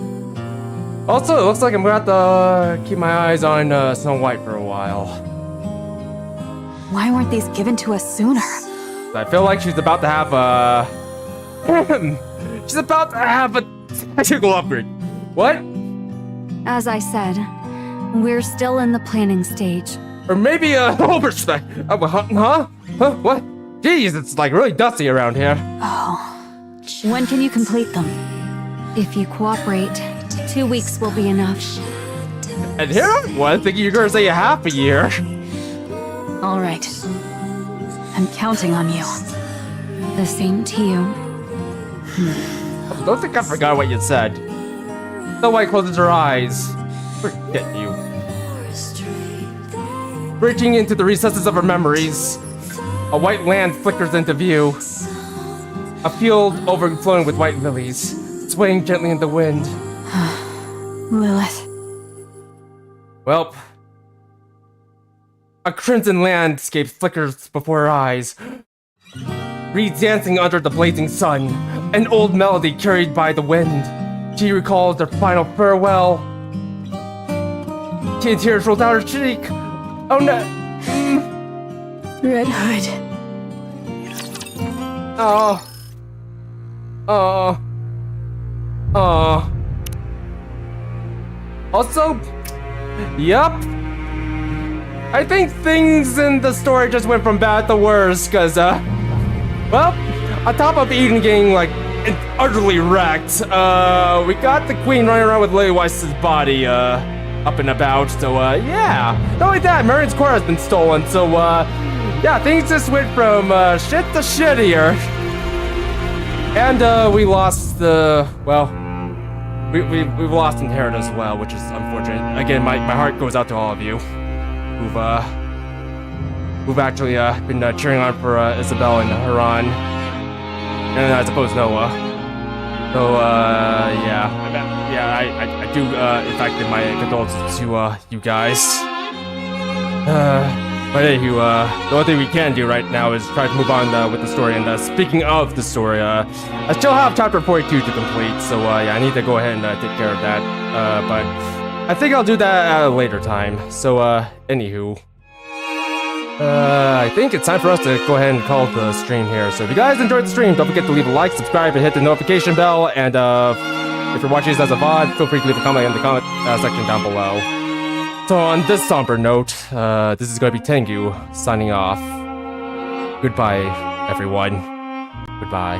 Also, it looks like I'm gonna have to keep my eyes on Snow White for a while.
Why weren't these given to us sooner?
I feel like she's about to have a... she's about to have a technical upgrade. What?
As I said, we're still in the planning stage.
Or maybe a oversight. Huh? What? Jeez, it's like really dusty around here.
Oh. When can you complete them?
If you cooperate, 2 weeks will be enough.
And here I was thinking you're gonna say a half a year.
All right. I'm counting on you.
The same to you.
I don't think I forgot what you said. Snow White closes her eyes. Forget you. Reaching into the recesses of her memories, a white land flickers into view. A field overflowing with white lilies, swaying gently in the wind.
Lilith.
Welp. A crimson landscape flickers before her eyes. Reeds dancing under the blazing sun, an old melody carried by the wind. She recalls their final farewell. Tears roll down her cheek. Oh no!
Red Hood.
Oh. Also, yup. I think things in the story just went from bad to worse, cause, well, on top of Eden getting, like, utterly wrecked, we got the Queen running around with Lily Weiss's body, up and about, so, yeah. Not only that, Marion's core has been stolen, so, yeah, things just went from, shit to shittier. And, we lost the, well, we've lost Inherit as well, which is unfortunate. Again, my heart goes out to all of you who've actually, been, cheering on for, Isabel and Haran. And I suppose Noah. So, yeah. I do, in fact, give my condolences to, you guys. But anywho, the only thing we can do right now is try to move on with the story. And speaking of the story, I still have chapter 42 to complete, so yeah, I need to go ahead and take care of that. But I think I'll do that at a later time. So, anywho, I think it's time for us to go ahead and call the stream here. So if you guys enjoyed the stream, don't forget to leave a like, subscribe, and hit the notification bell. And if you're watching this as a VOD, feel free to leave a comment in the comment section down below. So on this somber note, this is going to be Tengu signing off. Goodbye, everyone. Goodbye.